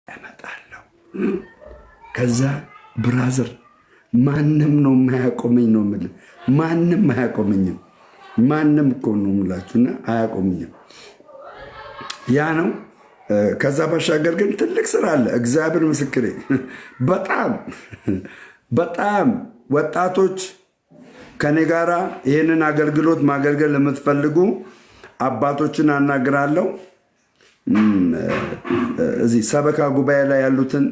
እመጣለሁ። ከዛ ብራዘር ማንም ነው የማያቆመኝ ነው የምልህ። ማንም አያቆመኝም። ማንም እኮ ነው የምላችሁና አያቆመኝም። ያ ነው። ከዛ ባሻገር ግን ትልቅ ስራ አለ። እግዚአብሔር ምስክሬ። በጣም በጣም ወጣቶች ከኔ ጋራ ይህንን አገልግሎት ማገልገል ለምትፈልጉ አባቶችን አናግራለሁ። እዚህ ሰበካ ጉባኤ ላይ ያሉትን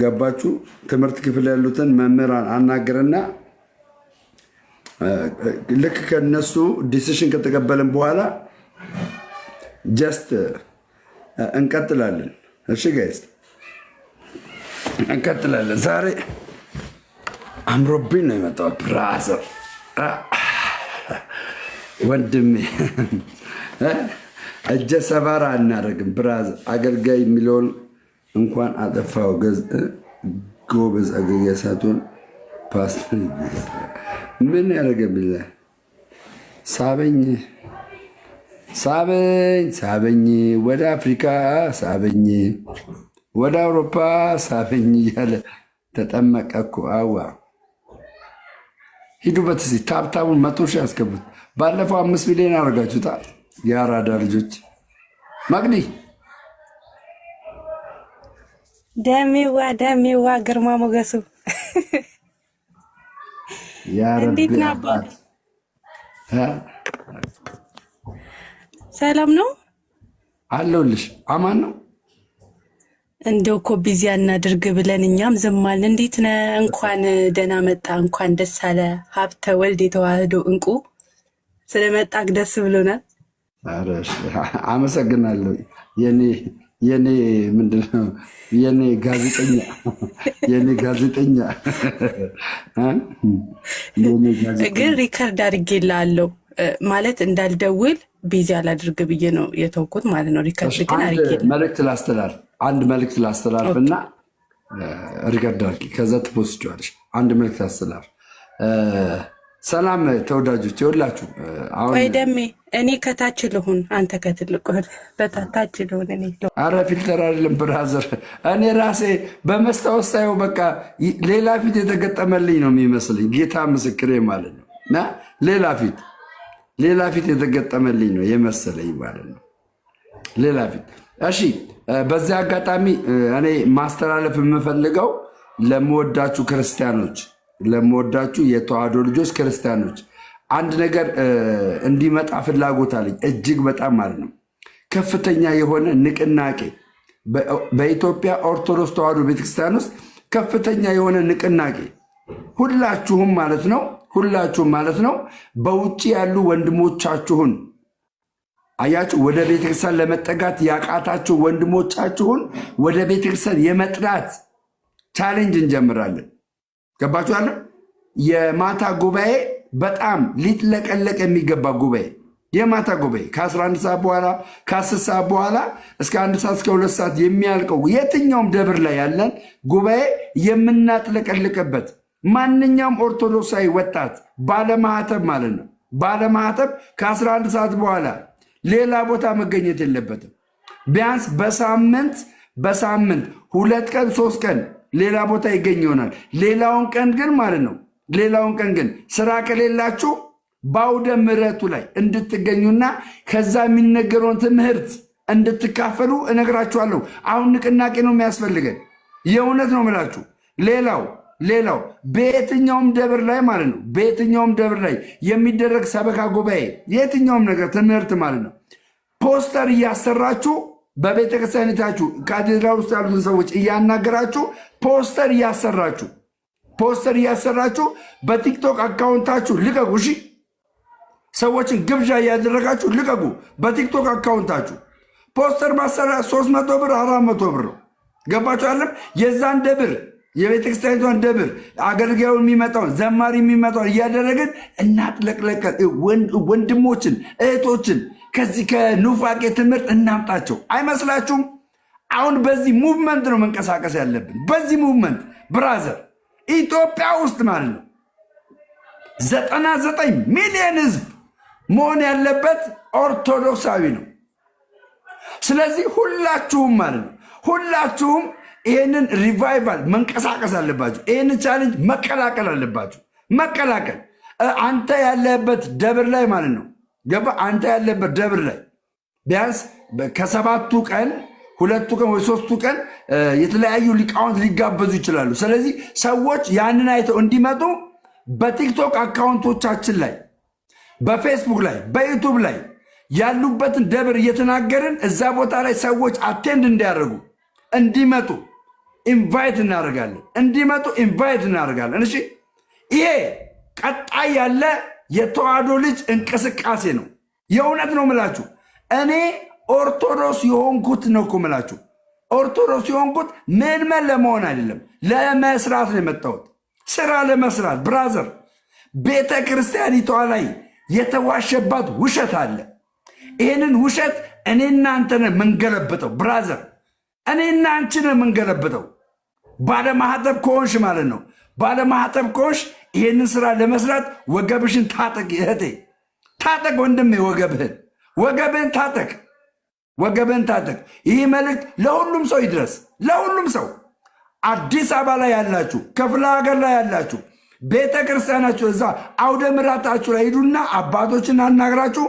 ገባችሁ ትምህርት ክፍል ያሉትን መምህራን አናግርና ልክ ከነሱ ዲሲሽን ከተቀበልን በኋላ ጀስት እንቀጥላለን። እሺ ጋይስ እንቀጥላለን። ዛሬ አምሮብኝ ነው የመጣሁት። ብራዘር ወንድሜ እጀ ሰባራ አናደርግም። ብራዘር አገልጋይ የሚለውን እንኳን አጠፋው። ጎበዝ አገልጋይ ሳትሆን ፓስተር ምን ያደረገብኝ? ሳበኝ ሳበኝ ሳበኝ፣ ወደ አፍሪካ ሳበኝ፣ ወደ አውሮፓ ሳበኝ እያለ ተጠመቀ እኮ። አዋ ሂዱበት እስኪ ታብታቡን 100 ሺህ ያስገቡት። ባለፈው 5 ሚሊዮን አደረጋችሁታል። የአራዳ ልጆች መቅዲ ደሜዋ ግርማ ሞገሱ እንዴት ነህ አባት? ሰላም ነው አለሁልሽ። አማን ነው። እንደው እኮ ቢዚ አናድርግ ብለን እኛም ዝም አልን። እንዴት ነህ? እንኳን ደህና መጣ። እንኳን ደስ አለ። ሀብተ ወልድ የተዋህዶ እንቁ ስለመጣክ ደስ ብሎናል። አመሰግናለሁ። የኔ ምንድነው የኔ ጋዜጠኛ ግን ሪከርድ አድርጌልሃለሁ ማለት እንዳልደውል ቢዚ አላድርግ ብዬ ነው የተውኩት ማለት ነው። ሪከርድ ግን አድርጌልሃለሁ። አንድ መልእክት ላስተላልፍና ሪከርድ አድርጊ። ከዛ ትፖስችዋለሽ። አንድ መልእክት ላስተላልፍ። ሰላም ተወዳጆች ይኸውላችሁ። ወይ ደሜ እኔ ከታች ልሁን አንተ ከትልቁ በታች ልሁን። እኔ አረ ፊልተር አይደለም ብራዘር። እኔ ራሴ በመስታወት ሳየው በቃ ሌላ ፊት የተገጠመልኝ ነው የሚመስለኝ። ጌታ ምስክሬ ማለት ነው። እና ሌላ ፊት የተገጠመልኝ ነው የመሰለኝ ማለት ነው። ሌላ ፊት። እሺ በዚህ አጋጣሚ እኔ ማስተላለፍ የምፈልገው ለምወዳችሁ ክርስቲያኖች፣ ለምወዳችሁ የተዋህዶ ልጆች ክርስቲያኖች አንድ ነገር እንዲመጣ ፍላጎት አለኝ። እጅግ በጣም ማለት ነው። ከፍተኛ የሆነ ንቅናቄ በኢትዮጵያ ኦርቶዶክስ ተዋህዶ ቤተክርስቲያን ውስጥ ከፍተኛ የሆነ ንቅናቄ ሁላችሁም ማለት ነው በውጭ ያሉ ወንድሞቻችሁን አያችሁ ወደ ቤተክርስቲያን ለመጠጋት ያቃታችሁ ወንድሞቻችሁን ወደ ቤተክርስቲያን የመጥራት ቻሌንጅ እንጀምራለን። ገባችኋል? የማታ ጉባኤ በጣም ሊጥለቀለቅ የሚገባ ጉባኤ፣ የማታ ጉባኤ ከ11 ሰዓት በኋላ ከ10 ሰዓት በኋላ እስከ 1 ሰዓት እስከ 2 ሰዓት የሚያልቀው የትኛውም ደብር ላይ ያለን ጉባኤ የምናጥለቀልቅበት ማንኛውም ኦርቶዶክሳዊ ወጣት ባለማህተብ ማለት ነው ባለማህተብ ከ11 ሰዓት በኋላ ሌላ ቦታ መገኘት የለበትም። ቢያንስ በሳምንት 2 ቀን 3 ቀን ሌላ ቦታ ይገኝ ይሆናል። ሌላውን ቀን ግን ማለት ነው ስራ ከሌላችሁ በአውደ ምሕረቱ ላይ እንድትገኙና ከዛ የሚነገረውን ትምህርት እንድትካፈሉ እነግራችኋለሁ። አሁን ንቅናቄ ነው የሚያስፈልገን። የእውነት ነው የምላችሁ። ሌላው በየትኛውም ደብር ላይ ማለት ነው በየትኛውም ደብር ላይ የሚደረግ ሰበካ ጉባኤ የትኛውም ነገር ትምህርት ማለት ነው ፖስተር እያሰራችሁ በቤተክርስቲያኒታችሁ ካቴድራል ውስጥ ያሉትን ሰዎች እያናገራችሁ ፖስተር እያሰራችሁ በቲክቶክ አካውንታችሁ ልቀቁ። እሺ ሰዎችን ግብዣ እያደረጋችሁ ልቀቁ። በቲክቶክ አካውንታችሁ ፖስተር ማሰራ 300 ብር 400 ብር ነው። ገባችሁ አለም የዛን ደብር የቤተክርስቲያኒቷን ደብር አገልጋዩን የሚመጣውን ዘማሪ የሚመጣውን እያደረግን እናጥለቅለቀ ወንድሞችን እህቶችን ከዚህ ከኑፋቄ ትምህርት እናምጣቸው። አይመስላችሁም? አሁን በዚህ ሙቭመንት ነው መንቀሳቀስ ያለብን። በዚህ ሙቭመንት ብራዘር ኢትዮጵያ ውስጥ ማለት ነው 99 ሚሊዮን ህዝብ መሆን ያለበት ኦርቶዶክሳዊ ነው። ስለዚህ ሁላችሁም ማለት ነው ሁላችሁም ይህንን ሪቫይቫል መንቀሳቀስ አለባችሁ። ይህንን ቻሌንጅ መቀላቀል አለባችሁ። መቀላቀል አንተ ያለበት ደብር ላይ ማለት ነው። ገባ? አንተ ያለበት ደብር ላይ ቢያንስ ከ7ቱ ቀን 2ቱ ቀን ወይ 3ቱ ቀን የተለያዩ ሊቃውንት ሊጋበዙ ይችላሉ። ስለዚህ ሰዎች ያንን አይተው እንዲመጡ በቲክቶክ አካውንቶቻችን ላይ፣ በፌስቡክ ላይ፣ በዩቱብ ላይ ያሉበትን ደብር እየተናገርን እዛ ቦታ ላይ ሰዎች አቴንድ እንዲያደርጉ እንዲመጡ ኢንቫይት እናደርጋለን። እንዲመጡ ኢንቫይት እናደርጋለን። እሺ፣ ይሄ ቀጣይ ያለ የተዋህዶ ልጅ እንቅስቃሴ ነው። የእውነት ነው ምላችሁ። እኔ ኦርቶዶክስ የሆንኩት ነው እኮ ምላችሁ። ኦርቶዶክስ የሆንኩት ምንመን ለመሆን አይደለም፣ ለመስራት ነው የመጣሁት። ስራ ለመስራት ብራዘር። ቤተ ክርስቲያኒቷ ላይ የተዋሸባት ውሸት አለ። ይህንን ውሸት እኔና አንተ ነን የምንገለብጠው ብራዘር። እኔና አንቺ ነን የምንገለብጠው። ባለማህተብ ከሆንሽ ማለት ነው። ባለማህተብ ከሆንሽ ይህንን ስራ ለመስራት ወገብሽን ታጠቅ እህቴ፣ ታጠቅ ወንድሜ፣ ወገብህን ታጠቅ፣ ወገብህን ታጠቅ። ይህ መልእክት ለሁሉም ሰው ይድረስ። ለሁሉም ሰው አዲስ አበባ ላይ ያላችሁ፣ ክፍለ ሀገር ላይ ያላችሁ፣ ቤተ ክርስቲያናችሁ እዛ አውደ ምሕረታችሁ ላይ ሂዱና አባቶችን አናግራችሁ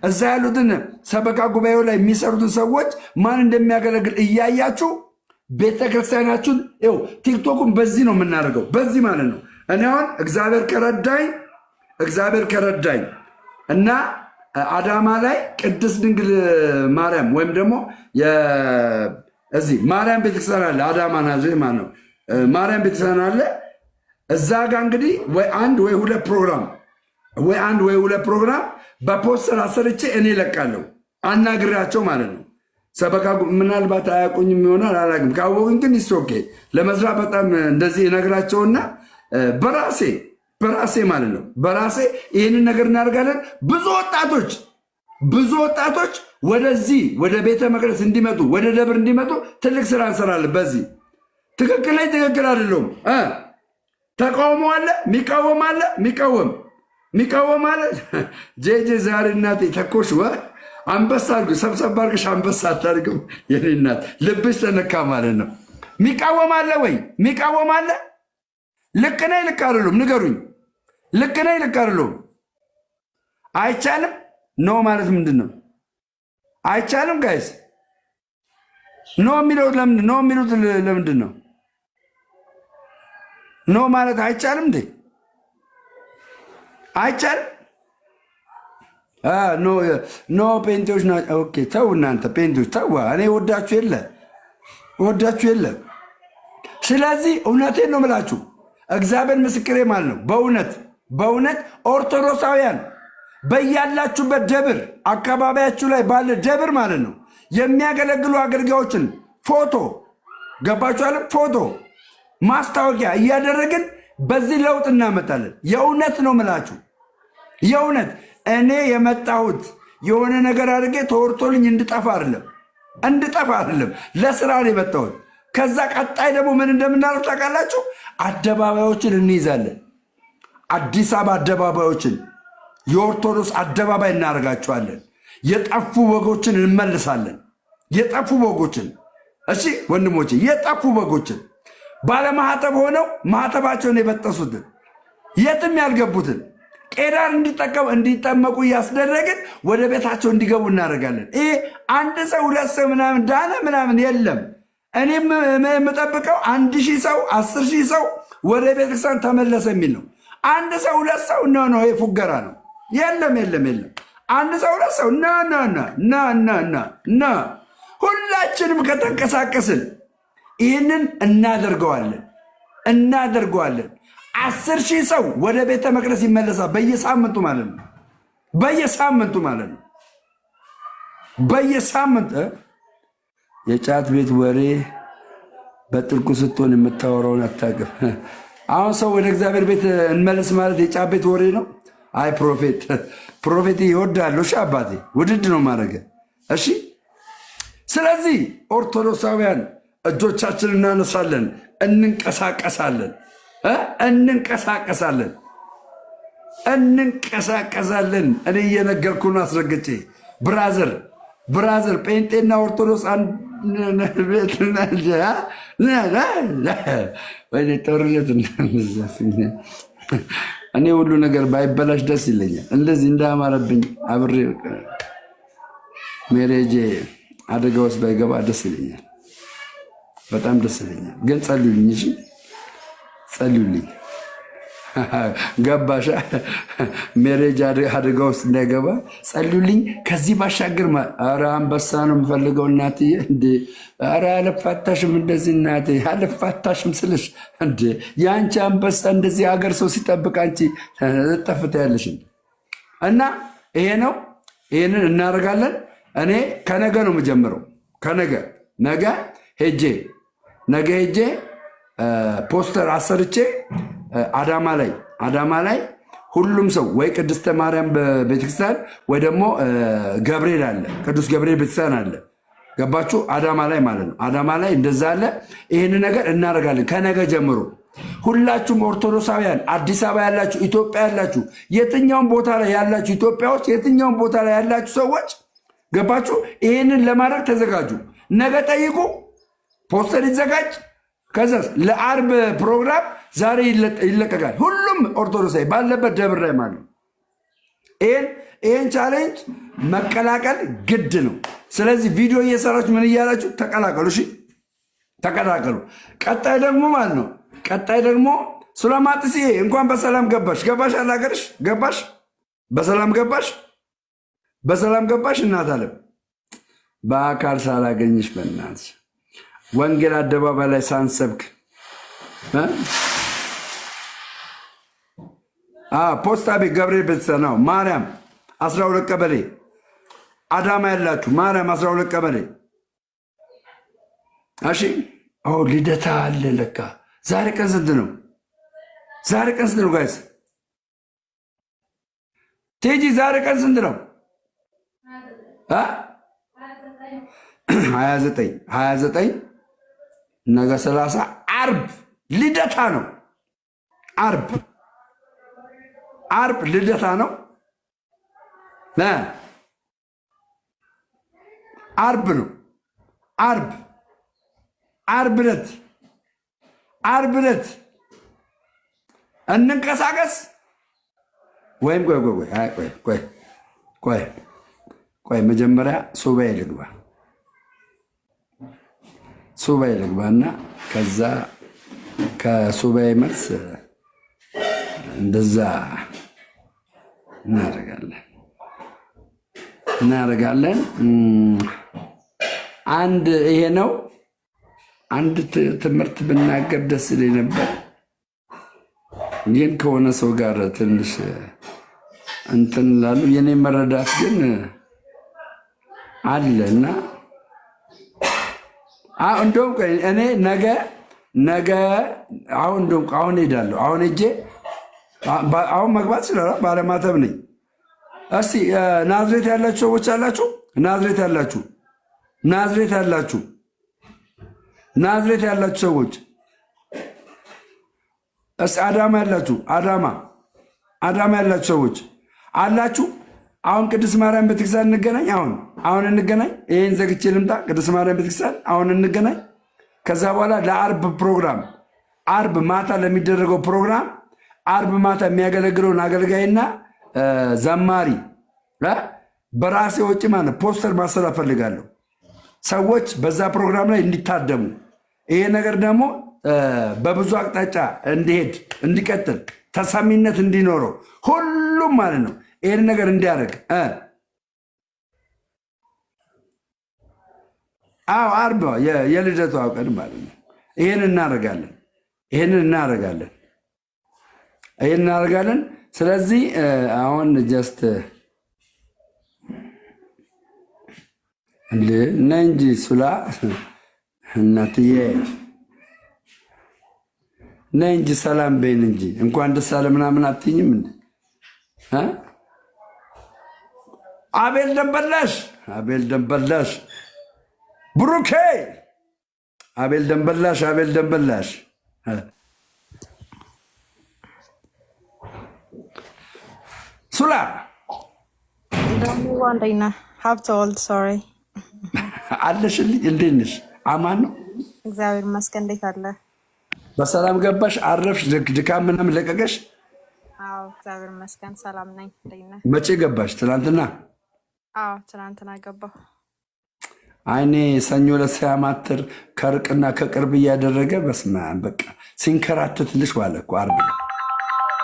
እዛ ያሉትን ሰበካ ጉባኤው ላይ የሚሰሩትን ሰዎች ማን እንደሚያገለግል እያያችሁ ቤተ ክርስቲያናችሁን ይኸው ቲክቶኩን በዚህ ነው የምናደርገው፣ በዚህ ማለት ነው። እኔ አሁን እግዚአብሔር ከረዳኝ እና አዳማ ላይ ቅድስት ድንግል ማርያም ወይም ደግሞ እዚህ ማርያም ቤተክርስቲያን አለ። አዳማ ናዝሬት ማለት ነው። ማርያም ቤተክርስቲያን አለ። እዛ ጋር እንግዲህ ወይ አንድ ወይ ሁለት ፕሮግራም በፖስተር አሰርቼ እኔ እለቃለሁ፣ አናግሬያቸው ማለት ነው። ሰበካ ምናልባት አያውቁኝም ይሆናል አላውቅም። ካወቁኝ ግን ይስኦኬ ለመስራት በጣም እንደዚህ እነግራቸውና በራሴ ማለት ነው በራሴ ይህንን ነገር እናደርጋለን። ብዙ ወጣቶች ወደዚህ ወደ ቤተ መቅደስ እንዲመጡ፣ ወደ ደብር እንዲመጡ ትልቅ ስራ እንሰራለን። በዚህ ትክክል ላይ ትክክል አይደለሁም። ተቃውሞ አለ፣ የሚቃወም አለ። ጄጄ ዛሬ እናቴ ተኮሽ አንበሳ አድርጉ፣ ሰብሰብ አድርገሽ አንበሳ አታድርግም። የኔ እናት ልብሽ ተነካ ማለት ነው። የሚቃወም አለ ወይ? የሚቃወም አለ? ልክ ነኝ ልክ አይደለሁም? ንገሩኝ። ልክ ነኝ ልክ አይደለሁም? አይቻልም ኖ ማለት ምንድን ነው? አይቻልም ጋይስ። ኖ የሚሉት ለምንድን ነው? ኖ ማለት አይቻልም እንዴ? አይቻልም? ኖ ፔንቴዎች ናቸው። ኦኬ ተው እናንተ ፔንቴዎች ተው። እኔ ወዳችሁ የለ። ስለዚህ እውነቴን ነው ምላችሁ፣ እግዚአብሔር ምስክሬ ማለት ነው። በእውነት ኦርቶዶክሳውያን በያላችሁበት ደብር፣ አካባቢያችሁ ላይ ባለ ደብር ማለት ነው የሚያገለግሉ አገልጋዮችን ፎቶ ገባችኋል? ፎቶ ማስታወቂያ እያደረግን በዚህ ለውጥ እናመጣለን። የእውነት ነው ምላችሁ፣ የእውነት እኔ የመጣሁት የሆነ ነገር አድርጌ ተወርቶልኝ እንድጠፋ አይደለም፣ ለስራ ነው የመጣሁት። ከዛ ቀጣይ ደግሞ ምን እንደምናደርግ ታውቃላችሁ? አደባባዮችን እንይዛለን። አዲስ አበባ አደባባዮችን የኦርቶዶክስ አደባባይ እናደርጋቸዋለን። የጠፉ በጎችን እንመልሳለን። የጠፉ በጎችን እሺ ወንድሞቼ፣ የጠፉ በጎችን ባለማህተብ ሆነው ማህተባቸውን የበጠሱትን የትም ያልገቡትን ቄዳር እንዲጠመቁ እያስደረግን ወደ ቤታቸው እንዲገቡ እናደርጋለን። ይሄ አንድ ሰው ሁለት ሰው ምናምን ዳነ ምናምን የለም። እኔም የምጠብቀው 1000 ሰው 10,000 ሰው ወደ ቤተክርስቲያን ተመለሰ የሚል ነው። አንድ ሰው ሁለት ሰው ነው፣ ይሄ ፉገራ ነው። የለም። አንድ ሰው ሁለት ሰው ና ሁላችንም ከተንቀሳቀስን ይህንን እናደርገዋለን። 10,000 ሰው ወደ ቤተ መቅደስ ይመለሳል በየሳምንቱ ማለት ነው። በየሳምንት የጫት ቤት ወሬ በጥልቁ ስትሆን የምታወራውን አታውቅም። አሁን ሰው ወደ እግዚአብሔር ቤት እንመለስ ማለት የጫት ቤት ወሬ ነው። አይ ፕሮፌት ይወዳለሁ። እሺ አባቴ ውድድ ነው ማድረግ። እሺ ስለዚህ ኦርቶዶክሳውያን እጆቻችን እናነሳለን፣ እንንቀሳቀሳለን። እኔ እየነገርኩን አስረግጬ ብራዘር ጴንጤና ኦርቶዶክስ አንድ ቤት ወይ ጦርነት እኔ ሁሉ ነገር ባይበላሽ ደስ ይለኛል። እንደዚህ እንዳማረብኝ አብሬ ሜሬጄ አደጋ ውስጥ ባይገባ ደስ ይለኛል። በጣም ደስ ይለኛል። ግን ጸልዩልኝ፣ እሺ ጸልዩልኝ። ገባሻ? ሜሬጅ አደጋ ውስጥ እንዳይገባ ጸልዩልኝ። ከዚህ ባሻገር ኧረ አንበሳ ነው የምፈልገው እናትዬ። እንዴ ኧረ አልፋታሽም፣ እንደዚህ እናቴ አልፋታሽም ስልሽ እንዴ የአንቺ አንበሳ እንደዚህ ሀገር ሰው ሲጠብቅ አንቺ ጠፍታ ያለሽን እና ይሄ ነው። ይህንን እናደርጋለን። እኔ ከነገ ነው የምጀምረው። ነገ ሄጄ ፖስተር አሰርቼ አዳማ ላይ ሁሉም ሰው ወይ ቅድስተ ማርያም ቤተክርስቲያን ወይ ደግሞ ገብርኤል አለ፣ ቅዱስ ገብርኤል ቤተክርስቲያን አለ። ገባችሁ? አዳማ ላይ ማለት ነው። አዳማ ላይ እንደዛ አለ። ይህን ነገር እናደርጋለን ከነገ ጀምሮ። ሁላችሁም ኦርቶዶክሳውያን አዲስ አበባ ያላችሁ፣ ኢትዮጵያ ያላችሁ፣ የትኛውም ቦታ ላይ ያላችሁ፣ ኢትዮጵያ ውስጥ የትኛውም ቦታ ላይ ያላችሁ ሰዎች ገባችሁ? ይህንን ለማድረግ ተዘጋጁ። ነገ ጠይቁ፣ ፖስተር ይዘጋጅ። ከዛ ለአርብ ፕሮግራም ዛሬ ይለቀቃል። ሁሉም ኦርቶዶክሳዊ ባለበት ደብር ላይ ማለት ነው። ይህን ቻሌንጅ መቀላቀል ግድ ነው። ስለዚህ ቪዲዮ እየሰራችሁ ምን እያላችሁ ተቀላቀሉ። እሺ ተቀላቀሉ። ቀጣይ ደግሞ ማለት ነው ሱለማጥሲ እንኳን በሰላም ገባሽ አላገርሽ ገባሽ፣ በሰላም ገባሽ። እናት አለም በአካል ሳላገኝሽ በእናትሽ ወንጌል አደባባይ ላይ ሳንሰብክ ፖስታ ቤት ገብርኤል ቤተሰብ ነው። ማርያም 12 ቀበሌ አዳማ ያላችሁ ማርያም 12 ቀበሌ። እሺ ልደታ አለ ለካ። ዛሬ ቀን ስንት ነው? ጋይስ ቴጂ ዛሬ ቀን ስንት ነው? 29 ነገ 30 አርብ ልደታ ነው። አርብ ልደታ ነው። አርብ ነው። አርብ ዕለት እንንቀሳቀስ። ወይም ቆይ መጀመሪያ ሱባኤ ልግባና ከዛ ከሱባኤ መልስ እንደዛ እናደርጋለን። አንድ ይሄ ነው። አንድ ትምህርት ብናገር ደስ ይለኝ ነበር፣ ግን ከሆነ ሰው ጋር ትንሽ እንትን ላሉ የኔ መረዳት ግን አለ እና እንደውም እኔ ነገ አሁን ሄዳለሁ። አሁን ሄጄ አሁን መግባት ስለራ ባለማተብ ነኝ። እስቲ ናዝሬት ያላችሁ ሰዎች አላችሁ? ናዝሬት ያላችሁ ሰዎች እስቲ አዳማ ያላችሁ ሰዎች አላችሁ? አሁን ቅድስት ማርያም ቤተክርስቲያን እንገናኝ። አሁን እንገናኝ። ይሄን ዘግቼ ልምጣ። ቅድስት ማርያም ቤተክርስቲያን አሁን እንገናኝ። ከዛ በኋላ ለአርብ ፕሮግራም አርብ ማታ ለሚደረገው ፕሮግራም አርብ ማታ የሚያገለግለውን አገልጋይና ዘማሪ በራሴ ወጪ ማለት ፖስተር ማሰራት ፈልጋለሁ። ሰዎች በዛ ፕሮግራም ላይ እንዲታደሙ፣ ይሄ ነገር ደግሞ በብዙ አቅጣጫ እንዲሄድ እንዲቀጥል፣ ተሰሚነት እንዲኖረው ሁሉም ማለት ነው ይህን ነገር እንዲያደርግ አርብ የልደቱ ቀን ማለት ነው። ይህን እናደርጋለን። ስለዚህ አሁን ጀስት ነይ እንጂ ሱላ እናትዬ ነይ እንጂ ሰላም በይን እንጂ እንኳን ደስ አለ ምናምን አትይኝም እንዴ? አቤል ደንበላሽ ብሩኬ አቤል ደንበላሽ ሱላ The only one right now. Have told, sorry. አለሽልኝ? እንዴት ነሽ? አማን ነው? እግዚአብሔር ይመስገን። እንዴት አለ? በሰላም ገባሽ? አረፍሽ? ድካም ምናምን ለቀቀሽ? አዎ እግዚአብሔር ይመስገን ሰላም ነኝ። እንዴት ነህ? መቼ ገባሽ? ትናንትና? አዎ ትናንትና ገባሁ። አይኔ ሰኞ ዕለት ሲያማትር ከርቅና ከቅርብ እያደረገ በስመ አብ በቃ ሲንከራተትልሽ ዋለ እኮ ዓርብ ነው።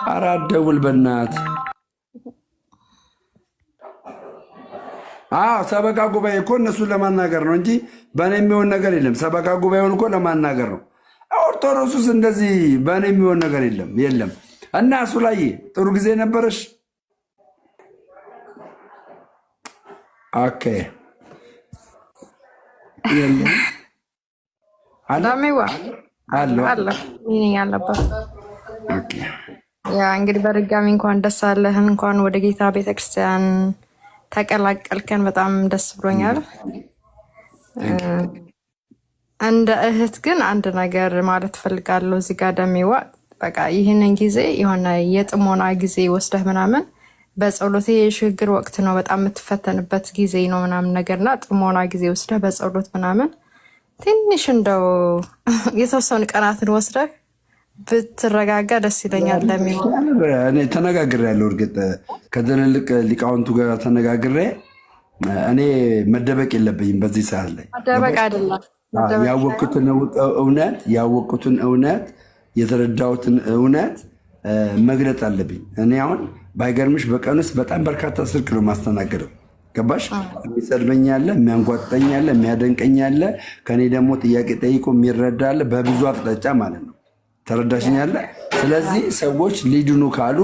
ኧረ አትደውል በእናትህ። አዎ ሰበካ ጉባኤ እኮ እነሱን ለማናገር ነው እንጂ በእኔ የሚሆን ነገር የለም። ሰበካ ጉባኤውን እኮ ለማናገር ነው። ኦርቶዶክሱስ እንደዚህ በእኔ የሚሆን ነገር የለም። እና እሱ ላይ ጥሩ ጊዜ ነበረሽ? ኦኬ እንግዲህ በድጋሚ እንኳን ደስ አለህ። እንኳን ወደ ጌታ ቤተክርስቲያን ተቀላቀልከን። በጣም ደስ ብሎኛል። እንደ እህት ግን አንድ ነገር ማለት ፈልጋለሁ እዚህ ጋር ደሜዋ፣ በቃ ይህንን ጊዜ የሆነ የጥሞና ጊዜ ወስደህ ምናምን በጸሎት የሽግግር ወቅት ነው፣ በጣም የምትፈተንበት ጊዜ ነው ምናምን ነገርና ጥሞና ጊዜ ወስደህ በጸሎት ምናምን ትንሽ እንደው የተወሰኑ ቀናትን ወስደህ ብትረጋጋ ደስ ይለኛል። እኔ ተነጋግሬያለሁ። እርግጥ ከትልልቅ ሊቃውንቱ ጋር ተነጋግሬ እኔ መደበቅ የለብኝም በዚህ ሰዓት ላይ መደበቅ አይደለም፣ ያወቅኩትን እውነት የተረዳሁትን እውነት መግለጥ አለብኝ። እኔ አሁን ባይገርምሽ በቀን ውስጥ በጣም በርካታ ስልክ ነው ማስተናገደው። ገባሽ? የሚሰድበኝ አለ፣ የሚያንጓጠኝ አለ፣ የሚያደንቀኝ አለ፣ ከኔ ደግሞ ጥያቄ ጠይቆ የሚረዳ አለ፣ በብዙ አቅጣጫ ማለት ነው። ተረዳሽኝ አለ። ስለዚህ ሰዎች ሊድኑ ካሉ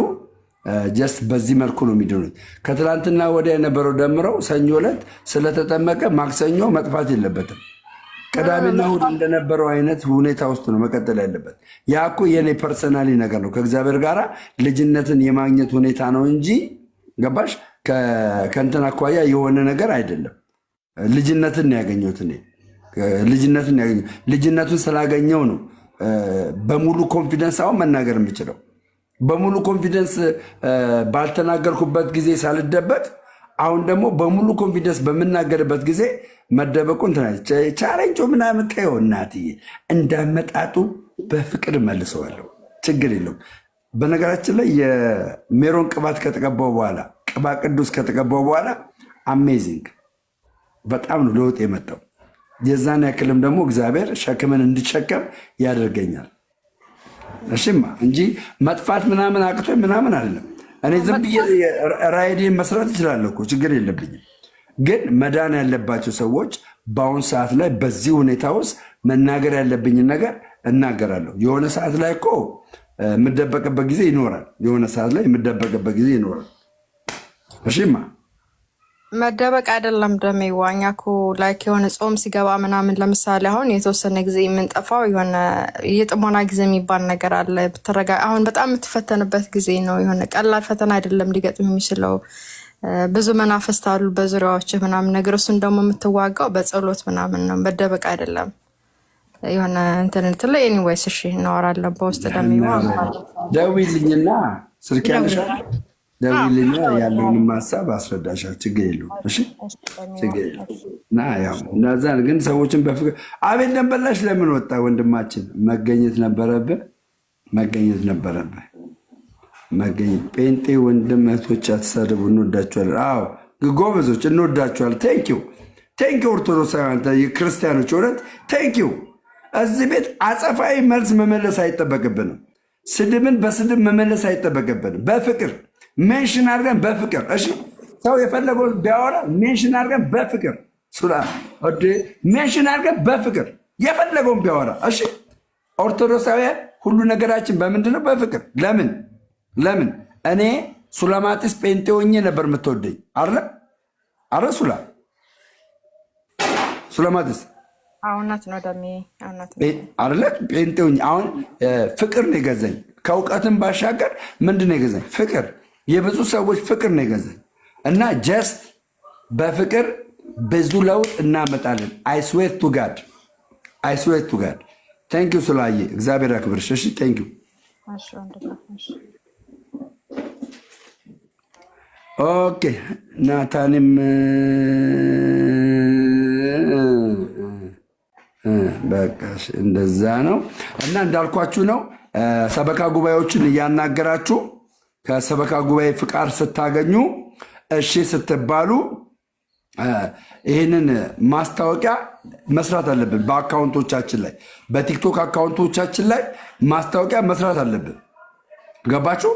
ጀስት በዚህ መልኩ ነው የሚድኑት። ከትላንትና ወዲያ የነበረው ደምረው ሰኞ ዕለት ስለተጠመቀ ማክሰኞ መጥፋት የለበትም። ቅዳሜና እሑድ እንደነበረው አይነት ሁኔታ ውስጥ ነው መቀጠል ያለበት። ያ እኮ የኔ ፐርሰናሊ ነገር ነው፣ ከእግዚአብሔር ጋር ልጅነትን የማግኘት ሁኔታ ነው እንጂ ገባሽ? ከእንትን አኳያ የሆነ ነገር አይደለም። ልጅነትን ያገኘሁት እኔ ልጅነቱን ስላገኘው ነው በሙሉ ኮንፊደንስ አሁን መናገር የምችለው። በሙሉ ኮንፊደንስ ባልተናገርኩበት ጊዜ ሳልደበቅ፣ አሁን ደግሞ በሙሉ ኮንፊደንስ በምናገርበት ጊዜ መደበቁ ቻሌንጆ ምናምን ቀየው እናትዬ እንዳመጣጡ በፍቅር መልሰዋለሁ። ችግር የለውም። በነገራችን ላይ የሜሮን ቅባት ከተቀባው በኋላ ቅባ ቅዱስ ከተቀባው በኋላ አሜዚንግ በጣም ነው ለውጥ የመጣው። የዛን ያክልም ደግሞ እግዚአብሔር ሸክምን እንዲሸከም ያደርገኛል። እሺማ እንጂ መጥፋት ምናምን አቅቶ ምናምን አይደለም። እኔ ዝም ብዬ ራይዴን መስራት እችላለሁ እኮ ችግር የለብኝም። ግን መዳን ያለባቸው ሰዎች በአሁኑ ሰዓት ላይ በዚህ ሁኔታ ውስጥ መናገር ያለብኝን ነገር እናገራለሁ። የሆነ ሰዓት ላይ እኮ የምደበቅበት ጊዜ ይኖራል። እሺማ መደበቅ አይደለም ደሜዋ። እኛ እኮ ላይክ የሆነ ጾም ሲገባ ምናምን ለምሳሌ አሁን የተወሰነ ጊዜ የምንጠፋው የሆነ የጥሞና ጊዜ የሚባል ነገር አለ። አሁን በጣም የምትፈተንበት ጊዜ ነው። የሆነ ቀላል ፈተና አይደለም ሊገጥም የሚችለው። ብዙ መናፍስት አሉ በዙሪያዎች ምናምን ነገር። እሱን ደግሞ የምትዋጋው በጸሎት ምናምን ነው። መደበቅ አይደለም። የሆነ እንትን ትለ ኤኒዌይስ፣ እሺ እናወራለን በውስጥ ደሜዋ። ደውይልኝና ስልክ ያለሻል ደውይልኛ ያለውንም ሀሳብ አስረዳሻል። ችግር የለውም። እሺ ችግር የለውም። እና ያው እንደዛ ግን ሰዎችን በፍቅር አቤል ደንበላሽ ለምን ወጣ? ወንድማችን መገኘት ነበረብህ። ጴንጤ ወንድም እህቶች አትሰድቡ፣ እንወዳችኋለን። አዎ ጎበዞች እንወዳችኋል። ቴንኪው ኦርቶዶክሳውያን ክርስቲያኖች፣ እውነት ቴንኪው። እዚህ ቤት አጸፋዊ መልስ መመለስ አይጠበቅብንም። ስድብን በስድብ መመለስ አይጠበቅብንም። በፍቅር ሜንሽን አድርገን በፍቅር እሺ። ሰው የፈለገው ቢያወራ ሜንሽን አድርገን በፍቅር ሜንሽን አድርገን በፍቅር የፈለገውን ቢያወራ እሺ። ኦርቶዶክሳውያን ሁሉ ነገራችን በምንድነው? በፍቅር። ለምን እኔ ሱላማጢስ ጴንጤ ሆኜ ነበር የምትወደኝ አረ ሱላማጢስ እውነት ነው ደሜ አለ ጴንጤ ሆኜ አሁን ፍቅር ነው የገዛኝ። ከእውቀትን ባሻገር ምንድን ነው የገዛኝ? ፍቅር። የብዙ ሰዎች ፍቅር ነው የገዛኝ እና ጀስት በፍቅር ብዙ ለውጥ እናመጣለን። አይስዌት ቱ ጋድ ቴንኪው ስላየ እግዚአብሔር ያክብርሽ። እሺ ቴንኪው። ኦኬ ናታንም በቃ እንደዛ ነው። እና እንዳልኳችሁ ነው። ሰበካ ጉባኤዎችን እያናገራችሁ ከሰበካ ጉባኤ ፍቃድ ስታገኙ እሺ ስትባሉ ይህንን ማስታወቂያ መስራት አለብን። በአካውንቶቻችን ላይ በቲክቶክ አካውንቶቻችን ላይ ማስታወቂያ መስራት አለብን። ገባችሁ?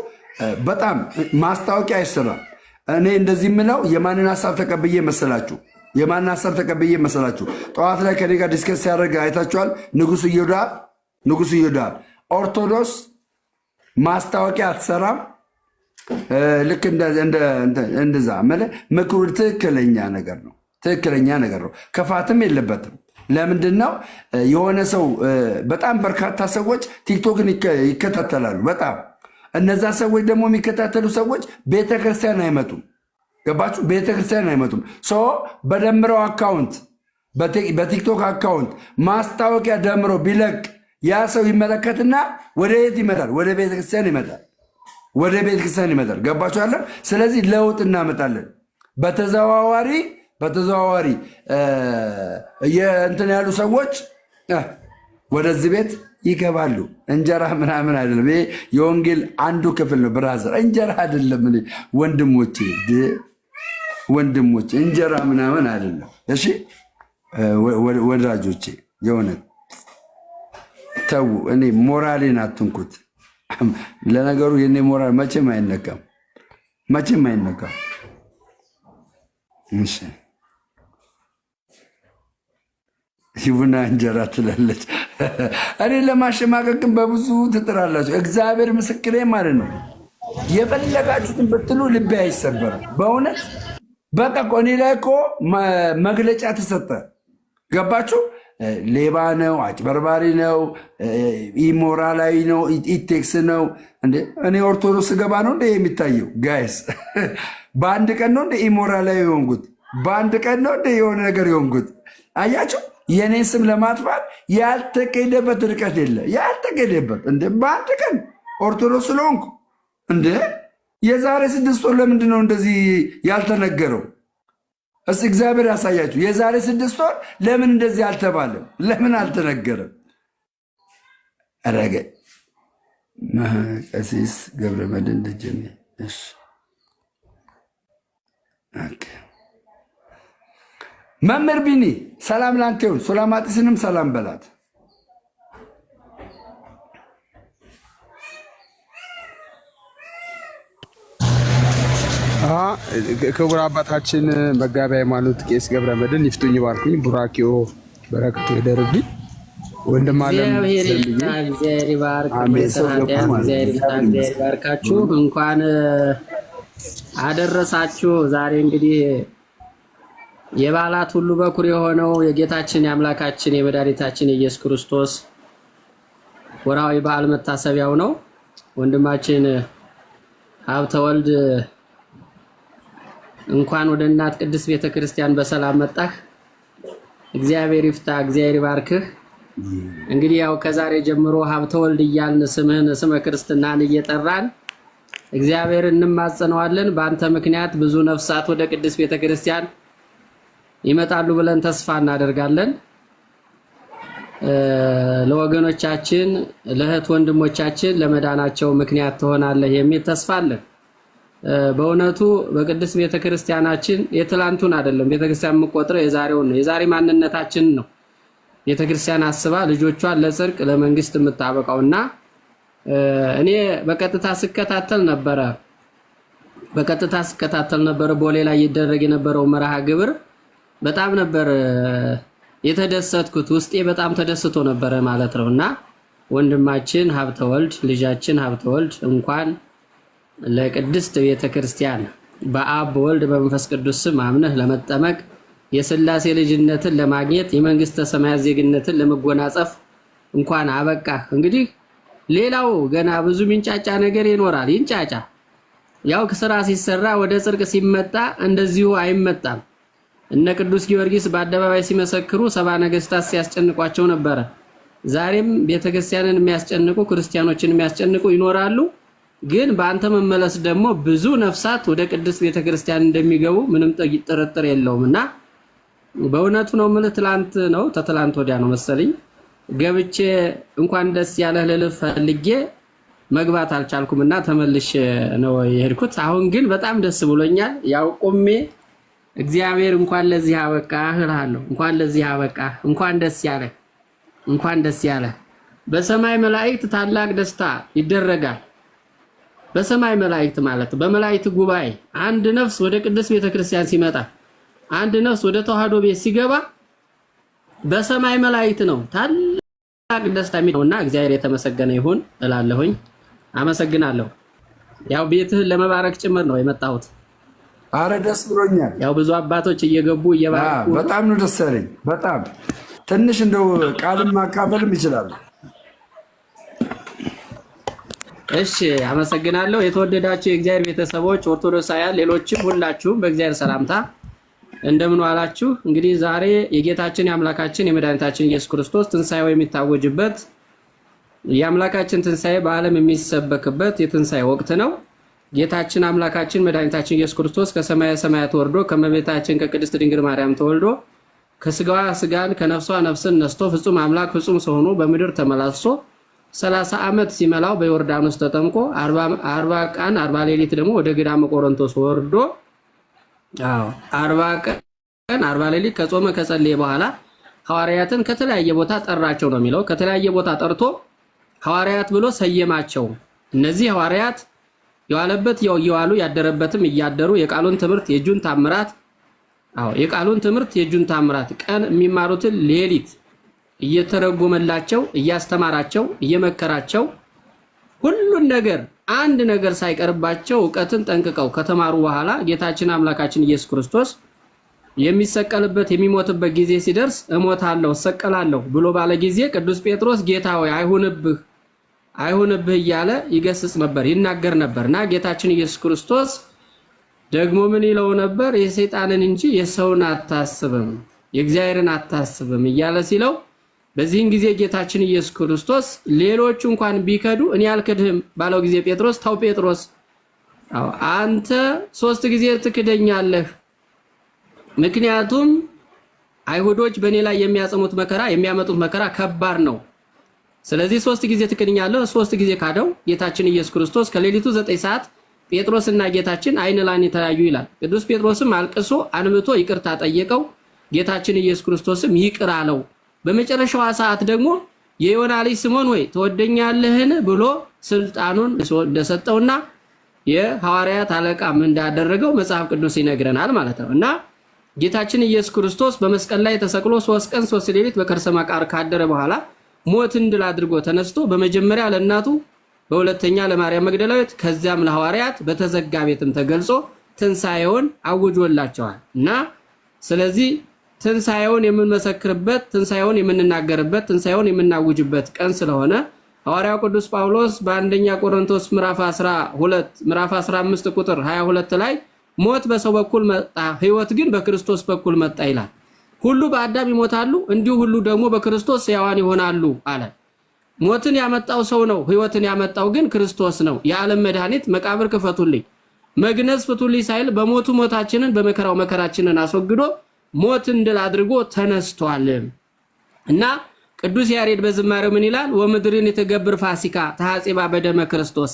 በጣም ማስታወቂያ አይሰራም። እኔ እንደዚህ የምለው የማንን ሀሳብ ተቀብዬ መሰላችሁ? የማንን ሀሳብ ተቀብዬ መሰላችሁ? ጠዋት ላይ ከኔ ጋር ዲስከስ ሲያደርግ አይታችኋል። ንጉሱ ይሁዳ ኦርቶዶክስ ማስታወቂያ አትሰራም። ልክ እንደዛ ምክሩ ትክክለኛ ነገር ነው። ትክክለኛ ነገር ነው። ክፋትም የለበትም። ለምንድን ነው የሆነ ሰው በጣም በርካታ ሰዎች ቲክቶክን ይከታተላሉ። በጣም እነዛ ሰዎች ደግሞ የሚከታተሉ ሰዎች ቤተክርስቲያን አይመጡም። ገባችሁ? ቤተክርስቲያን አይመጡም። በደምረው አካውንት በቲክቶክ አካውንት ማስታወቂያ ደምሮ ቢለቅ ያ ሰው ይመለከትና ወደ የት ይመጣል? ወደ ቤተክርስቲያን ይመጣል። ወደ ቤተክርስቲያን ይመጣል። ገባችኋለን? ስለዚህ ለውጥ እናመጣለን። በተዘዋዋሪ እንትን ያሉ ሰዎች ወደዚህ ቤት ይገባሉ። እንጀራ ምናምን አይደለም። ይሄ የወንጌል አንዱ ክፍል ነው። ብራዘር እንጀራ አይደለም። ወንድሞቼ እንጀራ ምናምን አይደለም። እሺ ወዳጆቼ የእውነት ተው። እኔ ሞራሌን አትንኩት። ለነገሩ የኔ ሞራል መቼም አይነካም። እሺ ይቡና እንጀራ ትላለች። እኔ ለማሸማቀቅም በብዙ ትጥራላችሁ። እግዚአብሔር ምስክሬ ማለት ነው። የፈለጋችሁትን ብትሉ ልቤ አይሰበርም። በእውነት በቃ እኔ ላይ እኮ መግለጫ ተሰጠ። ገባችሁ? ሌባ ነው፣ አጭበርባሪ ነው፣ ኢሞራላዊ ነው፣ ኢቴክስ ነው። እኔ ኦርቶዶክስ ገባ ነው እንደ የሚታየው ጋይስ። በአንድ ቀን ነው እንደ ኢሞራላዊ የሆንኩት። በአንድ ቀን ነው እንደ የሆነ ነገር የሆንኩት። አያችሁ? የኔን ስም ለማጥፋት ያልተካሄደበት ርቀት የለ። ያልተካሄደበት በአንድ ቀን ኦርቶዶክስ ስለሆንኩ የዛሬ 6 ወር ለምንድን ነው እንደዚህ ያልተነገረው? እስኪ እግዚአብሔር ያሳያችሁ። የዛሬ 6 ወር ለምን እንደዚህ አልተባለም? ለምን አልተነገረም? ረገ ቀሲስ ገብረመድህን ደጀኔ መምህር ቢኒ ሰላም ላንተ ይሁን። ሱላማጢስንም ሰላም በላት። ክቡር አባታችን መጋቢ ሃይማኖት ቄስ ገብረመድህን ይፍቱኝ ባርኩኝ። ቡራኪዮ በረከቱ ይደርብኝ። ወንድም አለም እግዚአብሔር ይባርካችሁ። እንኳን አደረሳችሁ። ዛሬ እንግዲህ የበዓላት ሁሉ በኩር የሆነው የጌታችን የአምላካችን የመድኃኒታችን የኢየሱስ ክርስቶስ ወርሃዊ በዓል መታሰቢያው ነው። ወንድማችን ሀብተ ወልድ እንኳን ወደ እናት ቅድስት ቤተክርስቲያን በሰላም መጣህ። እግዚአብሔር ይፍታ፣ እግዚአብሔር ይባርክህ። እንግዲህ ያው ከዛሬ ጀምሮ ሀብተ ወልድ እያልን ስምህን ስመ ክርስትናን እየጠራን እግዚአብሔር እንማጸነዋለን። በአንተ ምክንያት ብዙ ነፍሳት ወደ ቅድስት ቤተክርስቲያን ይመጣሉ ብለን ተስፋ እናደርጋለን። ለወገኖቻችን ለእህት ወንድሞቻችን ለመዳናቸው ምክንያት ትሆናለህ የሚል ተስፋ አለን። በእውነቱ በቅድስት ቤተክርስቲያናችን የትላንቱን አይደለም ቤተክርስቲያን የምቆጥረው የዛሬውን ነው። የዛሬ ማንነታችን ነው ቤተክርስቲያን አስባ ልጆቿን ለጽድቅ ለመንግስት የምታበቃውና እኔ በቀጥታ ስከታተል ነበረ ቦሌ ላይ ይደረግ የነበረው መርሃ ግብር በጣም ነበር የተደሰትኩት። ውስጤ በጣም ተደስቶ ነበረ ማለት ነውና ወንድማችን ሀብተ ወልድ ልጃችን ሀብተ ወልድ እንኳን ለቅድስት ቤተክርስቲያን በአብ በወልድ በመንፈስ ቅዱስ ስም አምነህ ለመጠመቅ የሥላሴ ልጅነትን ለማግኘት የመንግስተ ሰማያት ዜግነትን ለመጎናጸፍ እንኳን አበቃህ። እንግዲህ ሌላው ገና ብዙ ሚንጫጫ ነገር ይኖራል። ይንጫጫ። ያው ስራ ሲሰራ ወደ ጽድቅ ሲመጣ እንደዚሁ አይመጣም። እነ ቅዱስ ጊዮርጊስ በአደባባይ ሲመሰክሩ 70 ነገስታት ሲያስጨንቋቸው ነበረ። ዛሬም ቤተክርስቲያንን የሚያስጨንቁ ክርስቲያኖችን የሚያስጨንቁ ይኖራሉ። ግን በአንተ መመለስ ደግሞ ብዙ ነፍሳት ወደ ቅድስት ቤተክርስቲያን እንደሚገቡ ምንም ጥርጥር የለውምና በእውነቱ ነው የምልህ። ትላንት ነው ተትላንት ወዲያ ነው መሰለኝ ገብቼ እንኳን ደስ ያለህ ልልህ ፈልጌ መግባት አልቻልኩምና ተመልሼ ነው የሄድኩት። አሁን ግን በጣም ደስ ብሎኛል። ያው ቆሜ እግዚአብሔር እንኳን ለዚህ አበቃህ እልሃለሁ። እንኳን ለዚህ አበቃህ፣ እንኳን ደስ ያለህ፣ እንኳን ደስ ያለህ። በሰማይ መላእክት ታላቅ ደስታ ይደረጋል። በሰማይ መላእክት ማለት በመላእክት ጉባኤ አንድ ነፍስ ወደ ቅድስት ቤተክርስቲያን ሲመጣ፣ አንድ ነፍስ ወደ ተዋህዶ ቤት ሲገባ በሰማይ መላእክት ነው ታላቅ ደስታ የሚሆንና እግዚአብሔር የተመሰገነ ይሁን እላለሁኝ። አመሰግናለሁ። ያው ቤትህን ለመባረክ ጭምር ነው የመጣሁት። አረ ደስ ብሎኛል። ያው ብዙ አባቶች እየገቡ እየባረኩ በጣም ነው ደስ ያለኝ። በጣም ትንሽ እንደው ቃልም ማካፈልም ይችላል። እሺ አመሰግናለሁ። የተወደዳችሁ የእግዚአብሔር ቤተሰቦች ኦርቶዶክሳውያን፣ ሌሎችም ሁላችሁም በእግዚአብሔር ሰላምታ እንደምን ዋላችሁ? እንግዲህ ዛሬ የጌታችን የአምላካችን የመድኃኒታችን ኢየሱስ ክርስቶስ ትንሣኤው የሚታወጅበት የአምላካችን ትንሣኤ በዓለም የሚሰበክበት የትንሣኤ ወቅት ነው። ጌታችን አምላካችን መድኃኒታችን ኢየሱስ ክርስቶስ ከሰማየ ሰማያት ወርዶ ከመቤታችን ከቅድስት ድንግል ማርያም ተወልዶ ከስጋዋ ስጋን ከነፍሷ ነፍስን ነስቶ ፍጹም አምላክ ፍጹም ሰው ሆኖ በምድር ተመላልሶ 30 ዓመት ሲመላው በዮርዳኖስ ተጠምቆ 40 ቀን 40 ሌሊት ደግሞ ወደ ገዳመ ቆሮንቶስ ወርዶ 40 ቀን 40 ሌሊት ከጾመ ከጸለየ በኋላ ሐዋርያትን ከተለያየ ቦታ ጠራቸው ነው የሚለው። ከተለያየ ቦታ ጠርቶ ሐዋርያት ብሎ ሰየማቸው። እነዚህ ሐዋርያት የዋለበት የዋሉ ያደረበትም እያደሩ የቃሉን ትምህርት የእጁን ታምራት የቃሉን ትምህርት የእጁን ታምራት ቀን የሚማሩትን ሌሊት እየተረጎመላቸው እያስተማራቸው እየመከራቸው ሁሉን ነገር አንድ ነገር ሳይቀርባቸው ዕውቀትን ጠንቅቀው ከተማሩ በኋላ ጌታችን አምላካችን ኢየሱስ ክርስቶስ የሚሰቀልበት የሚሞትበት ጊዜ ሲደርስ እሞታለሁ እሰቀላለሁ ብሎ ባለ ጊዜ ቅዱስ ጴጥሮስ ጌታ ሆይ አይሁንብህ እያለ ይገስጽ ነበር፣ ይናገር ነበርና ጌታችን ኢየሱስ ክርስቶስ ደግሞ ምን ይለው ነበር? የሰይጣንን እንጂ የሰውን አታስብም የእግዚአብሔርን አታስብም እያለ ሲለው በዚህን ጊዜ ጌታችን ኢየሱስ ክርስቶስ ሌሎቹ እንኳን ቢከዱ እኔ አልክድህም ባለው ጊዜ ጴጥሮስ ተው ጴጥሮስ አንተ 3 ጊዜ ትክደኛለህ፣ ምክንያቱም አይሁዶች በእኔ ላይ የሚያጸሙት መከራ የሚያመጡት መከራ ከባድ ነው። ስለዚህ 3 ጊዜ ትክደኛለህ። 3 ጊዜ ካደው ጌታችን ኢየሱስ ክርስቶስ ከሌሊቱ 9 ሰዓት ጴጥሮስና ጌታችን አይን ላይን ተያዩ ይላል። ቅዱስ ጴጥሮስም አልቅሶ አንብቶ ይቅርታ ጠየቀው። ጌታችን ኢየሱስ ክርስቶስም ይቅር አለው። በመጨረሻው ሰዓት ደግሞ የዮና ልጅ ስምዖን ሆይ ትወደኛለህን ብሎ ስልጣኑን እንደሰጠውና የሐዋርያት አለቃም እንዳደረገው መጽሐፍ ቅዱስ ይነግረናል ማለት ነው። እና ጌታችን ኢየሱስ ክርስቶስ በመስቀል ላይ ተሰቅሎ 3 ቀን 3 ሌሊት በከርሰ መቃብር ካደረ በኋላ ሞትን ድል አድርጎ ተነስቶ በመጀመሪያ ለእናቱ በሁለተኛ ለማርያም መግደላዊት ከዚያም ለሐዋርያት በተዘጋ ቤትም ተገልጾ ትንሣኤውን አውጆላቸዋል። እና ስለዚህ ትንሣኤውን የምንመሰክርበት፣ ትንሣኤውን የምንናገርበት፣ ትንሣኤውን የምናውጅበት ቀን ስለሆነ ሐዋርያው ቅዱስ ጳውሎስ በአንደኛ ቆሮንቶስ ምዕራፍ 12 ምዕራፍ 15 ቁጥር 22 ላይ ሞት በሰው በኩል መጣ፣ ሕይወት ግን በክርስቶስ በኩል መጣ ይላል። ሁሉ በአዳም ይሞታሉ፣ እንዲሁ ሁሉ ደግሞ በክርስቶስ ሕያዋን ይሆናሉ አለ። ሞትን ያመጣው ሰው ነው፣ ሕይወትን ያመጣው ግን ክርስቶስ ነው። የዓለም መድኃኒት መቃብር ክፈቱልኝ፣ መግነዝ ፍቱልኝ ሳይል በሞቱ ሞታችንን በመከራው መከራችንን አስወግዶ ሞትን ድል አድርጎ ተነስቷል። እና ቅዱስ ያሬድ በዝማሬው ምን ይላል? ወምድርን የተገብር ፋሲካ ተሐጺባ በደመ ክርስቶስ፣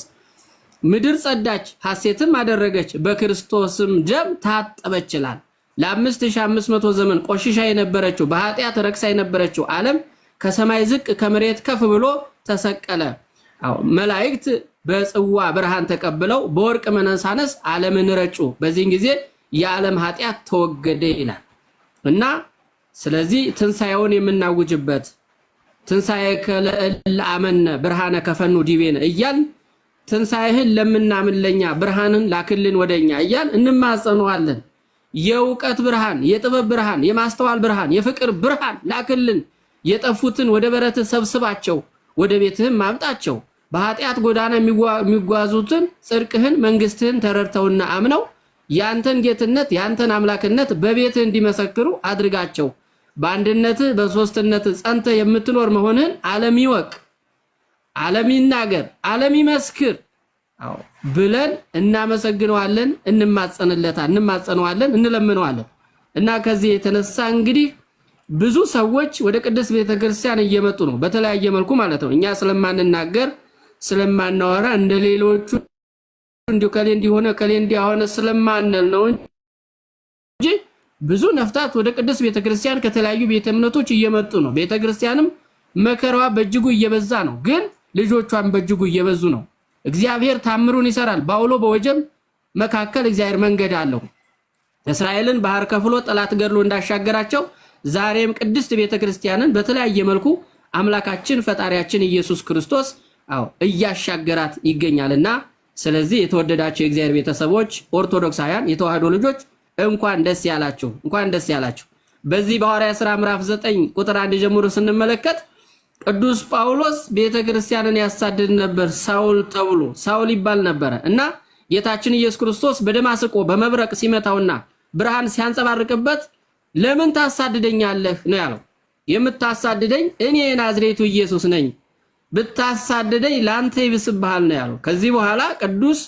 ምድር ጸዳች ሐሴትም አደረገች በክርስቶስም ደም ታጠበች ይላል። ለ5500 ዘመን ቆሽሻ የነበረችው በኃጢአት ረክሳ የነበረችው ዓለም ከሰማይ ዝቅ ከመሬት ከፍ ብሎ ተሰቀለ። መላእክት በጽዋ ብርሃን ተቀብለው በወርቅ መነሳነስ ዓለምን ረጩ። በዚህን ጊዜ የዓለም ኃጢአት ተወገደ ይላል። እና ስለዚህ ትንሣኤውን የምናውጅበት ትንሣኤከ ለአመነ ብርሃነ ከፈኑ ዲቤነ እያል ትንሣኤህን ለምናምን ለኛ ብርሃንን ላክልን ወደኛ እያል እንማጸነዋለን። የእውቀት ብርሃን፣ የጥበብ ብርሃን፣ የማስተዋል ብርሃን፣ የፍቅር ብርሃን ላክልን። የጠፉትን ወደ በረትህ ሰብስባቸው፣ ወደ ቤትህም ማምጣቸው። በኃጢአት ጎዳና የሚጓዙትን ጽድቅህን መንግስትህን ተረድተውና አምነው ያንተን ጌትነት ያንተን አምላክነት በቤትህ እንዲመሰክሩ አድርጋቸው። በአንድነትህ በሶስትነትህ ጸንተህ የምትኖር መሆንህን ዓለም ይወቅ፣ ዓለም ይናገር፣ ዓለም ይመስክር ብለን እናመሰግነዋለን፣ እንማጸነዋለን፣ እንለምነዋለን። እና ከዚህ የተነሳ እንግዲህ ብዙ ሰዎች ወደ ቅድስት ቤተክርስቲያን እየመጡ ነው በተለያየ መልኩ ማለት ነው። እኛ ስለማንናገር ስለማናወራ እንደሌሎቹ እንዲሁ ከሌ እንዲሆነ ከሌ እንዲሆነ ስለማንል ነው እንጂ ብዙ ነፍታት ወደ ቅድስት ቤተክርስቲያን ከተለያዩ ቤተ እምነቶች እየመጡ ነው። ቤተክርስቲያንም መከራዋ በእጅጉ እየበዛ ነው፣ ግን ልጆቿን በእጅጉ እየበዙ ነው። እግዚአብሔር ታምሩን ይሰራል። ባውሎ በወጀብ መካከል እግዚአብሔር መንገድ አለው። እስራኤልን ባህር ከፍሎ ጠላት ገድሎ እንዳሻገራቸው ዛሬም ቅድስት ቤተክርስቲያንን በተለያየ መልኩ አምላካችን ፈጣሪያችን ኢየሱስ ክርስቶስ እያሻገራት ይገኛልና ስለዚህ የተወደዳችሁ የእግዚአብሔር ቤተሰቦች ኦርቶዶክሳውያን የተዋህዶ ልጆች እንኳን ደስ ያላችሁ እንኳን ደስ ያላችሁ። በዚህ በሐዋርያት ሥራ ምዕራፍ 9 ቁጥር 1 ጀምሮ ስንመለከት ቅዱስ ጳውሎስ ቤተክርስቲያንን ያሳድድ ነበር። ሳውል ተብሎ ሳውል ይባል ነበር እና ጌታችን ኢየሱስ ክርስቶስ በደማስቆ በመብረቅ ሲመታውና ብርሃን ሲያንጸባርቅበት ለምን ታሳድደኛለህ ነው ያለው። የምታሳድደኝ እኔ የናዝሬቱ ኢየሱስ ነኝ፣ ብታሳድደኝ ላንተ ይብስብሃል ነው ያለው። ከዚህ በኋላ ቅዱስ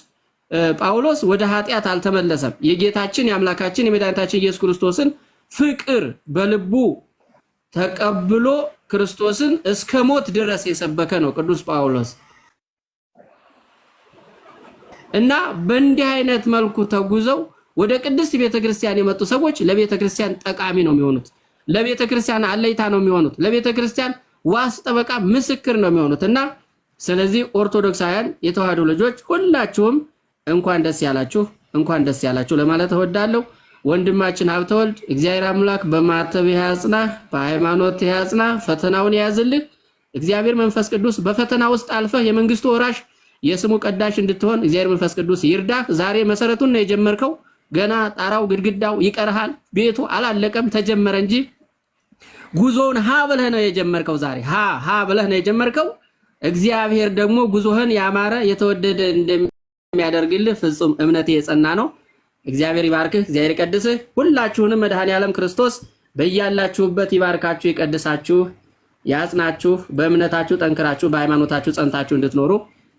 ጳውሎስ ወደ ኃጢአት አልተመለሰም። የጌታችን የአምላካችን የመድኃኒታችን ኢየሱስ ክርስቶስን ፍቅር በልቡ ተቀብሎ ክርስቶስን እስከ ሞት ድረስ የሰበከ ነው ቅዱስ ጳውሎስ እና በእንዲህ አይነት መልኩ ተጉዘው ወደ ቅድስት ቤተክርስቲያን የመጡ ሰዎች ለቤተክርስቲያን ጠቃሚ ነው የሚሆኑት፣ ለቤተክርስቲያን አለይታ ነው የሚሆኑት፣ ለቤተክርስቲያን ዋስ ጠበቃ ምስክር ነው የሚሆኑት እና ስለዚህ ኦርቶዶክሳውያን የተዋህዶ ልጆች ሁላችሁም እንኳን ደስ ያላችሁ እንኳን ደስ ያላችሁ ለማለት እወዳለሁ። ወንድማችን ሀብተወልድ እግዚአብሔር አምላክ በማተብ ያጽናህ፣ በሃይማኖት ያጽናህ፣ ፈተናውን ያዝልህ። እግዚአብሔር መንፈስ ቅዱስ በፈተና ውስጥ አልፈህ የመንግስቱ ወራሽ የስሙ ቀዳሽ እንድትሆን እግዚአብሔር መንፈስ ቅዱስ ይርዳህ። ዛሬ መሰረቱን ነው የጀመርከው፣ ገና ጣራው ግድግዳው ይቀርሃል። ቤቱ አላለቀም ተጀመረ እንጂ ጉዞውን ሀ ብለህ ነው የጀመርከው። ዛሬ ሀ ብለህ ነው የጀመርከው። እግዚአብሔር ደግሞ ጉዞህን ያማረ የተወደደ እንደሚያደርግልህ ፍጹም እምነቴ የጸና ነው። እግዚአብሔር ይባርክህ፣ እግዚአብሔር ይቀድስህ። ሁላችሁንም መድኃኔዓለም ክርስቶስ በእያላችሁበት ይባርካችሁ፣ ይቀድሳችሁ፣ ያጽናችሁ። በእምነታችሁ ጠንክራችሁ በሃይማኖታችሁ ጸንታችሁ እንድትኖሩ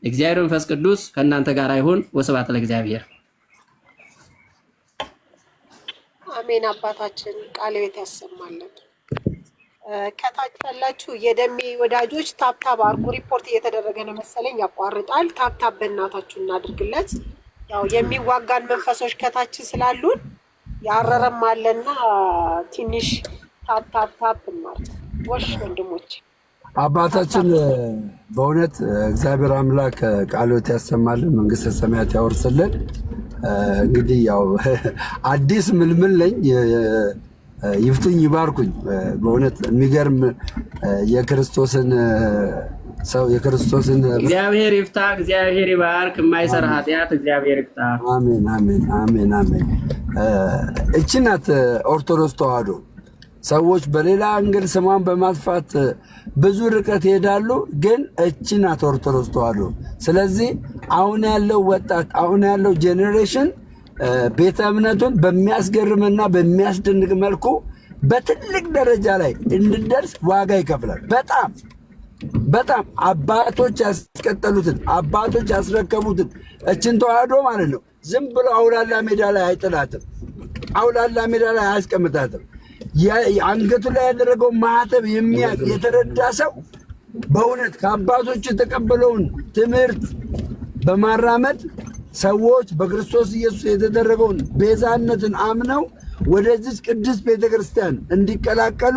እግዚአብሔር መንፈስ ቅዱስ ከእናንተ ጋር ይሁን። ወስብሐት ለእግዚአብሔር። አሜን። አባታችን ቃለ ሕይወት ያሰማልን። ከታች ያላችሁ የደሜ ወዳጆች ታብታብ አርጉ። ሪፖርት እየተደረገ ነው መሰለኝ፣ ያቋርጣል። ታብታብ በእናታችሁ እናድርግለት። ያው የሚዋጋን መንፈሶች ከታች ስላሉን ያረረም አለና ትንሽ ታብታብ እናድርግ። ወሽ ወንድሞች አባታችን በእውነት እግዚአብሔር አምላክ ቃለ ሕይወት ያሰማልን፣ መንግስተ ሰማያት ያወርስልን። እንግዲህ ያው አዲስ ምልምል ነኝ፣ ይፍቱኝ ይባርኩኝ። በእውነት የሚገርም የክርስቶስን ሰው የክርስቶስን እግዚአብሔር ይፍታ፣ እግዚአብሔር ይባርክ። የማይሰራ ኃጢአት እግዚአብሔር ይፍታ። አሜን አሜን አሜን አሜን። እቺ ናት ኦርቶዶክስ ተዋህዶ። ሰዎች በሌላ አንግል ስሟን በማጥፋት ብዙ ርቀት ይሄዳሉ፣ ግን እቺ ናት ኦርቶዶክስ ተዋህዶ። ስለዚህ አሁን ያለው ወጣት አሁን ያለው ጄኔሬሽን ቤተ እምነቱን በሚያስገርምና በሚያስደንቅ መልኩ በትልቅ ደረጃ ላይ እንድደርስ ዋጋ ይከፍላል። በጣም በጣም አባቶች ያስቀጠሉትን አባቶች ያስረከቡትን እችን ተዋህዶ ማለት ነው ዝም ብሎ አውላላ ሜዳ ላይ አይጥላትም፣ አውላላ ሜዳ ላይ አያስቀምጣትም። አንገቱ ላይ ያደረገው ማህተብ የሚያቅ የተረዳ ሰው በእውነት ከአባቶች የተቀበለውን ትምህርት በማራመድ ሰዎች በክርስቶስ ኢየሱስ የተደረገውን ቤዛነትን አምነው ወደዚህ ቅድስት ቤተክርስቲያን እንዲቀላቀሉ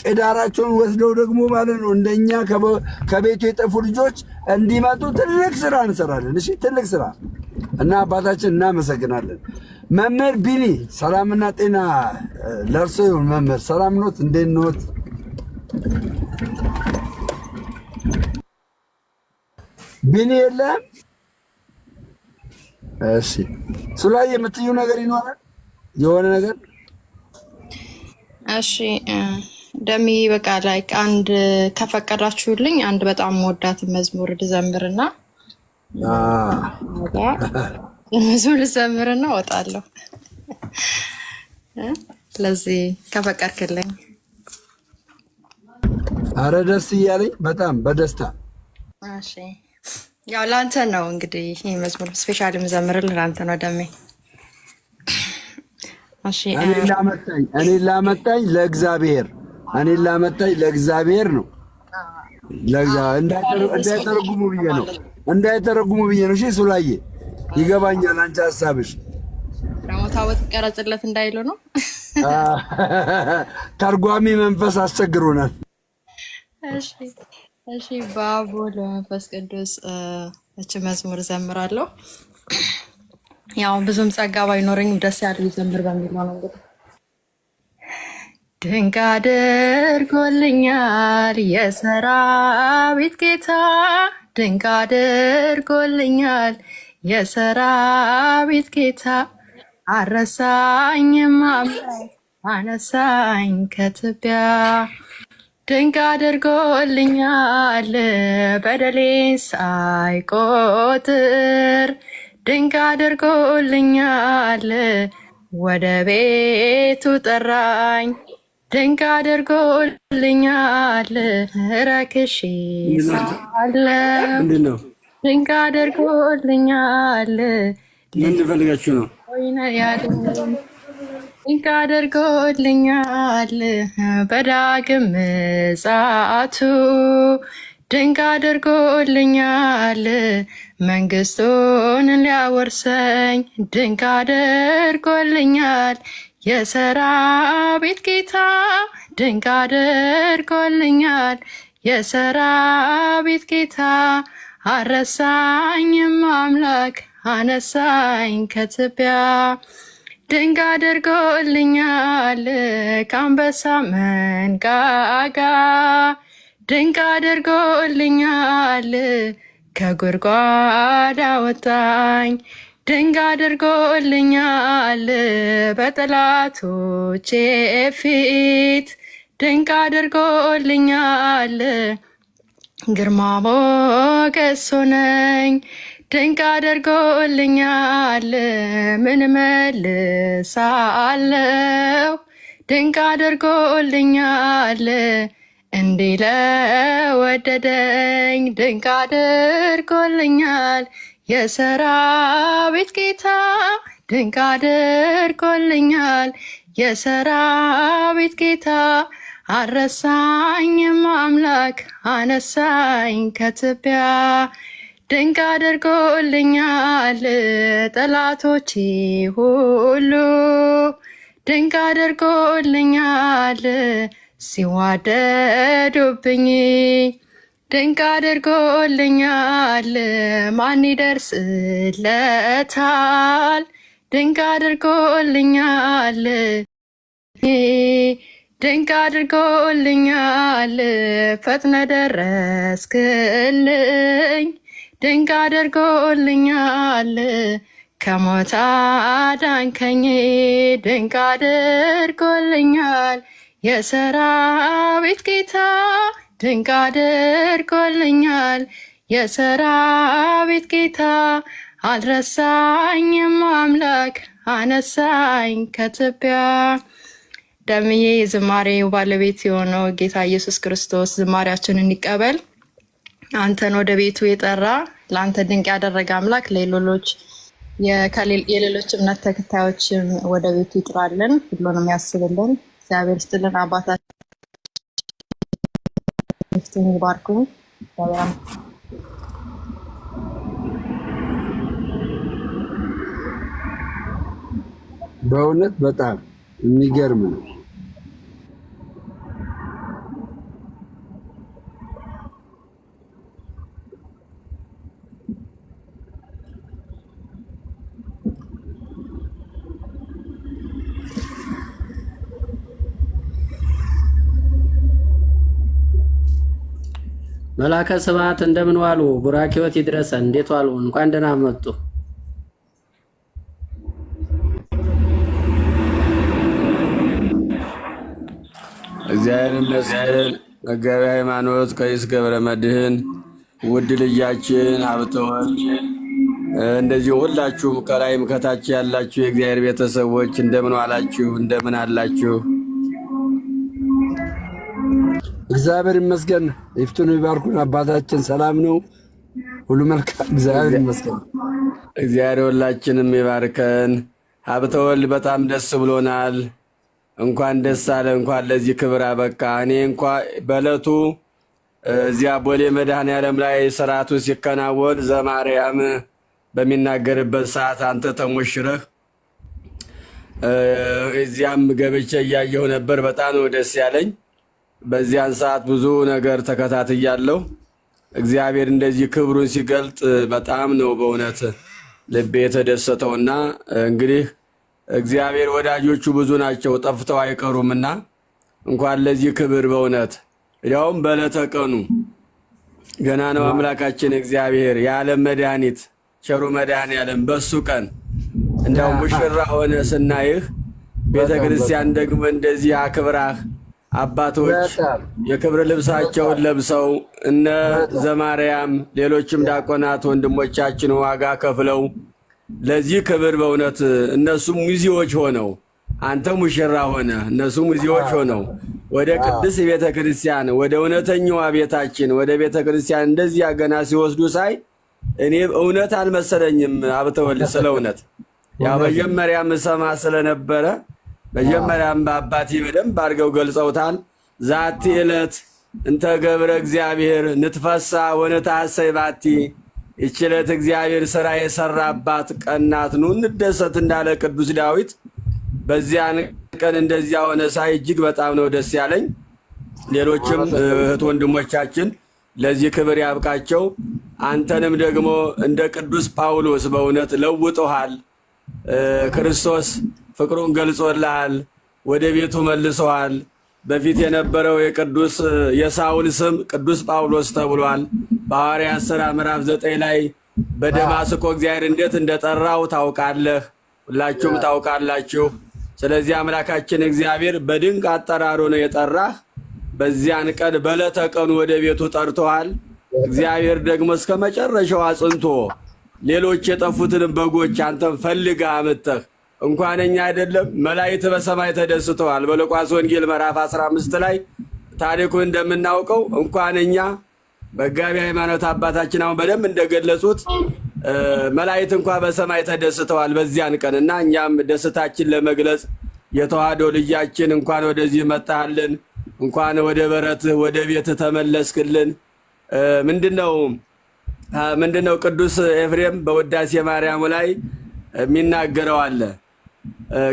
ቄዳራቸውን ወስደው ደግሞ ማለት ነው እንደኛ ከቤቱ የጠፉ ልጆች እንዲመጡ ትልቅ ስራ እንሰራለን። እሺ ትልቅ ስራ እና አባታችን እናመሰግናለን። መምህር ቢኒ ሰላምና ጤና ለእርሶ ይሁን። መምህር ሰላም ኖት? እንዴት ኖት? ቢኒ የለም? እሺ እሱ ላይ የምትዩ ነገር ይኖራል የሆነ ነገር? እሺ ደሚ በቃ ላይ አንድ ከፈቀዳችሁልኝ አንድ በጣም ወዳት መዝሙር ልዘምርና መዝሙር ልዘምርና እወጣለሁ። ለዚህ ከፈቀድክልኝ። አረ ደስ እያለኝ በጣም በደስታ። እሺ ያው ላንተ ነው እንግዲህ ይሄ መዝሙር ስፔሻሊ መዘምርልህ ላንተ ነው ደሜ። እሺ እኔን ላመጣኝ ለእግዚአብሔር ነው። እንዳይተረጉሙ ብዬ ነው። እሺ ሱላዬ ይገባኛል አንቺ ሀሳብሽ። ደግሞ ታቦት ይቀረጽለት እንዳይሉ ነው። ተርጓሚ መንፈስ አስቸግሮናል። እሺ በአብ ወወልድ በመንፈስ ቅዱስ እች መዝሙር ዘምራለሁ። ያው ብዙም ጸጋ ባይኖረኝም ደስ ያለው ይዘምር በሚል ነው እንግዲህ። ድንቅ አድርጎልኛል የሰራዊት ጌታ፣ ድንቅ አድርጎልኛል የሰራዊት ጌታ፣ አረሳኝም አምላክ አነሳኝ ከትቢያ። ድንቅ አድርጎልኛል በደሌን ሳይቆጥር፣ ድንቅ አድርጎልኛል ወደ ቤቱ ጠራኝ። ድንቅ አድርጎልኛል ረክሼ ሳለሁ፣ ድንቅ አድርጎልኛል ምን ፈልጋችሁ ነው? ድንቅ አድርጎልኛል በዳግም ምጽአቱ፣ ድንቅ አድርጎልኛል መንግስቱን ሊያወርሰኝ። ድንቅ አድርጎልኛል የሰራዊት ጌታ፣ ድንቅ አድርጎልኛል የሰራዊት ጌታ፣ አረሳኝም አምላክ አነሳኝ ከትቢያ። ድንቅ አድርጎልኛል ከአንበሳ መንጋጋ፣ ድንቅ አድርጎልኛል ከጉድጓድ አወጣኝ። ድንቅ አድርጎልኛል በጠላቶቼ ፊት፣ ድንቅ አድርጎልኛል ግርማ ሞገስ ሆነኝ። ድንቅ አድርጎልኛል ምን መልሳለሁ? ድንቅ አድርጎልኛል እንዲህ ለወደደኝ። ድንቅ አድርጎልኛል የሰራዊት ጌታ፣ ድንቅ አድርጎልኛል የሰራዊት ጌታ፣ አረሳኝም አምላክ አነሳኝ ከትቢያ። ድንቅ አድርጎልኛል ጠላቶቼ ሁሉ፣ ድንቅ አድርጎልኛል ሲዋደዱብኝ። ድንቅ አድርጎልኛል ማን ይደርስለታል? ድንቅ አድርጎልኛል ድንቅ አድርጎልኛል ፈጥነ ደረስክልኝ። ድንቅ አድርጎልኛል ከሞት አዳንከኝ። ድንቅ አድርጎልኛል የሰራዊት ጌታ፣ ድንቅ አድርጎልኛል የሰራዊት ጌታ፣ አልረሳኝም አምላክ አነሳኝ ከትቢያ። ደምዬ የዝማሬው ባለቤት የሆነው ጌታ ኢየሱስ ክርስቶስ ዝማሬያችንን ይቀበል። አንተን ወደ ቤቱ የጠራ ለአንተ ድንቅ ያደረገ አምላክ የሌሎች እምነት ተከታዮችም ወደ ቤቱ ይጥራልን፣ ሁሉንም ያስብልን። እግዚአብሔር ይስጥልን። አባታችን ይፍቱኝ ይባርኩኝ። በእውነት በጣም የሚገርም ነው። መላከ ስብሐት እንደምን ዋሉ? ቡራኪዎት ይድረሰን። እንዴት ዋሉ? እንኳን ደህና መጡ። እግዚአብሔር ይመስገን። መጋቤ ሃይማኖት ቀሲስ ገብረ መድኅን ውድ ልጃችን ሀብተወልድ፣ እንደዚህ ሁላችሁም ከላይም ከታች ያላችሁ የእግዚአብሔር ቤተሰቦች እንደምን ዋላችሁ? እንደምን አላችሁ? እግዚአብሔር ይመስገን። ይፍቱን ይባርኩን። አባታችን ሰላም ነው፣ ሁሉ መልካም። እግዚአብሔር ይመስገን። እግዚአብሔር ሁላችንም ይባርከን። ሀብተወልድ በጣም ደስ ብሎናል። እንኳን ደስ አለ፣ እንኳን ለዚህ ክብር አበቃ። እኔ እንኳ በዕለቱ እዚያ ቦሌ መድኃኔዓለም ላይ ስርዓቱ ሲከናወን ዘማርያም በሚናገርበት ሰዓት አንተ ተሞሽረህ እዚያም ገብቼ እያየሁ ነበር። በጣም ነው ደስ ያለኝ። በዚያን ሰዓት ብዙ ነገር ተከታትያለሁ። እግዚአብሔር እንደዚህ ክብሩን ሲገልጥ በጣም ነው በእውነት ልቤ የተደሰተውና እንግዲህ እግዚአብሔር ወዳጆቹ ብዙ ናቸው፣ ጠፍተው አይቀሩምና እንኳን ለዚህ ክብር በእውነት ያውም በዕለተ ቀኑ ገና ነው አምላካችን እግዚአብሔር የዓለም መድኃኒት ቸሩ መድኃኔዓለም በሱ ቀን እንዳው ሙሽራ ሆነ ስናይህ ቤተ ክርስቲያን ደግሞ እንደዚህ አክብራህ አባቶች የክብር ልብሳቸውን ለብሰው እነ ዘማርያም ሌሎችም ዲያቆናት ወንድሞቻችን ዋጋ ከፍለው ለዚህ ክብር በእውነት እነሱ ሙዚዎች ሆነው አንተ ሙሽራ ሆነ እነሱ ሙዚዎች ሆነው ወደ ቅድስ ቤተ ክርስቲያን ወደ እውነተኛዋ ቤታችን ወደ ቤተ ክርስቲያን እንደዚህ ገና ሲወስዱ ሳይ እኔ እውነት አልመሰለኝም። ሀብተወልድ ስለ እውነት ያው መጀመሪያም ሰማ ስለነበረ መጀመሪያም በአባቴ በደንብ አድርገው ገልጸውታል። ዛቲ ዕለት እንተ ገብረ እግዚአብሔር ንትፈሳ ወነታሰይ ባቲ፣ ይህች ዕለት እግዚአብሔር ስራ የሰራባት ቀናት ኑ እንደሰት እንዳለ ቅዱስ ዳዊት በዚያን ቀን እንደዚያ ሆነ ሳይ እጅግ በጣም ነው ደስ ያለኝ። ሌሎችም እህት ወንድሞቻችን ለዚህ ክብር ያብቃቸው። አንተንም ደግሞ እንደ ቅዱስ ጳውሎስ በእውነት ለውጦሃል። ክርስቶስ ፍቅሩን ገልጾልሃል፣ ወደ ቤቱ መልሶሃል። በፊት የነበረው የቅዱስ የሳውል ስም ቅዱስ ጳውሎስ ተብሏል። በሐዋርያት ሥራ ምዕራፍ 9 ላይ በደማስቆ እግዚአብሔር እንዴት እንደጠራው ታውቃለህ፣ ሁላችሁም ታውቃላችሁ። ስለዚህ አምላካችን እግዚአብሔር በድንቅ አጠራሩ ነው የጠራህ። በዚያን ቀን በዕለተ ቀኑ ወደ ቤቱ ጠርቶሃል። እግዚአብሔር ደግሞ እስከ መጨረሻው አጽንቶ ሌሎች የጠፉትን በጎች አንተን ፈልገህ አመጣህ። እንኳን እኛ አይደለም መላእክት በሰማይ ተደስተዋል። በሉቃስ ወንጌል ምዕራፍ 15 ላይ ታሪኩን እንደምናውቀው እንኳን እኛ መጋቢ ሃይማኖት አባታችን አሁን በደንብ እንደገለጹት መላእክት እንኳን በሰማይ ተደስተዋል በዚያን ቀንና እኛም ደስታችን ለመግለጽ የተዋህዶ ልጃችን እንኳን ወደዚህ መጣልን፣ እንኳን ወደ በረት ወደ ቤት ተመለስክልን። ምንድነው ቅዱስ ኤፍሬም በውዳሴ ማርያም ላይ የሚናገረው አለ።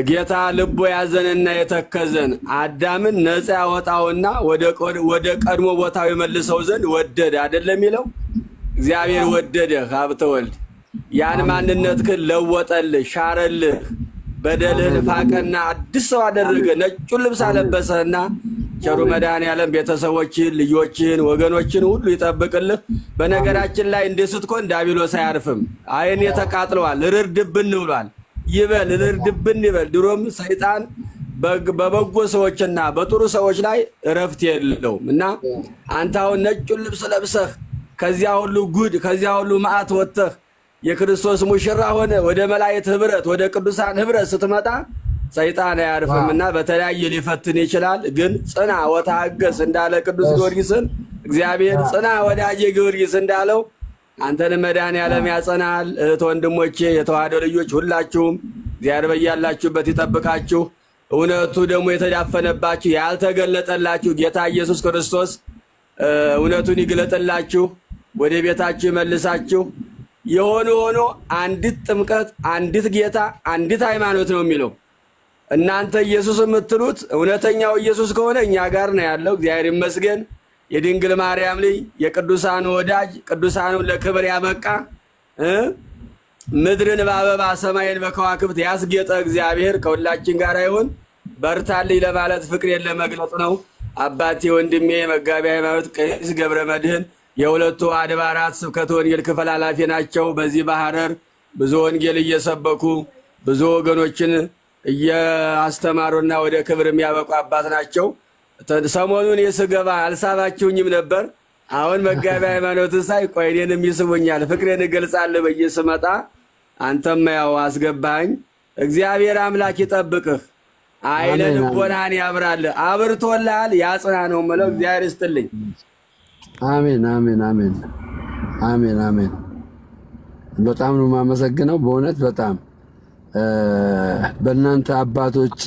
ጌታ ልቦ ያዘንና የተከዘን አዳምን ነፃ ያወጣውና ወደ ቀድሞ ቦታው የመልሰው ዘንድ ወደደ አይደለም የሚለው። እግዚአብሔር ወደደህ ሀብተወልድ፣ ያን ማንነትህን ለወጠልህ፣ ሻረልህ፣ በደልህን ፋቀና አዲስ ሰው አደረገ። ነጩን ልብስ አለበሰህና ቸሩ መድኃኔዓለም ቤተሰቦችን፣ ልጆችን፣ ወገኖችን ሁሉ ይጠብቅልህ። በነገራችን ላይ እንደ ስትኮን ዲያብሎስ አያርፍም። አይኔ ተቃጥለዋል፣ እርር ድብን ብሏል። ይበል እርር ድብን ይበል። ድሮም ሰይጣን በበጎ ሰዎችና በጥሩ ሰዎች ላይ እረፍት የለውም እና አንተ አሁን ነጩን ልብስ ለብሰህ ከዚያ ሁሉ ጉድ ከዚያ ሁሉ መዓት ወጥተህ የክርስቶስ ሙሽራ ሆነ ወደ መላእክት ህብረት ወደ ቅዱሳን ህብረት ስትመጣ ሰይጣን አያርፍምና በተለያየ ሊፈትን ይችላል። ግን ጽና ወታገስ እንዳለ ቅዱስ ጊዮርጊስን እግዚአብሔር ጽና ወዳጄ ጊዮርጊስ እንዳለው አንተን መድኃኔዓለም ያጸናል። እህት ወንድሞቼ፣ የተዋህዶ ልጆች ሁላችሁም እግዚአብሔር በያላችሁበት ይጠብቃችሁ። እውነቱ ደግሞ የተዳፈነባችሁ ያልተገለጠላችሁ ጌታ ኢየሱስ ክርስቶስ እውነቱን ይግለጥላችሁ፣ ወደ ቤታችሁ ይመልሳችሁ። የሆነ ሆኖ አንዲት ጥምቀት፣ አንዲት ጌታ፣ አንዲት ሃይማኖት ነው የሚለው። እናንተ ኢየሱስ የምትሉት እውነተኛው ኢየሱስ ከሆነ እኛ ጋር ነው ያለው። እግዚአብሔር ይመስገን። የድንግል ማርያም ልጅ የቅዱሳን ወዳጅ ቅዱሳኑን ለክብር ያበቃ ምድርን በአበባ ሰማይን በከዋክብት ያስጌጠ እግዚአብሔር ከሁላችን ጋር ይሁን። በርታልኝ ለማለት ፍቅሬን ለመግለጽ ነው። አባቴ ወንድሜ መጋቢ ሃይማኖት ቄስ ገብረ መድኅን የሁለቱ አድባራት ስብከተ ወንጌል ክፍል ኃላፊ ናቸው። በዚህ በሐረር ብዙ ወንጌል እየሰበኩ ብዙ ወገኖችን እያስተማሩና ወደ ክብር የሚያበቁ አባት ናቸው። ሰሞኑን የስገባ አልሳባችሁኝም ነበር። አሁን መጋቢ ሃይማኖትን ሳይ ቆይ እኔንም ይስቡኛል፣ ፍቅሬን እገልጻለሁ ብዬ ስመጣ አንተም ያው አስገባኝ። እግዚአብሔር አምላክ ይጠብቅህ፣ አይነ ልቦናህን ያብራልህ፣ አብርቶልሃል፣ ያጽና ነው የምለው። እግዚአብሔር ይስጥልኝ። አሜን አሜን አሜን አሜን አሜን። በጣም ነው የማመሰግነው በእውነት በጣም በእናንተ አባቶች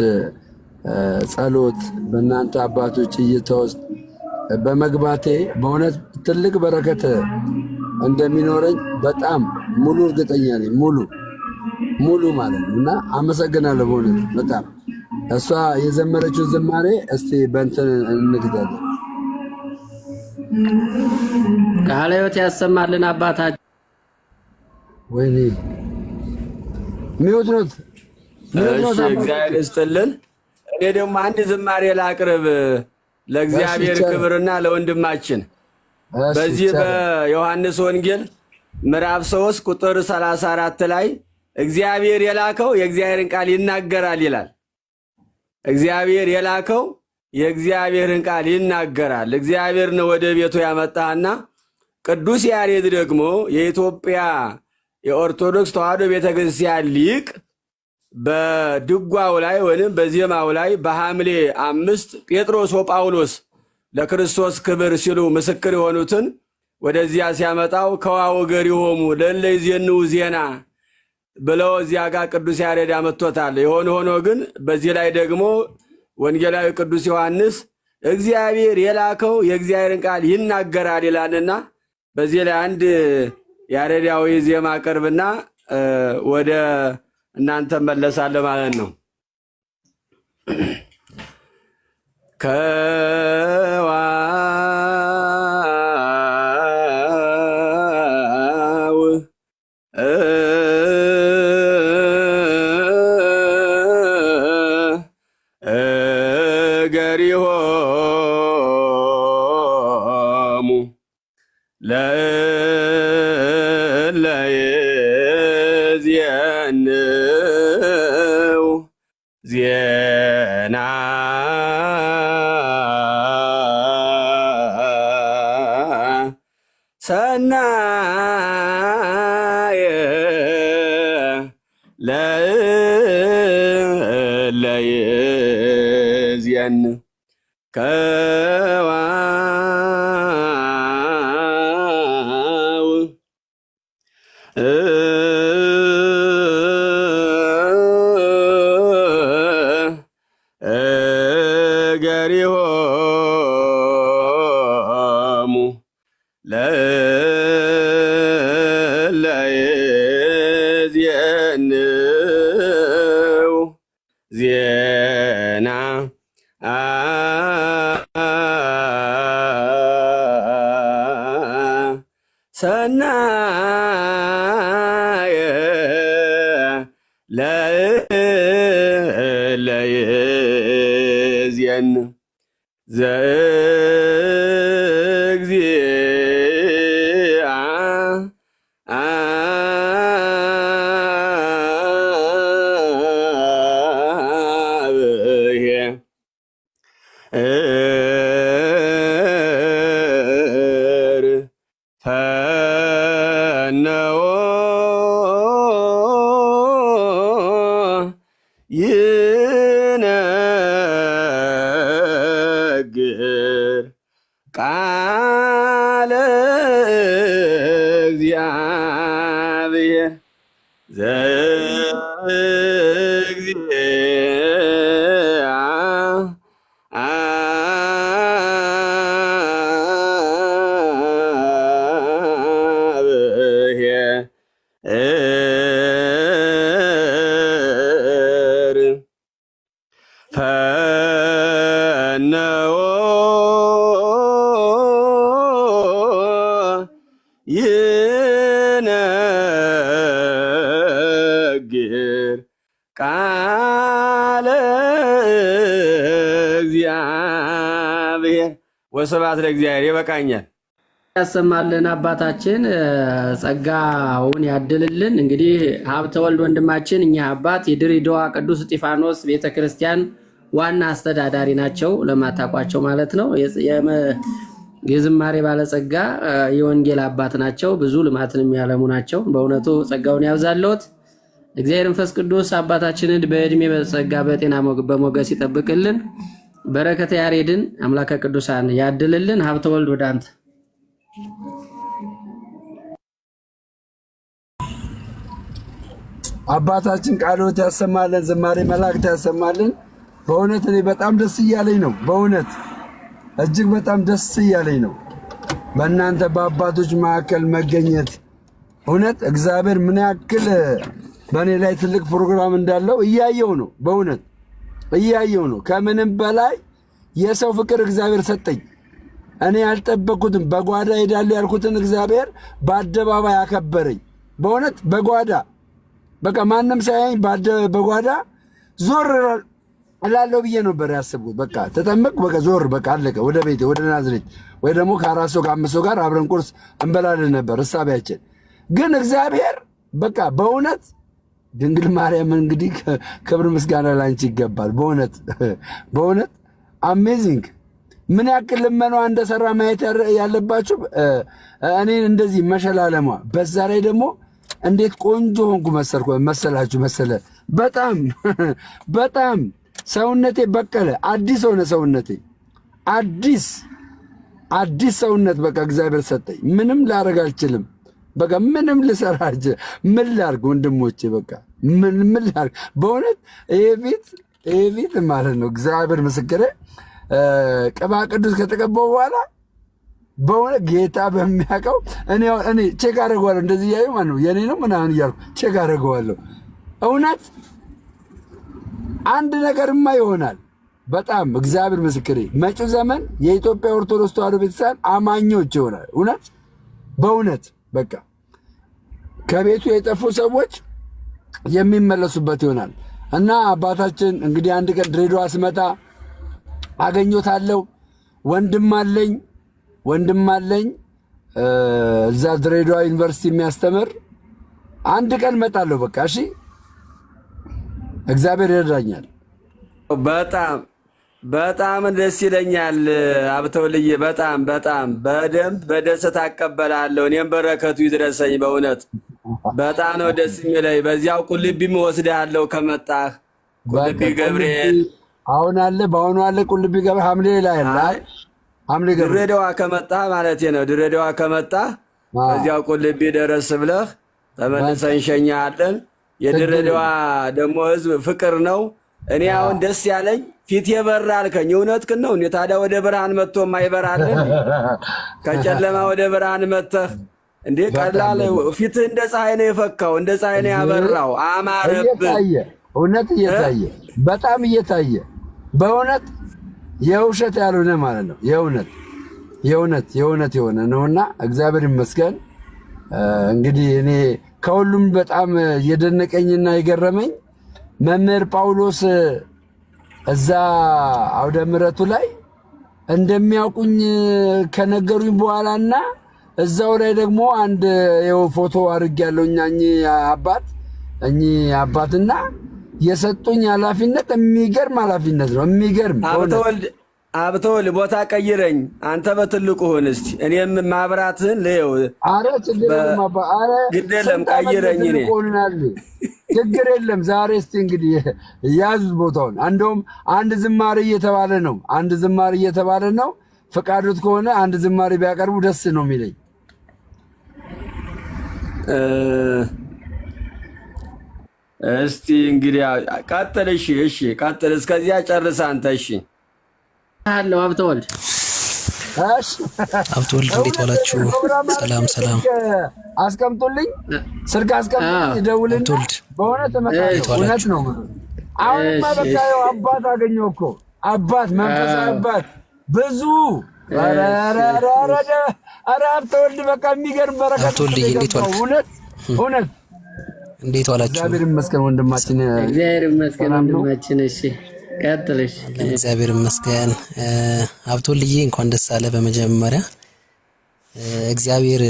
ጸሎት በእናንተ አባቶች እይታ ውስጥ በመግባቴ በእውነት ትልቅ በረከት እንደሚኖረኝ በጣም ሙሉ እርግጠኛ ነኝ። ሙሉ ማለት ነው። እና አመሰግናለሁ በእውነት በጣም እሷ የዘመረችው ዝማሬ እስቲ በእንትን እንግዳለን። ቃለ ሕይወት ያሰማልን አባታችን። ወይኔ ሚውት ነው። እሺ እግዚአብሔር ይስጥልን። እኔ ደግሞ አንድ ዝማሬ ላቅርብ ለእግዚአብሔር ክብርና ለወንድማችን። በዚህ በዮሐንስ ወንጌል ምዕራፍ 3 ቁጥር 34 ላይ እግዚአብሔር የላከው የእግዚአብሔርን ቃል ይናገራል ይላል። እግዚአብሔር የላከው የእግዚአብሔርን ቃል ይናገራል። እግዚአብሔር ነው ወደ ቤቱ ያመጣና ቅዱስ ያሬድ ደግሞ የኢትዮጵያ የኦርቶዶክስ ተዋሕዶ ቤተክርስቲያን ሊቅ በድጓው ላይ ወይም በዜማው ላይ በሐምሌ 5 ጴጥሮስ ወጳውሎስ ለክርስቶስ ክብር ሲሉ ምስክር የሆኑትን ወደዚያ ሲያመጣው ከዋው ገሪሆሙ ለለ ይዜንው ዜና ብለው እዚያ ጋር ቅዱስ ያሬድ አመጥቶታል። የሆነ ሆኖ ግን በዚህ ላይ ደግሞ ወንጌላዊ ቅዱስ ዮሐንስ እግዚአብሔር የላከው የእግዚአብሔርን ቃል ይናገራል ይላልና በዚህ ላይ አንድ ያሬዳዊ ዜማ ቀርብና ወደ እናንተ መለሳለሁ ማለት ነው። ገሪሆሙ ለእለ ይዜንው ዜና ሰናየ ለእለ ይዜን ከዋው ገሪሆሙ ለእለ ይዜንው ዜና ሰናየ ለእለ ይዜን ዘእግዚአ አብየ ፈነወ ይነግር ቃለ እግዚአብሔር ዘእግዚአ አብየ ፈነወ ይነግር ቃለ እግዚአብሔር። ወስብሐት ለእግዚአብሔር። ይበቃኛል። ያሰማልን አባታችን ጸጋውን ያድልልን። እንግዲህ ሀብተ ወልድ ወንድማችን እኛ አባት የድሬዳዋ ቅዱስ እስጢፋኖስ ቤተክርስቲያን ዋና አስተዳዳሪ ናቸው፣ ለማታቋቸው ማለት ነው። የዝማሬ ባለጸጋ የወንጌል አባት ናቸው። ብዙ ልማትን የሚያለሙ ናቸው። በእውነቱ ጸጋውን ያብዛልዎት። እግዚአብሔር መንፈስ ቅዱስ አባታችንን በእድሜ በጸጋ በጤና በሞገስ ይጠብቅልን። በረከተ ያሬድን አምላከ ቅዱሳን ያድልልን። ሀብተ ወልድ ወደ አንተ። አባታችን ቃልዎት ያሰማልን፣ ዝማሬ መላእክት ያሰማልን። በእውነት እኔ በጣም ደስ እያለኝ ነው። በእውነት እጅግ በጣም ደስ እያለኝ ነው በእናንተ በአባቶች መካከል መገኘት። እውነት እግዚአብሔር ምን ያክል በእኔ ላይ ትልቅ ፕሮግራም እንዳለው እያየው ነው። በእውነት እያየው ነው። ከምንም በላይ የሰው ፍቅር እግዚአብሔር ሰጠኝ። እኔ ያልጠበቅኩትም በጓዳ ሄዳለሁ ያልኩትን እግዚአብሔር በአደባባይ አከበረኝ። በእውነት በጓዳ በቃ ማንም ሳያኝ በጓዳ ዞር እላለሁ ብዬ ነበር ያስብኩት። በቃ ተጠመቅ በቃ ዞር በቃ አለቀ። ወደ ቤቴ ወደ ናዝሬት ወይ ደግሞ ከ4 ሰው ከ5 ሰው ጋር አብረን ቁርስ እንበላለን ነበር እሳቢያችን። ግን እግዚአብሔር በቃ በእውነት ድንግል ማርያም እንግዲህ ክብር ምስጋና ላንቺ ይገባል። በእውነት በእውነት አሜዚንግ ምን ያክል ልመናዋ እንደሰራ ማየት ያለባችሁ እኔን እንደዚህ መሸላለሟ፣ በዛ ላይ ደግሞ እንዴት ቆንጆ ሆንኩ መሰላችሁ መሰለ። በጣም በጣም ሰውነቴ በቀለ፣ አዲስ ሆነ ሰውነቴ፣ አዲስ ሰውነት በቃ እግዚአብሔር ሰጠኝ። ምንም ላደርግ አልችልም። በቃ ምንም ልሰራ ምን ላድርግ ወንድሞቼ፣ በቃ ምን ላድርግ በእውነት ይሄ ፊት ማለት ነው። እግዚአብሔር ምስክሬ ቅባ ቅዱስ ከተቀባው በኋላ በእውነት ጌታ በሚያውቀው እኔ ቼክ አደርገዋለሁ። እንደዚህ እያዩ ማለት ነው የኔ ነው ምናምን እያልኩ ቼክ አደርገዋለሁ። እውነት አንድ ነገርማ ይሆናል። በጣም እግዚአብሔር ምስክሬ፣ መጪው ዘመን የኢትዮጵያ ኦርቶዶክስ ተዋሕዶ ቤተክርስቲያን አማኞች ይሆናል። እውነት በእውነት በቃ ከቤቱ የጠፉ ሰዎች የሚመለሱበት ይሆናል እና አባታችን እንግዲህ አንድ ቀን ድሬዳዋ ስመጣ አገኘታለሁ። ወንድም አለኝ እዛ ድሬዳዋ ዩኒቨርሲቲ የሚያስተምር። አንድ ቀን እመጣለሁ። በቃ እሺ፣ እግዚአብሔር ይረዳኛል። በጣም ደስ ይለኛል። ሀብተወልድዬ በጣም በደንብ በደስታ አቀበላለሁ። እኔም በረከቱ ይድረሰኝ። በእውነት በጣም ነው ደስ የሚለኝ። በዚያው ቁልቢም እወስድሃለሁ ከመጣህ ቁልቢ ገብርኤል በአሁኑ አለ ቁልቢ ገብርኤል ሐምሌ ላይ አለ። ሐምሌ ገብርኤል ድሬዳዋ ከመጣህ ማለት ነው። ድሬዳዋ ከመጣህ በዚያው ቁልቢ ደረስ ብለህ ተመልሰን እንሸኛለን። የድሬዳዋ ደግሞ ህዝብ ፍቅር ነው። እኔ አሁን ደስ ያለኝ ፊት የበራ አልከኝ። እውነትህን ነው። እኔ ታዲያ ወደ ብርሃን መጥቶ የማይበራልን ከጨለማ ወደ ብርሃን መጥተህ እንዴ ቀላል ፊትህ እንደ ፀሐይ ነው የፈካው፣ እንደ ፀሐይ ነው ያበራው። አማረብህ። እውነት እየታየ በጣም እየታየ በእውነት የውሸት ያልሆነ ማለት ነው። የእውነት የሆነ ነውና እግዚአብሔር ይመስገን። እንግዲህ እኔ ከሁሉም በጣም የደነቀኝና የገረመኝ መምህር ጳውሎስ እዛ አውደ ምሕረቱ ላይ እንደሚያውቁኝ ከነገሩኝ በኋላና እዛው ላይ ደግሞ አንድ ፎቶ አድርጌያለሁ። እኚህ አባትና የሰጡኝ ኃላፊነት የሚገርም ኃላፊነት ነው። የሚገርም ሀብተወልድ ቦታ ቀይረኝ፣ አንተ በትልቁ ሁን እስቲ፣ እኔም ማብራትህን ልየው። አረ ችግር የለም ቀይረኝ። እኔ ችግር የለም። ዛሬ እስቲ እንግዲህ ያዙት ቦታውን። እንደውም አንድ ዝማሬ እየተባለ ነው። ፈቃዱት ከሆነ አንድ ዝማሬ ቢያቀርቡ ደስ ነው የሚለኝ። እስቲ እንግዲህ ቀጥል። እሺ ቀጥል። እስከዚያ ጨርስ አንተ። እሺ አለው ሀብተወልድ እንዴት ዋላችሁ? ሰላም አስቀምጡልኝ፣ ስልክ አስቀምጡልኝ፣ ደውልልኝ። በእውነት እውነት ነው። አሁንማ በቃ አባት አገኘሁ እኮ አባት፣ መንፈሳዊ አባት ብዙ። ኧረ ሀብተወልድ በቃ የሚገርም በረከት። እውነት እንዴት ዋላችሁ? እግዚአብሔር ይመስገን ወንድማችን። እሺ ቀጥልሽ። እግዚአብሔር ይመስገን። ሀብተወልድዬ እንኳን ደስ አለ። በመጀመሪያ እግዚአብሔር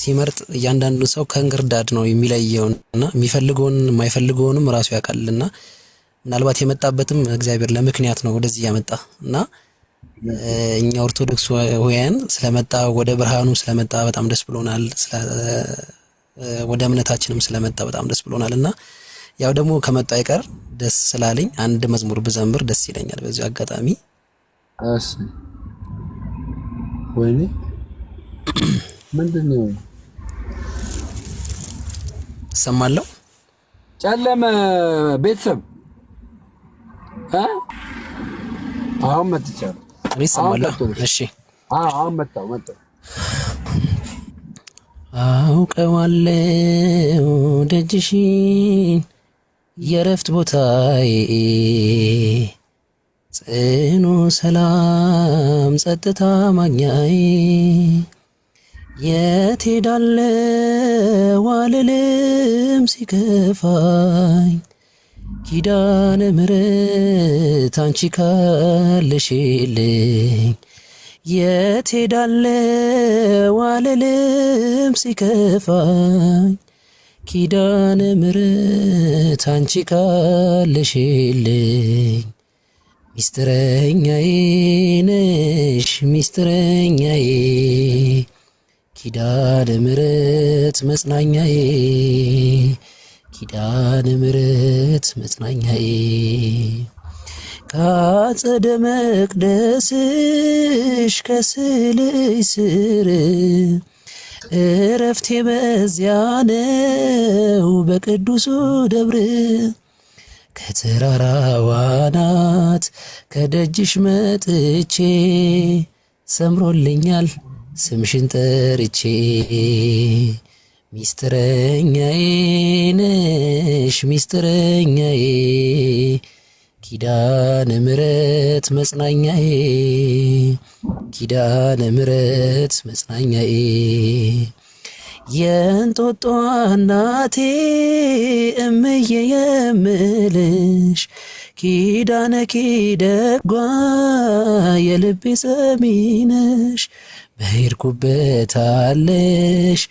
ሲመርጥ እያንዳንዱ ሰው ከእንክርዳድ ነው የሚለየውና የሚፈልገውን የማይፈልገውንም ራሱ ያውቃልና ምናልባት የመጣበትም እግዚአብሔር ለምክንያት ነው ወደዚህ ያመጣ እና እኛ ኦርቶዶክሳውያን ስለመጣ ወደ ብርሃኑ ስለመጣ በጣም ደስ ብሎናል። ወደ እምነታችንም ስለመጣ በጣም ደስ ብሎናል እና ያው ደግሞ ከመጣ አይቀር ደስ ስላለኝ አንድ መዝሙር ብዘምር ደስ ይለኛል በዚህ አጋጣሚ። እሺ ወይኔ ምንድነው? ሰማለሁ። ጨለመ ቤተሰብ አሁን መጥቻለሁ። እሺ አሁን መጣሁ። አውቀዋለሁ ደጅሽን የረፍት ቦታዬ ጽኑ ሰላም ጸጥታ ማግኛዬ የት ሄዳለሁ አልልም ሲከፋኝ ኪዳነ ምሕረት አንቺ ካለሽልኝ የት ሄዳለሁ አልልም ሲከፋኝ ኪዳነ ምሕረት አንቺ ካለሽልኝ ሚስጥረኛዬ ነሽ ሚስጥረኛዬ ኪዳነ ምሕረት መጽናኛዬ ኪዳነ ምሕረት መጽናኛዬ ከአጸደ መቅደስሽ ከስልሽ ስር እረፍቴ በዚያ ነው በቅዱሱ ደብር ከተራራው አናት ከደጅሽ መጥቼ ሰምሮልኛል ስምሽን ጠርቼ ሚስጥረኛዬ ነሽ ሚስጥረኛዬ ኪዳነ ምሕረት መጽናኛዬ ኪዳነ ምሕረት መጽናኛዬ የእንጦጦ እናቴ እምዬ የምልሽ ኪዳነ ኪደጓ የልቤ ሰሚነሽ በሄድኩበት አለሽ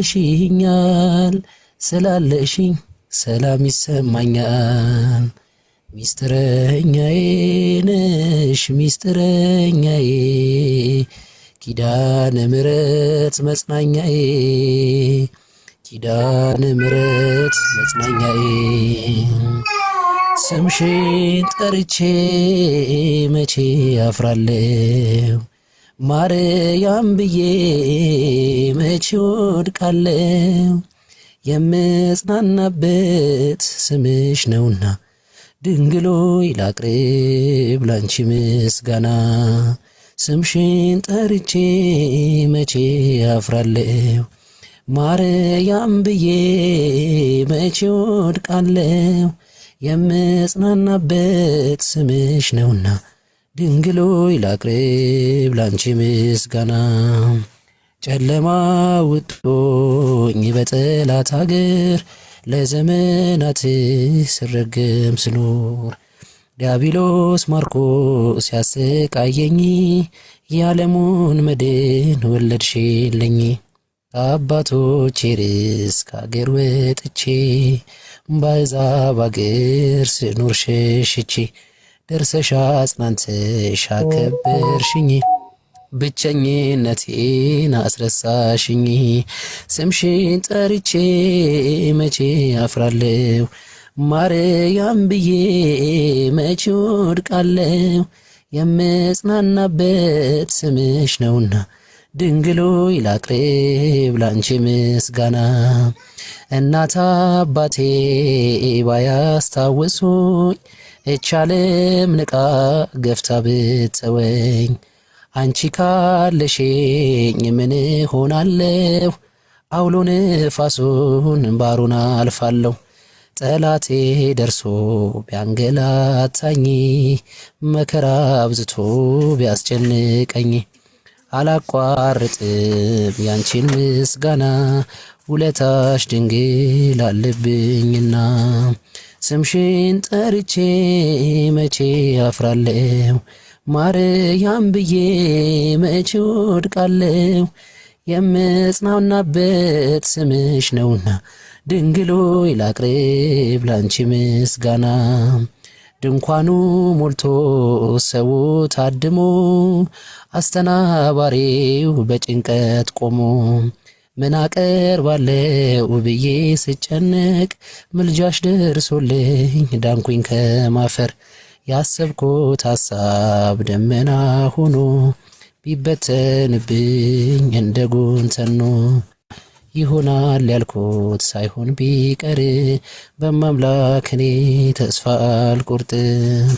ተከትለሽኛል ስላለሽኝ ሰላም ይሰማኛል ሚስጥረኛዬ ነሽ ሚስጥረኛዬ ኪዳነ ምሕረት መጽናኛዬ ኪዳነ ምሕረት መጽናኛዬ ስምሽን ጠርቼ መቼ አፍራለሁ ማርያም ብዬ መቼ ወድቃለሁ የምጽናናበት ስምሽ ነውና ድንግሎይ ላቅርብ ላንቺ ምስጋና ስምሽን ጠርቼ መቼ አፍራለሁ ማርያም ብዬ መቼ ወድቃለሁ የምጽናናበት ስምሽ ነውና ድንግሎይ ላቅርብ ላንቺ ምስጋና ጨለማ ውጦኝ በጠላት አገር ለዘመናት ስረግም ስኖር ዲያብሎስ ማርኮስ ያሰቃየኝ የዓለሙን መድን ወለድሽልኝ ከአባቶቼ ርስት ከአገር ወጥቼ በአሕዛብ አገር ስኖር ሸሽቼ ደርሰሽ አጽናንተሽ አከበርሽኝ ብቸኝነቴን አስረሳሽኝ ስምሽን ጠርቼ መቼ አፍራለሁ ማርያም ብዬ መቼ ወድቃለሁ የምጽናናበት ስምሽ ነውና ድንግሎይ ላቅርብ ላንቺ ምስጋና እናት አባቴ ባያስታውሱኝ እች ዓለም ንቃ ገፍታ ብትተወኝ አንቺ ካለሽኝ ምን ሆናለሁ አውሎ ነፋሱን ባሩን አልፋለሁ ጠላቴ ደርሶ ቢያንገላታኝ መከራ አብዝቶ ቢያስጨንቀኝ አላቋርጥም ያንቺን ምስጋና ውለታሽ ድንግል አለብኝና ስምሽን ጠርቼ መቼ አፍራለሁ ማርያም ብዬ መቼ ወድቃለሁ የምጽናናበት ስምሽ ነውና ድንግሎይ ላቅርብ ላንቺ ምስጋና ድንኳኑ ሞልቶ ሰው ታድሞ አስተናባሪው በጭንቀት ቆሞ ምን አቀርባለሁ ብዬ ስጨነቅ ምልጃሽ ደርሶልኝ ዳንኩኝ ከማፈር ያሰብኩት ሐሳብ ደመና ሆኖ ቢበተንብኝ እንደ ጉንተኖ ይሆናል ያልኩት ሳይሆን ቢቀር በማምላክ እኔ ተስፋ አልቆርጥም።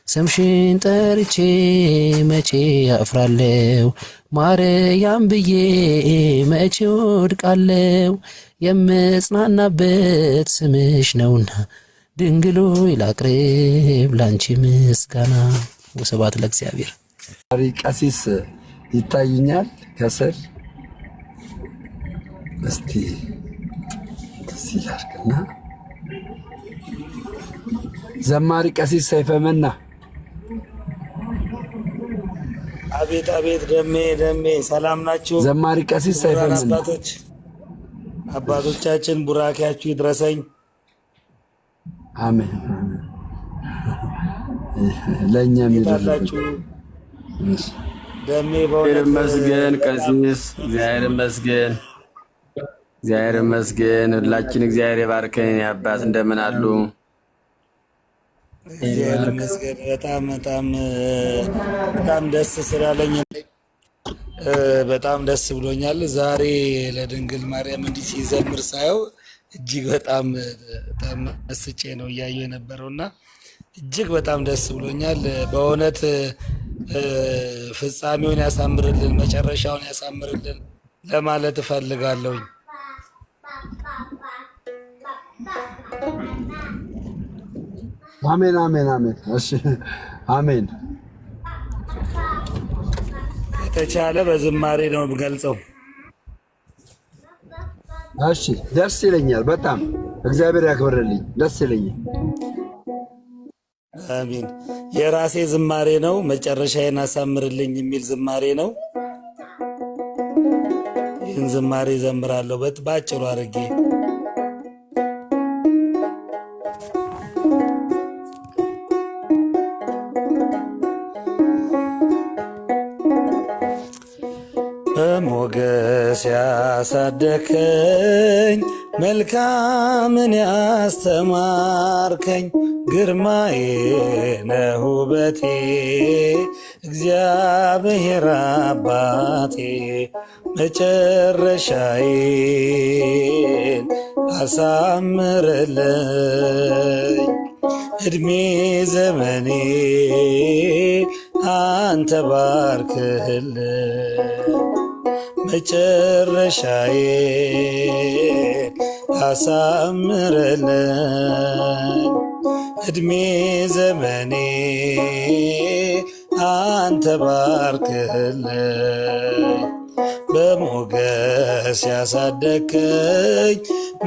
ስምሽን ጠርቼ መቼ አፍራለሁ፣ ማርያም ብዬ መቼ ወድቃለሁ። የምጽናናበት ስምሽ ነውና ድንግሎ ላቅርብ ላንቺ ምስጋና። ወስብሐት ለእግዚአብሔር። ቀሲስ ይታዩኛል ከስር እስቲ ሲላርክና ዘማሪ ቀሲስ ሰይፈ መና። አቤት አቤት፣ ደሜ ሰላም ናችሁ? ዘማሪ ቀሲስ ሰይፈ መና። አባቶቻችን ቡራኪያችሁ ይድረሰኝ። አሜን። ለእኛም ይድረሳችሁ። ደሜ በእውነት ይመስገን ቀሲስ፣ እግዚአብሔር ይመስገን፣ እግዚአብሔር ይመስገን። ሁላችን እግዚአብሔር ይባርከን። አባት እንደምን አሉ? እግዚአብሔር ይመስገን። በጣም ደስ ስላለኝ በጣም ደስ ብሎኛል። ዛሬ ለድንግል ማርያም እንዲህ ሲዘምር ሳየው እጅግ በጣም ተመስጬ ነው እያየሁ የነበረውና እጅግ በጣም ደስ ብሎኛል። በእውነት ፍጻሜውን ያሳምርልን፣ መጨረሻውን ያሳምርልን ለማለት እፈልጋለሁኝ። አሜን አሜን አሜን። እሺ አሜን። ከተቻለ በዝማሬ ነው የምገልጸው። እሺ ደስ ይለኛል በጣም እግዚአብሔር ያክብርልኝ። ደስ ይለኛል። አሜን። የራሴ ዝማሬ ነው። መጨረሻዬን አሳምርልኝ የሚል ዝማሬ ነው። ይህን ዝማሬ ዘምራለሁ በአጭሩ አድርጌ። በሞገስ ያሳደከኝ መልካምን ያስተማርከኝ ግርማዬ ነህ ውበቴ እግዚአብሔር አባቴ መጨረሻዬን አሳምርልኝ እድሜ ዘመኔ አንተ ባርክልኝ መጨረሻዬን አሳምርልኝ እድሜ ዘመኔ አንተ ባርክልኝ በሞገስ ያሳደከኝ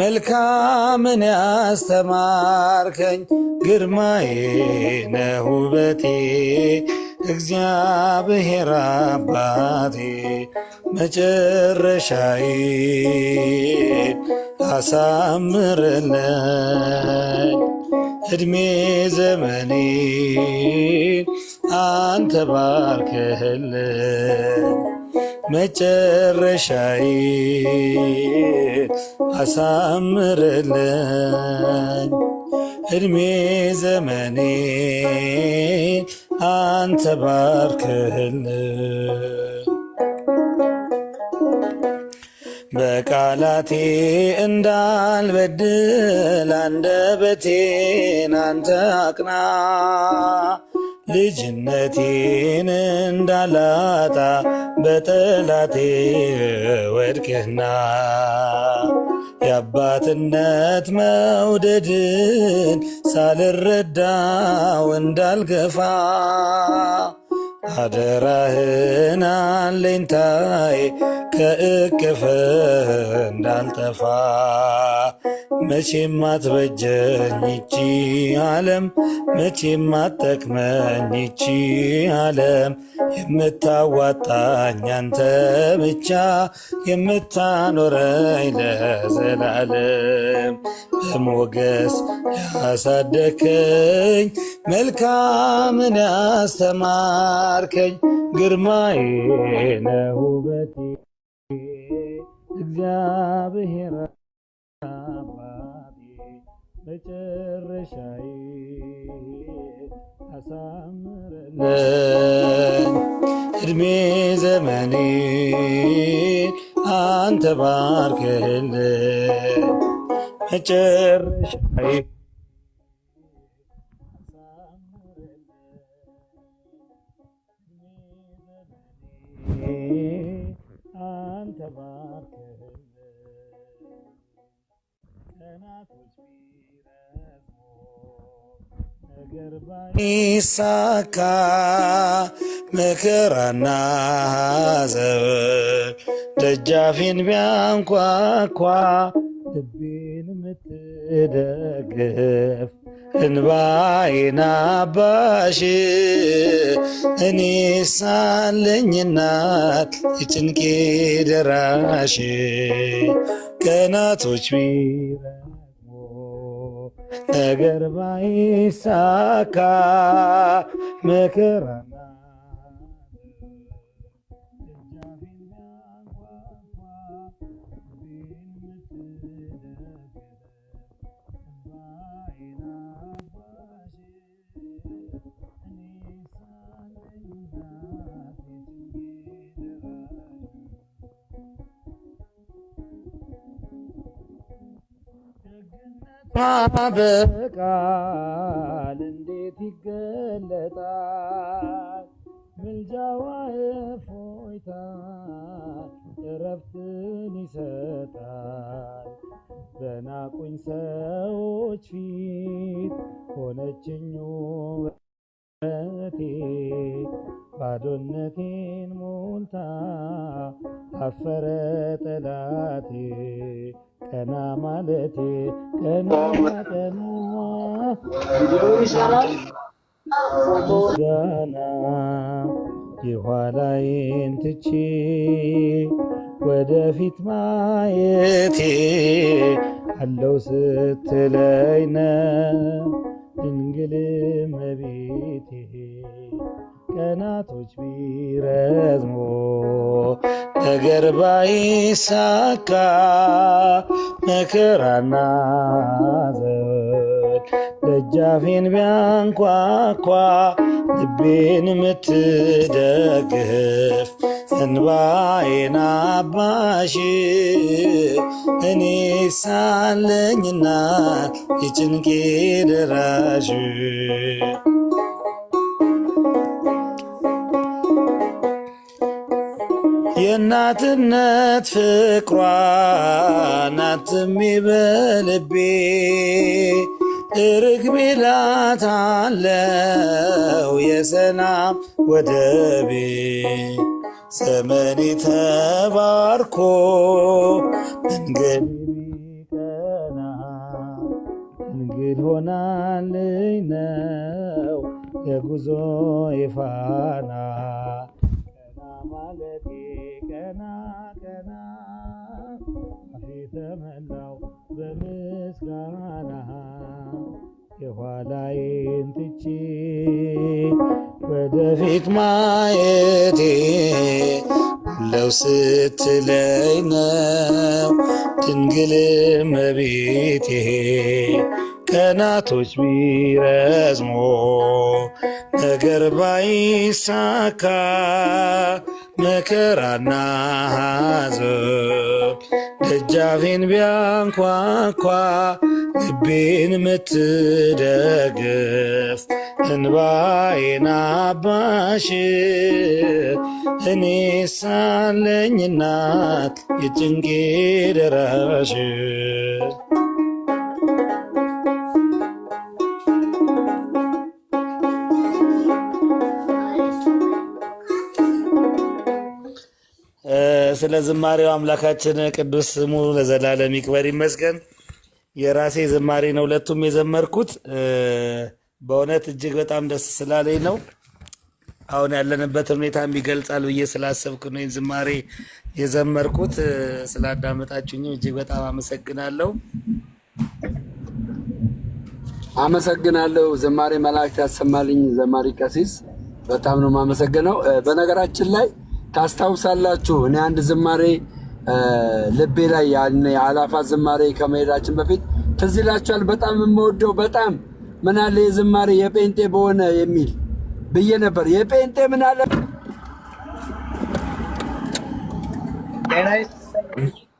መልካምን ያስተማርከኝ ግርማዬ ነህ ውበቴ እግዚአብሔር አባቴ መጨረሻዬን አሳምርልኝ እድሜ ዘመኔ አንተ ባርክልኝ መጨረሻዬን አሳምርልኝ እድሜ ዘመኔ አንተ ባርክልኝ በቃላቴ እንዳልበድል አንደበቴን አንተ አቅና ልጅነቴን እንዳላጣ በጠላቴ ወድቅህና የአባትነት መውደድን ሳልረዳው እንዳልገፋ አደራህን አለኝታዬ ከእቅፍ እንዳልጠፋ መቼም አትበጀኝ ይቺ ዓለም መቼም አትጠቅመኝ ይቺ ዓለም የምታዋጣኝ አንተ ብቻ የምታኖረኝ ለዘላለም በሞገስ ያሳደከኝ መልካምን ያስተማርከኝ ግርማዬ ነህ ውበቴ እግዚአብሔር አባቴ መጨረሻዬ አሳምርልኝ እድሜ ዘመኔ አንተ ባርክልን መጨረሻዬ አንተ ባርክልን ቀናቶች ቢረዝሙ ነገር ባይሳካ መከራና ሐዘን ደጃፌን ቢያንኳኳ ልቤን የምትደግፍ እንባዬን አባሽ እኔ ሳለኝ እናት የጭንቄ ደራሽ ቀናቶች ቢረዝሙ ነገር ባይሳካ መከራና በቃል እንዴት ይገለጣል ምልጃዋ እፎይታ እረፍትን ይሰጣል በናቁኝ ሰዎች ፊት ሆነችኝ ውበቴ ባዶነቴን ሞልታ አፈረ ጠላቴ ቀና ማለቴ ቀና ቀና ምስጋና የኋላዬን ትቼ ወደፊት ማየቴ አለው ስትለኝ ነው ድንግል እመቤቴ ቀናቶች ቢረዝሙ ነገር ባይሳካ መከራና ሐዘን ደጃፌን ቢያንኳኳ ልቤን የምትደግፍ እንባዬን አባሽ እኔ ሳለኝ እናት የጭንቄ ደራሽ የእናትነት ፍቅሯ ናትም በልቤ ርግቤ ላታለው የሰላም ወደቤ ዘመኔ ተባርኮ መንገድ ቢቀና ድንግል ሆናልኝ ነው የጉዞ የፋና ቀና ማለቴ ቀና ቀና አፌ ተመላው በምስጋና የኋላዬን ትቼ ወደፊት ማየቴ ለው ስትለኝ ነው ድንግል እመቤቴ ቀናቶች ቢረዝሙ ነገር ባይሳካ መከራና ሐዘን ደጃፌን ቢያንኳኳ ልቤን የምትደግፍ እንባዬን አባሽ እኔ ሳለኝ እናት የጭንቄ ደራሽ ስለ ዝማሬው አምላካችን ቅዱስ ስሙ ለዘላለም ይክበር ይመስገን። የራሴ ዝማሬ ነው ሁለቱም የዘመርኩት። በእውነት እጅግ በጣም ደስ ስላለኝ ነው። አሁን ያለንበት ሁኔታ ይገልጻል ብዬ ስላሰብኩ ነው ይህን ዝማሬ የዘመርኩት። ስላዳመጣችሁኝም እጅግ በጣም አመሰግናለሁ። አመሰግናለሁ። ዝማሬ መላእክት ያሰማልኝ ዘማሪ ቀሲስ በጣም ነው የማመሰግነው። በነገራችን ላይ ታስታውሳላችሁ እኔ አንድ ዝማሬ ልቤ ላይ ያን የአላፋት ዝማሬ ከመሄዳችን በፊት ትዝ ይላችኋል። በጣም የምወደው በጣም ምን አለ የዝማሬ የጴንጤ በሆነ የሚል ብዬ ነበር። የጴንጤ ምን አለ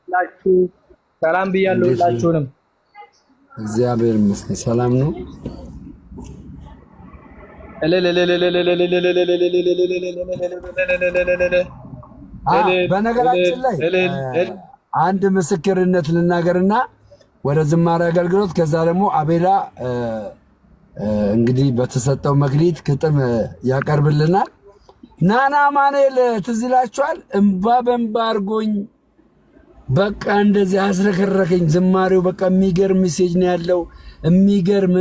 ላችሁ ሰላም ብያለሁ ሁላችሁንም። እግዚአብሔር ይመስገን ሰላም ነው። በነገራችን ላይ አንድ ምስክርነት ልናገርና ወደ ዝማሬ አገልግሎት ከዛ ደግሞ አቤላ እንግዲህ በተሰጠው መክሊት ግጥም ያቀርብልናል። ናና ማኑኤል ትዝ ይላችኋል? እምባ በእምባ አድርጎኝ በቃ እንደዚህ አስረከረከኝ ዝማሬው። በቃ የሚገርም ሜሴጅ ነው ያለው። የሚገርም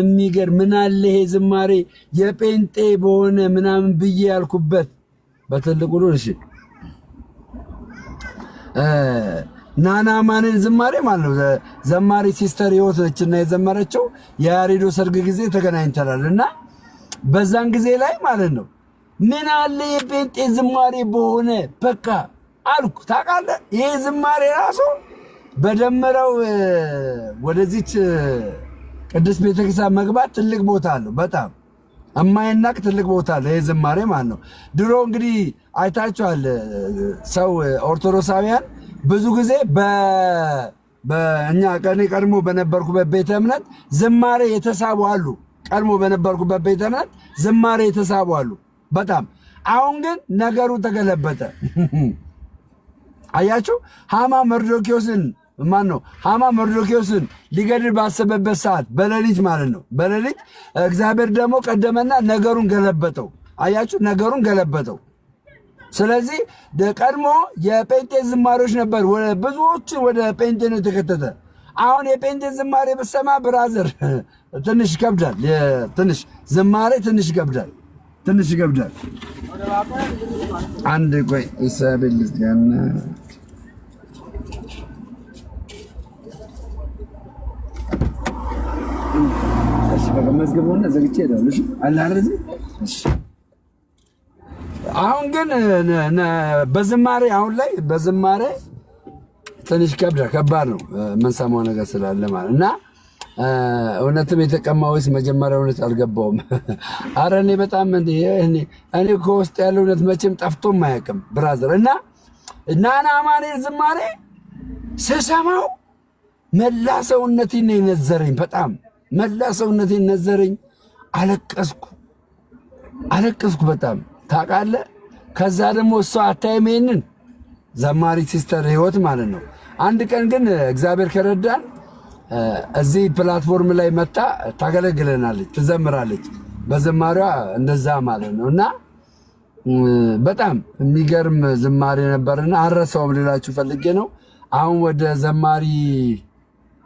ምን አለ ይሄ ዝማሬ የጴንጤ በሆነ ምናምን ብዬ ያልኩበት በትልቁ ነው። እሺ ናና ማኑኤል ዝማሬ ማለት ነው። ዘማሪ ሲስተር ህይወት ነችና የዘመረችው የያሬዶ ሰርግ ጊዜ ተገናኝተናል እና በዛን ጊዜ ላይ ማለት ነው ምን አለ የጴንጤ ዝማሬ በሆነ በቃ አልኩ። ታውቃለህ ይሄ ዝማሬ ራሱ በደመረው ወደዚች ቅድስት ቤተክርስቲያን መግባት ትልቅ ቦታ አለው። በጣም እማይናቅ ትልቅ ቦታ አለው ይሄ ዝማሬ ማለት ነው። ድሮ እንግዲህ አይታችኋል ሰው ኦርቶዶክሳውያን ብዙ ጊዜ በእኛ ቀድሞ በነበርኩበት ቤተ እምነት ዝማሬ የተሳቡ አሉ። ቀድሞ በነበርኩበት ቤተ እምነት ዝማሬ የተሳቡ አሉ በጣም። አሁን ግን ነገሩ ተገለበጠ። አያችሁ ሃማ መርዶክዮስን ሊገድል ባሰበበት ሰዓት በሌሊት ማለት ነው። በሌሊት እግዚአብሔር ደግሞ ቀደመና ነገሩን ገለበጠው። አያችሁ ነገሩን ገለበጠው። ስለዚህ ቀድሞ የጴንጤ ዝማሬዎች ነበር፣ ብዙዎችን ወደ ጴንጤ ነው የተከተተ። አሁን የጴንጤ ዝማሬ ብሰማ ብራዘር ትንሽ ይከብዳል። ትንሽ ዝማሬ ትንሽ ይከብዳል። አንድ ቆይ ኢሳቤል ልዝጋና እሺ በቃ መዝገቡና ዘግቼ እሄዳለሁ። እሺ አላረዝ እሺ አሁን ግን በዝማሬ አሁን ላይ በዝማሬ ትንሽ ከባድ ነው የምንሰማው ነገር ስላለ ማለት እና እውነትም የተቀማ ወይስ መጀመሪያ እውነት አልገባውም። አረ እኔ በጣም እኔ ከውስጥ ያለው እውነት መቼም ጠፍቶም አያውቅም ብራዘር። እና ናና ማኑኤል ዝማሬ ስሰማው መላ ሰውነቴን ነው የነዘረኝ። በጣም መላ ሰውነቴን ነዘረኝ። አለቀስኩ በጣም ታውቃለህ። ከዛ ደግሞ እሷ አታይም ይሄንን ዘማሪ ሲስተር ህይወት ማለት ነው። አንድ ቀን ግን እግዚአብሔር ከረዳን እዚህ ፕላትፎርም ላይ መጣ ታገለግለናለች፣ ትዘምራለች በዝማሬዋ እንደዛ ማለት ነው። እና በጣም የሚገርም ዝማሬ ነበርና አረሳውም ልላችሁ ፈልጌ ነው። አሁን ወደ ዘማሪ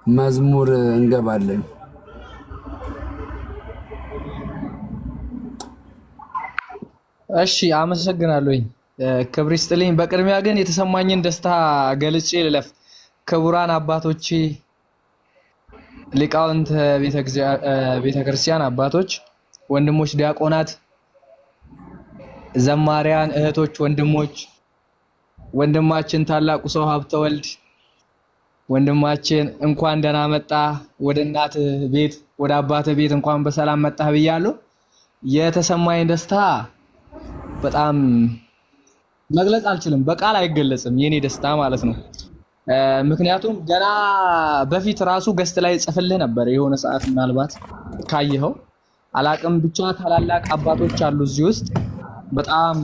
መዝሙር እንገባለን። እሺ አመሰግናለሁኝ። ክብር ይስጥልኝ። በቅድሚያ ግን የተሰማኝን ደስታ ገልጬ ልለፍ። ክቡራን አባቶቼ፣ ሊቃውንት ቤተክርስቲያን አባቶች፣ ወንድሞች ዲያቆናት፣ ዘማሪያን እህቶች፣ ወንድሞች፣ ወንድማችን ታላቁ ሰው ሀብተወልድ ወንድማችን እንኳን ደህና መጣ ወደ እናት ቤት ወደ አባት ቤት እንኳን በሰላም መጣህ ብያለሁ። የተሰማኝ ደስታ በጣም መግለጽ አልችልም፣ በቃል አይገለጽም የኔ ደስታ ማለት ነው። ምክንያቱም ገና በፊት ራሱ ገስት ላይ ጽፍልህ ነበር የሆነ ሰዓት፣ ምናልባት ካየኸው አላቅም። ብቻ ታላላቅ አባቶች አሉ እዚህ ውስጥ። በጣም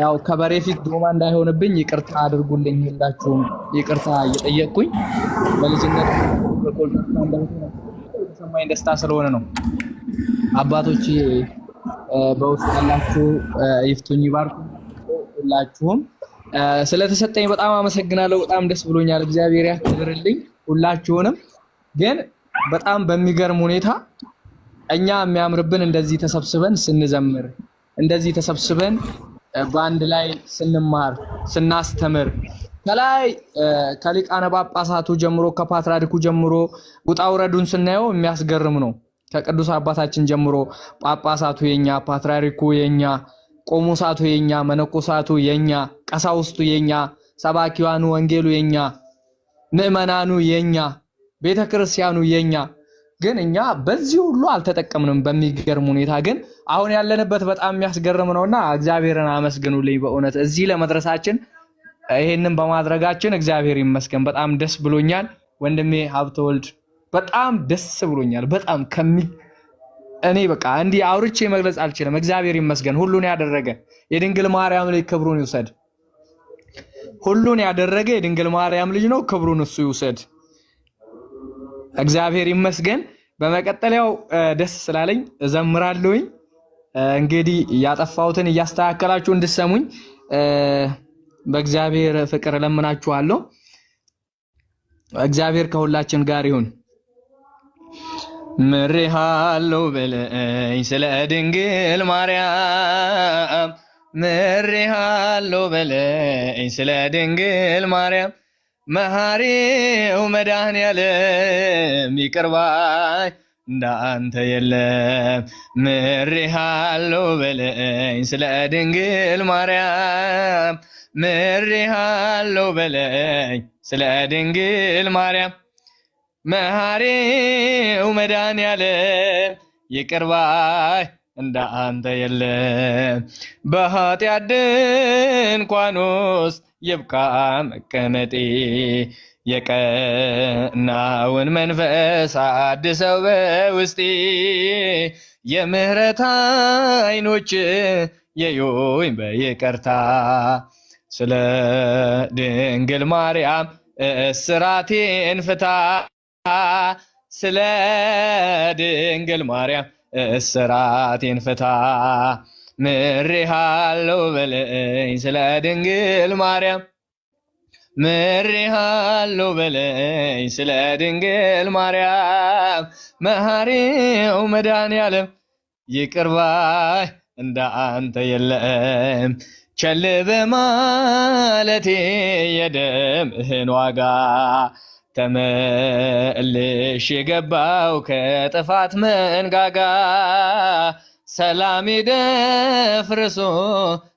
ያው ከበሬ ፊት ዶማ እንዳይሆንብኝ ይቅርታ አድርጉልኝ፣ ሁላችሁም ይቅርታ እየጠየቅኩኝ በልጅነት በኮልታታ እንዳልኩ የተሰማኝ ደስታ ስለሆነ ነው። አባቶች በውስጥ ያላችሁ ይፍቱኝ ይባርኩ። ሁላችሁም ስለተሰጠኝ በጣም አመሰግናለሁ። በጣም ደስ ብሎኛል። እግዚአብሔር ያክብርልኝ ሁላችሁንም። ግን በጣም በሚገርም ሁኔታ እኛ የሚያምርብን እንደዚህ ተሰብስበን ስንዘምር፣ እንደዚህ ተሰብስበን በአንድ ላይ ስንማር፣ ስናስተምር ከላይ ከሊቃነ ጳጳሳቱ ጀምሮ ከፓትርያርኩ ጀምሮ ውጣ ውረዱን ስናየው የሚያስገርም ነው። ከቅዱስ አባታችን ጀምሮ ጳጳሳቱ የኛ፣ ፓትርያርኩ የኛ፣ ቆሞሳቱ የኛ፣ መነኮሳቱ የኛ፣ ቀሳውስቱ የኛ፣ ሰባኪዋኑ ወንጌሉ የኛ፣ ምዕመናኑ የኛ፣ ቤተክርስቲያኑ የኛ። ግን እኛ በዚህ ሁሉ አልተጠቀምንም በሚገርም ሁኔታ። ግን አሁን ያለንበት በጣም የሚያስገርም ነውና እግዚአብሔርን አመስግኑልኝ። በእውነት እዚህ ለመድረሳችን ይሄንን በማድረጋችን እግዚአብሔር ይመስገን በጣም ደስ ብሎኛል። ወንድሜ ሀብተወልድ በጣም ደስ ብሎኛል። በጣም እኔ በቃ እንዲህ አውርቼ መግለጽ አልችልም። እግዚአብሔር ይመስገን ሁሉን ያደረገ የድንግል ማርያም ልጅ ክብሩን ይውሰድ። ሁሉን ያደረገ የድንግል ማርያም ልጅ ነው፣ ክብሩን እሱ ይውሰድ። እግዚአብሔር ይመስገን። በመቀጠል ያው ደስ ስላለኝ እዘምራለሁኝ። እንግዲህ ያጠፋሁትን እያስተካከላችሁ እንድሰሙኝ በእግዚአብሔር ፍቅር ለምናችኋለሁ። እግዚአብሔር ከሁላችን ጋር ይሁን። ምሬሃለሁ በለኝ ስለ ድንግል ማርያም፣ ምሬሃለሁ በለኝ ስለ ድንግል ማርያም፣ መሐሪው መድኃኔዓለም ይቅር ባይ እንዳንተ የለም። ምሬሃለሁ በለኝ ስለ ድንግል ማርያም፣ ምሬሃለሁ በለኝ ስለ ድንግል ማርያም፣ መሐሪው መድኃኔዓለም ይቅር ባይ እንዳንተ የለም። በኃጢአት ድንኳን ውስጥ ይብቃ መቀመጤ፣ የቀናውን መንፈስ አድሰው በውስጤ፣ የምህረት ዓይኖች የዩኝ በይቅርታ፣ ስለ ድንግል ማርያም እስራቴን ፍታ፣ ስለ ድንግል ማርያም እስራቴን ፍታ። ምሬሃለሁ በለኝ ስለ ድንግል ማርያም፣ ምሬሃለሁ በለኝ ስለ ድንግል ማርያም፣ መሐሪው መድኃኔዓለም ይቅር ባይ እንዳንተ የለም። ቸል በማለቴ የደምህን ዋጋ ተመልሼ የገባው ከጥፋት መንጋጋ፣ ሰላሜ ደፍርሶ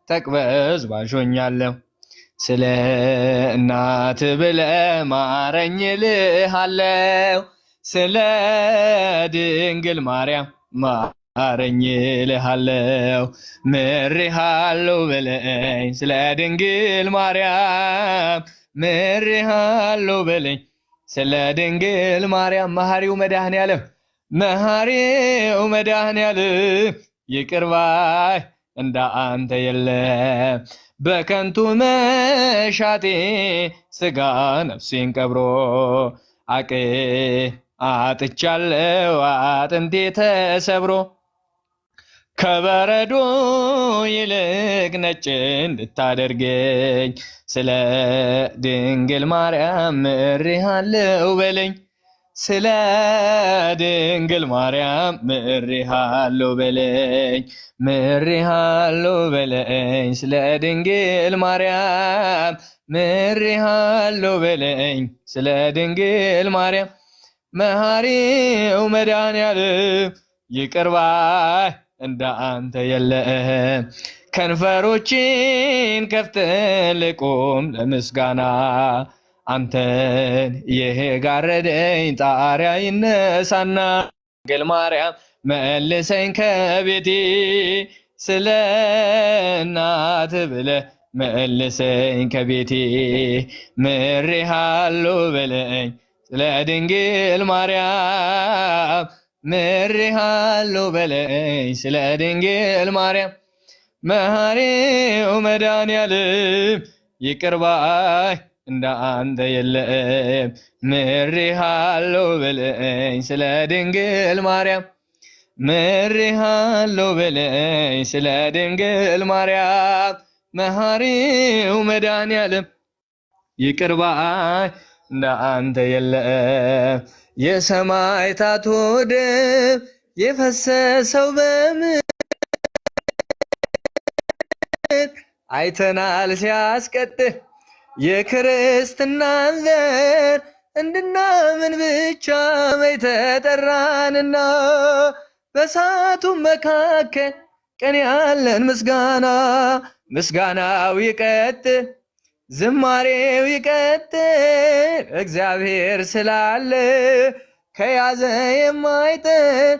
ተቅበዝባዥ ሆኛለሁ። ስለ እናት ብለህ ማረኝ እልሃለሁ፣ ስለ ድንግል ማርያም ማረኝ እልሃለሁ። ምሬሃለሁ በለኝ ስለ ድንግል ማርያም፣ ምሬሃለሁ በለኝ ስለ ድንግል ማርያም፣ መሐሪው መድኃኔዓለም መሐሪው መድኃኔዓለም ይቅር ባይ እንዳንተ የለም። በከንቱ መሻቴ ስጋ ነፍሴን ቀብሮ አጥቻለሁ አጥንቴ ተሰብሮ፣ ከበረዶ ይልቅ ነጭ እንድታደርገኝ ስለ ድንግል ማርያም ምሬሃለሁ በለኝ፣ ስለ ድንግል ማርያም ምሬሃለሁ በለኝ፣ ምሬሃለሁ በለኝ ስለ ድንግል ማርያም፣ ምሬሃለሁ በለኝ ስለ ድንግል ማርያም፣ መሐሪው መድኃኔዓለም ይቅር ባይ እንዳንተ የለም። ከንፈሮችን ከፍተህ ልቁም ለምስጋና፣ አንተን የጋረደኝ ጣሪያ ይነሳና፣ ድንግል ማርያም መልሰኝ ከቤቴ፣ ስለ እናት ብለህ መልሰኝ ከቤቴ። ምሬሃለሁ በለኝ ስለ ድንግል ማርያም፣ ምሬሃለሁ በለኝ ስለ ድንግል ማርያም፣ መሐሪው መድኃኔዓለም ይቅር ባይ እንዳንተ የለም። ምሬሃለሁ በለኝ ስለ ድንግል ማርያም፣ ምሬሃለሁ በለኝ ስለ ድንግል ማርያም፣ መሐሪው መድኃኔዓለም ይቅር ባይ እንዳንተ የለም። የሰማዕታቱ ደም የፈሰሰው በምድር አይተናል ሲያስቀጥል፣ የክርስትናን ዘር እንድናምን ብቻ ተጠራንና፣ በእሳቱ መካከል ቀን ያለን ምስጋና፣ ምስጋናው ይቀጥል ዝማሬው ይቀጥል፣ እግዚአብሔር ስላለ ከያዘ የማይጥል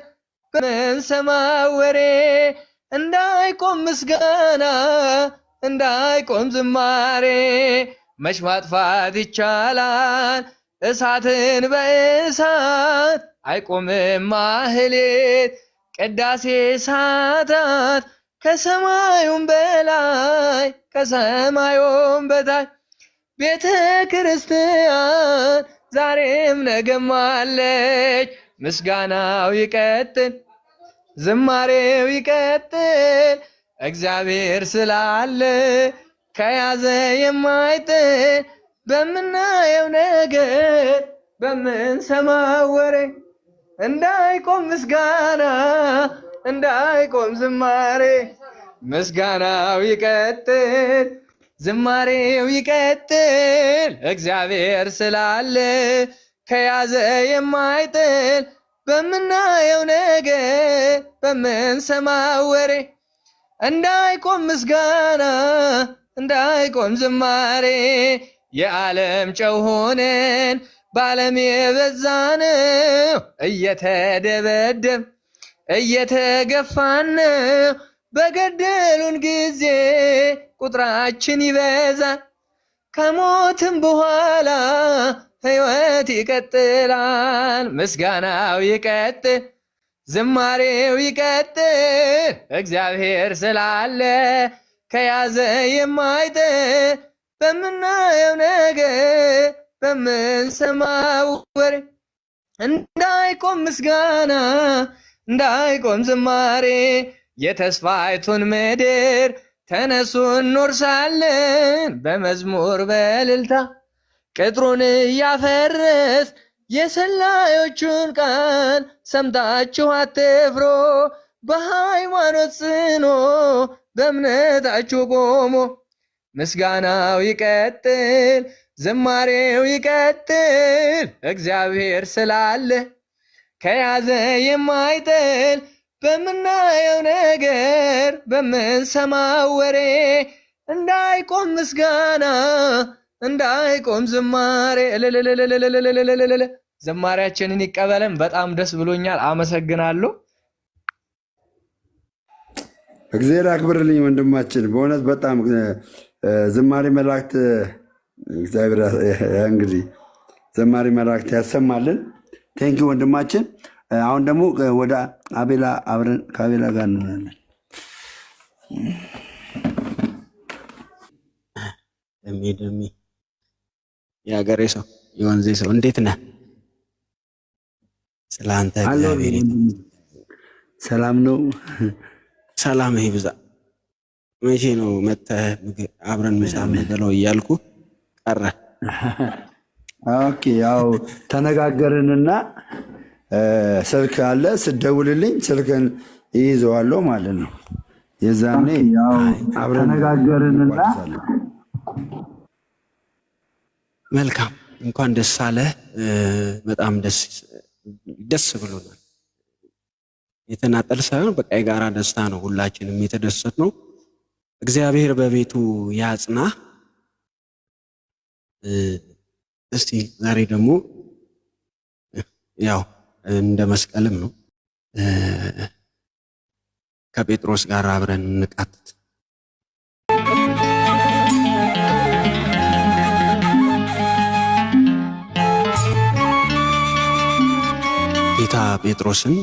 በምንሰማው ወሬ፣ እንዳይቆም ምስጋና እንዳይቆም ዝማሬ፣ መች ማጥፋት ይቻላል እሳትን በእሳት አይቆምም ማህሌት ቅዳሴ ሰዓታት ከሰማዩም በላይ ከሰማዩም በታች ቤተ ክርስቲያን ዛሬም ነገም አለች ምስጋናው ይቀጥል ዝማሬው ይቀጥል እግዚአብሔር ስላለ ከያዘ የማይጥል በምናየው ነገር በምንሰማው ወሬ እንዳይቆም ምስጋና እንዳይቆም ዝማሬ ምስጋናው ይቀጥል ዝማሬው ይቀጥል እግዚአብሔር ስላለ ከያዘ የማይጥል በምናየው ነገር በምንሰማው ወሬ እንዳይቆም ምስጋና እንዳይቆም ዝማሬ የዓለም ጨው ሆነን በዓለም የበዛነው እየተደበደብ እየተገፋን በገደሉን ጊዜ ቁጥራችን ይበዛል ከሞትም በኋላ ሕይወት ይቀጥላል ምስጋናው ይቀጥል ዝማሬው ይቀጥል እግዚአብሔር ስላለ ከያዘ የማይጥል በምናየው ነገር በምንሰማው ወሬ እንዳይቆም ምስጋና እንዳይቆም ዝማሬ የተስፋይቱን ምድር ተነሱ እንወርሳለን በመዝሙር በእልልታ ቅጥሩን እያፈረስ የሰላዮቹን ቃል ሰምታችሁ አትፍሩ በሃይማኖት ጽኑ በእምነታችሁ ቆሙ ምስጋናው ይቀጥል ዝማሬው ይቀጥል እግዚአብሔር ስላለ ከያዘ የማይጥል በምናየው ነገር በምንሰማው ወሬ እንዳይቆም ምስጋና እንዳይቆም ዝማሬ ዝማሬያችንን ይቀበለን በጣም ደስ ብሎኛል አመሰግናለሁ እግዚአብሔር አክብርልኝ ወንድማችን በእውነት በጣም ዝማሬ መላእክት እግዚአብሔር እንግዲህ ዝማሬ መላእክት ያሰማልን ቴንኪ ወንድማችን አሁን ደግሞ ወደ አቤላ አብረን ከአቤላ ጋር እንሆናለን ደሜ የሀገሬ ሰው የወንዜ ሰው እንዴት ነህ ስላንተ እግዚአብሔር ሰላም ነው ሰላም ይብዛ መቼ ነው መተህ አብረን ምሳ የምንበለው እያልኩ ቀረ ኦኬ ያው ተነጋገርንና ስልክ አለ ስደውልልኝ ስልክን ይይዘዋለሁ ማለት ነው የዛኔ ያው አብረን ተነጋገርንና መልካም እንኳን ደስ አለ በጣም ደስ ብሎናል የተናጠል ሳይሆን በቃ የጋራ ደስታ ነው ሁላችንም የተደሰት ነው እግዚአብሔር በቤቱ ያጽና እስቲ ዛሬ ደግሞ ያው እንደ መስቀልም ነው ከጴጥሮስ ጋር አብረን እንቃትት ጌታ ጴጥሮስን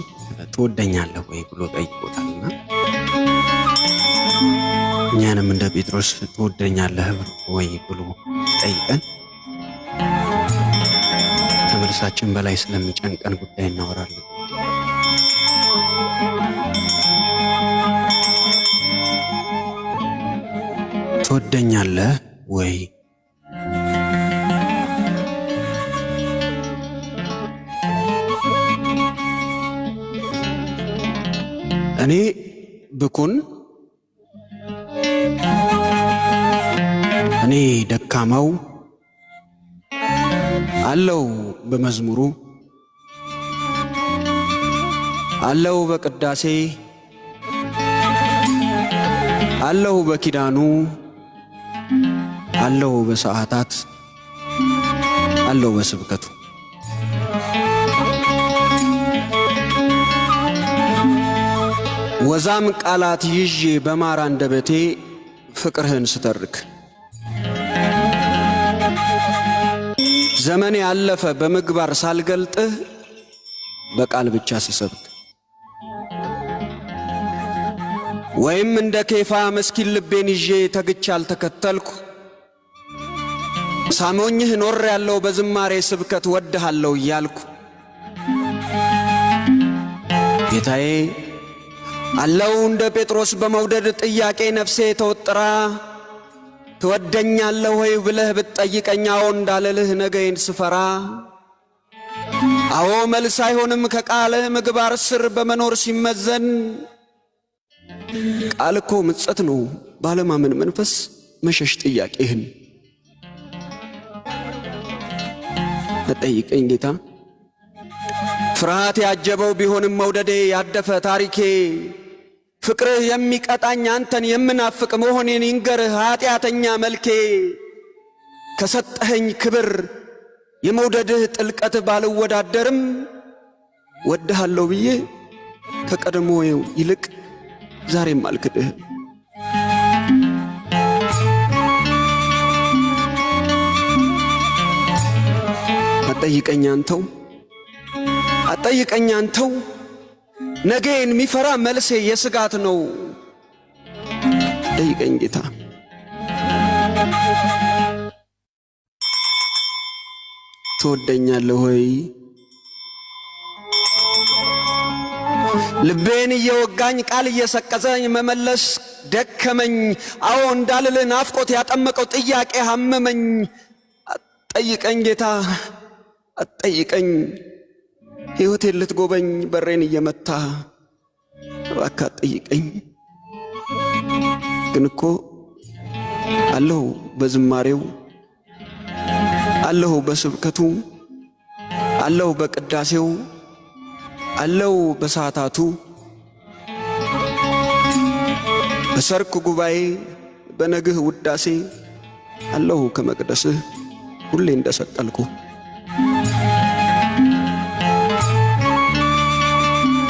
ትወደኛለህ ወይ ብሎ ጠይቆታልና እኛንም እንደ ጴጥሮስ ትወደኛለህ ወይ ብሎ ጠይቀን ከመልሳችን በላይ ስለሚጨንቀን ጉዳይ እናወራለን ትወደኛለህ ወይ እኔ ብኩን እኔ ደካማው አለው በመዝሙሩ አለው በቅዳሴ አለው በኪዳኑ አለው በሰዓታት አለው በስብከቱ ወዛም ቃላት ይዤ በማር አንደበቴ ፍቅርህን ስተርክ ዘመኔ ያለፈ በምግባር ሳልገልጥህ በቃል ብቻ ስሰብክ ወይም እንደ ኬፋ መስኪን ልቤን ይዤ ተግቻ አልተከተልኩ ሳሞኝህ ኖር ያለው በዝማሬ ስብከት ወድሃለው እያልኩ ጌታዬ አለው እንደ ጴጥሮስ በመውደድ ጥያቄ ነፍሴ ተወጥራ ትወደኛለህ ወይ ብለህ ብትጠይቀኛው እንዳልልህ ነገዬን ስፈራ አዎ መልስ አይሆንም ከቃልህ ምግባር ስር በመኖር ሲመዘን ቃል እኮ ምጸት ነው ባለማመን መንፈስ መሸሽ ጥያቄህን ተጠይቀኝ ጌታ ፍርሃት ያጀበው ቢሆንም መውደዴ ያደፈ ታሪኬ ፍቅርህ የሚቀጣኝ አንተን የምናፍቅ መሆኔን ይንገርህ ኃጢአተኛ መልኬ ከሰጠኸኝ ክብር የመውደድህ ጥልቀት ባልወዳደርም ወድሃለሁ ብዬ ከቀድሞው ይልቅ ዛሬም አልክድህ አጠይቀኝ አንተው ነገን የሚፈራ መልሴ የስጋት ነው ጠይቀኝ ጌታ ትወደኛለህ ወይ ልቤን እየወጋኝ ቃል እየሰቀዘኝ መመለስ ደከመኝ አዎ እንዳልልህ ናፍቆት ያጠመቀው ጥያቄ ሐመመኝ አጠይቀኝ ጌታ አጠይቀኝ ሕይወቴን ልትጎበኝ በሬን እየመታ እባክህ አጠይቀኝ ግን እኮ አለሁ በዝማሬው አለሁ በስብከቱ አለሁ በቅዳሴው አለሁ በሰዓታቱ በሰርክ ጉባኤ በነግህ ውዳሴ አለሁ ከመቅደስህ ሁሌ እንደሰቀልኩ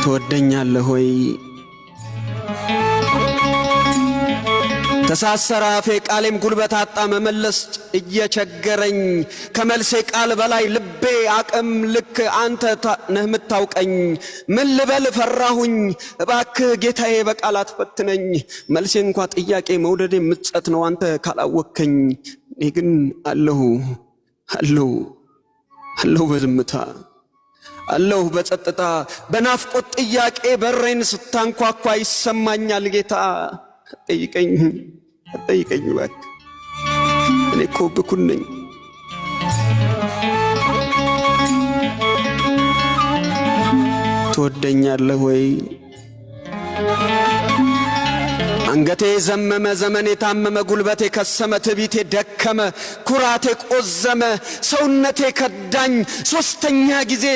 ትወደኛለህ ሆይ ተሳሰረ አፌ ቃሌም ጉልበት አጣ መመለስ እየቸገረኝ ከመልሴ ቃል በላይ ልቤ አቅም ልክ አንተ ነህ የምታውቀኝ ምን ልበል ፈራሁኝ እባክህ ጌታዬ በቃላት ፈትነኝ መልሴ እንኳ ጥያቄ መውደዴ ምጸት ነው አንተ ካላወከኝ እኔ ግን አለሁ በዝምታ አለሁ በጸጥታ በናፍቆት ጥያቄ በሬን ስታንኳኳ ይሰማኛል ጌታ አጠይቀኝ እባክህ እኔ እኮ ብኩን ነኝ ትወደኛለህ ወይ አንገቴ ዘመመ ዘመኔ ታመመ ጉልበቴ ከሰመ ትዕቢቴ ደከመ ኩራቴ ቆዘመ ሰውነቴ ከዳኝ ሶስተኛ ጊዜ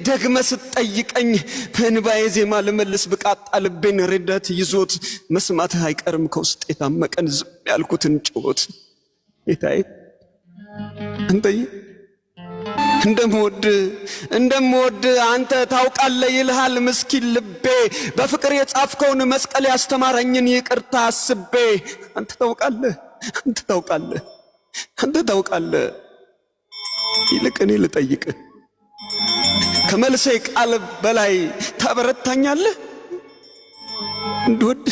ደግመ ስትጠይቀኝ በእንባዬ ዜማ ልመልስ ብቃጣ ልቤን ርደት ይዞት መስማትህ አይቀርም ከውስጥ የታመቀን ዝም ያልኩትን ጭዎት ጌታዬ አንተዬ እንደምወድ አንተ ታውቃለህ ይልሃል ምስኪን ልቤ በፍቅር የጻፍከውን መስቀል ያስተማረኝን ይቅርታ አስቤ አንተ ታውቃለህ ይልቅ እኔ ልጠይቅህ ከመልሴ ቃል በላይ ታበረታኛለህ እንድወድ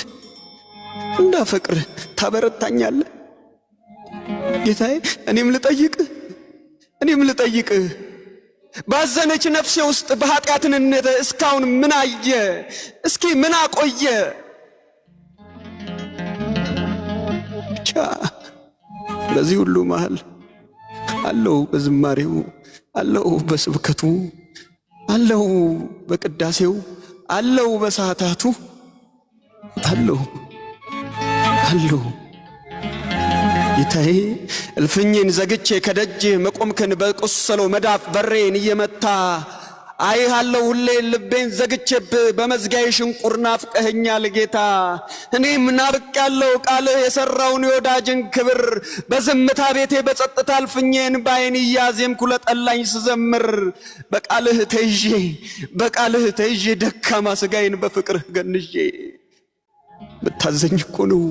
እንዳፈቅር ታበረታኛለህ ጌታዬ እኔም ልጠይቅህ ባዘነች ነፍሴ ውስጥ በኃጢአትነት እስካሁን ምን አየ እስኪ ምን አቆየ ብቻ ለዚህ ሁሉ መሃል አለው በዝማሬው አለው በስብከቱ አለው በቅዳሴው አለው በሰዓታቱ አለው ጌታዬ እልፍኝን ዘግቼ ከደጅ መቆምክን በቆሰለው መዳፍ በሬን እየመታ አይሃለሁ ሁሌ ልቤን ዘግቼብህ በመዝጊያዬ ሽንቁር ናፍቀኸኛል ጌታ እኔም ናፍቄያለሁ ቃልህ የሠራውን የወዳጅን ክብር በዝምታ ቤቴ በጸጥታ እልፍኜን ባይን እያዜምኩ ለጠላኝ ስዘምር በቃልህ ተይዤ ደካማ ሥጋዬን በፍቅርህ ገንዤ ብታዘኝ እኮ ነው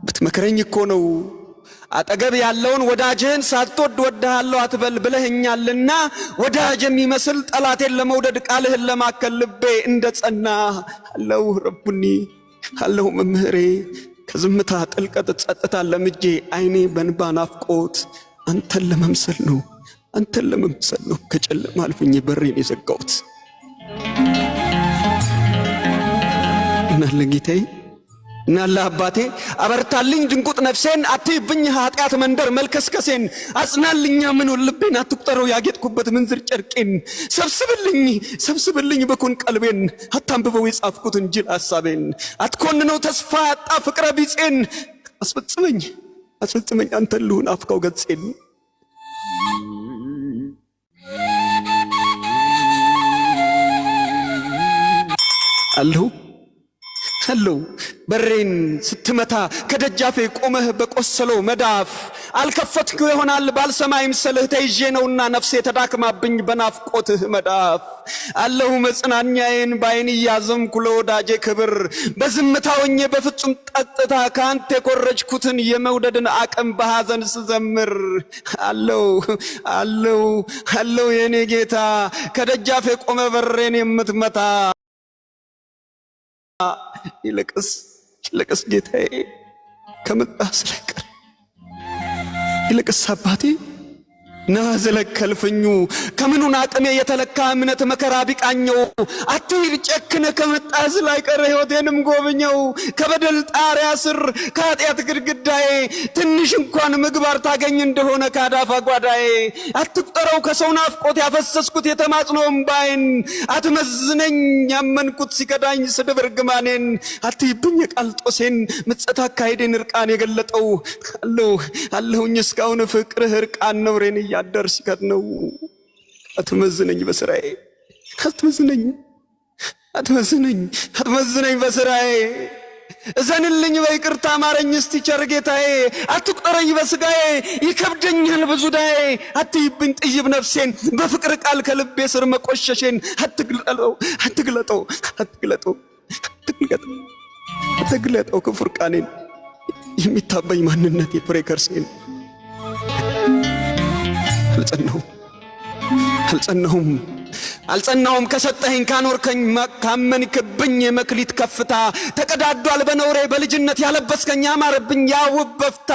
ብትመክረኝ እኮ ነው አጠገብ ያለውን ወዳጅህን ሳትወድ ወድሃለሁ አትበል ብለህኛልና ወዳጅ የሚመስል ጠላቴን ለመውደድ ቃልህን ለማከል ልቤ እንደጸና አለው ረቡኒ አለው መምህሬ ከዝምታ ጥልቀት ጸጥታ ለምጄ አይኔ በንባ ናፍቆት አንተን ለመምሰል ነው ከጨለማ አልፍኝ በሬን የዘጋሁት እናለ ጌታዬ እናለ አባቴ አበርታልኝ ድንቁጥ ነፍሴን አትይብኝ ኃጢአት መንደር መልከስከሴን አጽናልኛ ምን ልቤን አትቁጠረው ያጌጥኩበት ምንዝር ጨርቄን ሰብስብልኝ በኩን ቀልቤን አታንብበው የጻፍኩት እንጂ ሐሳቤን አትኮንነው ተስፋ ያጣ ፍቅረ ቢጼን አስፈጽመኝ አንተን ልሁን አፍካው ገጼን አለው በሬን ስትመታ ከደጃፌ ቆመህ በቆሰለው መዳፍ አልከፈትኩ ይሆናል ባልሰማይ ምሰልህ ተይዤ ነውና ነፍሴ ተዳክማብኝ በናፍቆትህ መዳፍ አለው መጽናኛዬን ባይን ያዘምኩ ለወዳጄ ክብር በዝምታውኜ በፍጹም ጠጥታ ካንተ የኮረጅኩትን የመውደድን አቅም በሐዘን ስዘምር አለው የኔ ጌታ ከደጃፌ ቆመ በሬን የምትመታ ይልቅስ ጌታዬ ከመጣህ ስለቀር ይልቅስ አባቴ ናዘለከልፍኙ ከምኑን አቅሜ የተለካ እምነት መከራ ቢቃኘው አትሂድ ጨክነህ ከመጣህ ስላይቀር ሕይወቴንም ጎብኘው ከበደል ጣሪያ ስር ከኃጢአት ግድግዳዬ ትንሽ እንኳን ምግባር ታገኝ እንደሆነ ካዳፋ ጓዳዬ አትቁጠረው ከሰው ናፍቆት ያፈሰስኩት የተማጽኖ እምባዬን አትመዝነኝ ያመንኩት ሲከዳኝ ስድብ እርግማኔን አትይብኝ የቃል ጦሴን ምጸት አካሄዴን እርቃን የገለጠው አለሁኝ እስካሁን ፍቅርህ እርቃን ነውሬን ያደርስ ከነው አትመዝነኝ በስራዬ አትመዝነኝ በስራዬ እዘንልኝ በይቅርታ ማረኝ እስቲ ቸር ጌታዬ አትቁጠረኝ በስጋዬ ይከብደኛል ብዙ ዳዬ አትይብኝ ጥይብ ነፍሴን በፍቅር ቃል ከልቤ ስር መቆሸሼን አትግለጠው ክፉር ቃኔን የሚታበኝ ማንነት የፍሬ ከርሴን አልጸናሁም ከሰጠኸኝ ካኖርከኝ ካመንክብኝ የመክሊት ከፍታ ተቀዳዷል በነውሬ በልጅነት ያለበስከኝ ያማረብኝ ያውብ በፍታ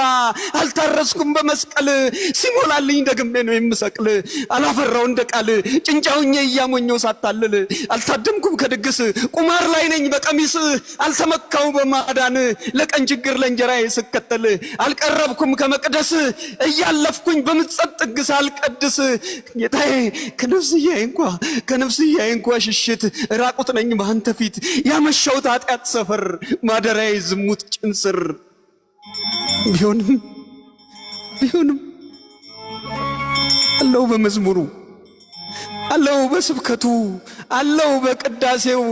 አልታረስኩም በመስቀል ሲሞላልኝ ደግሜ ነው የምሰቅል አላፈራው እንደ ቃል ጭንጫውኜ እያሞኘው ሳታልል አልታደምኩም ከድግስ ቁማር ላይ ነኝ በቀሚስ አልተመካው በማዳን ለቀን ችግር ለእንጀራዬ ስከተል አልቀረብኩም ከመቅደስ እያለፍኩኝ በምጸት ጥግስ አልቀድስ ጌታዬ ከነፍስዬ እንኳ ሽሽት ራቁት ነኝ በአንተ ፊት ያመሸሁት ኃጢአት ሰፈር ማደሪያዬ ዝሙት ጭንስር ቢሆንም አለው በመዝሙሩ አለው በስብከቱ አለው በቅዳሴው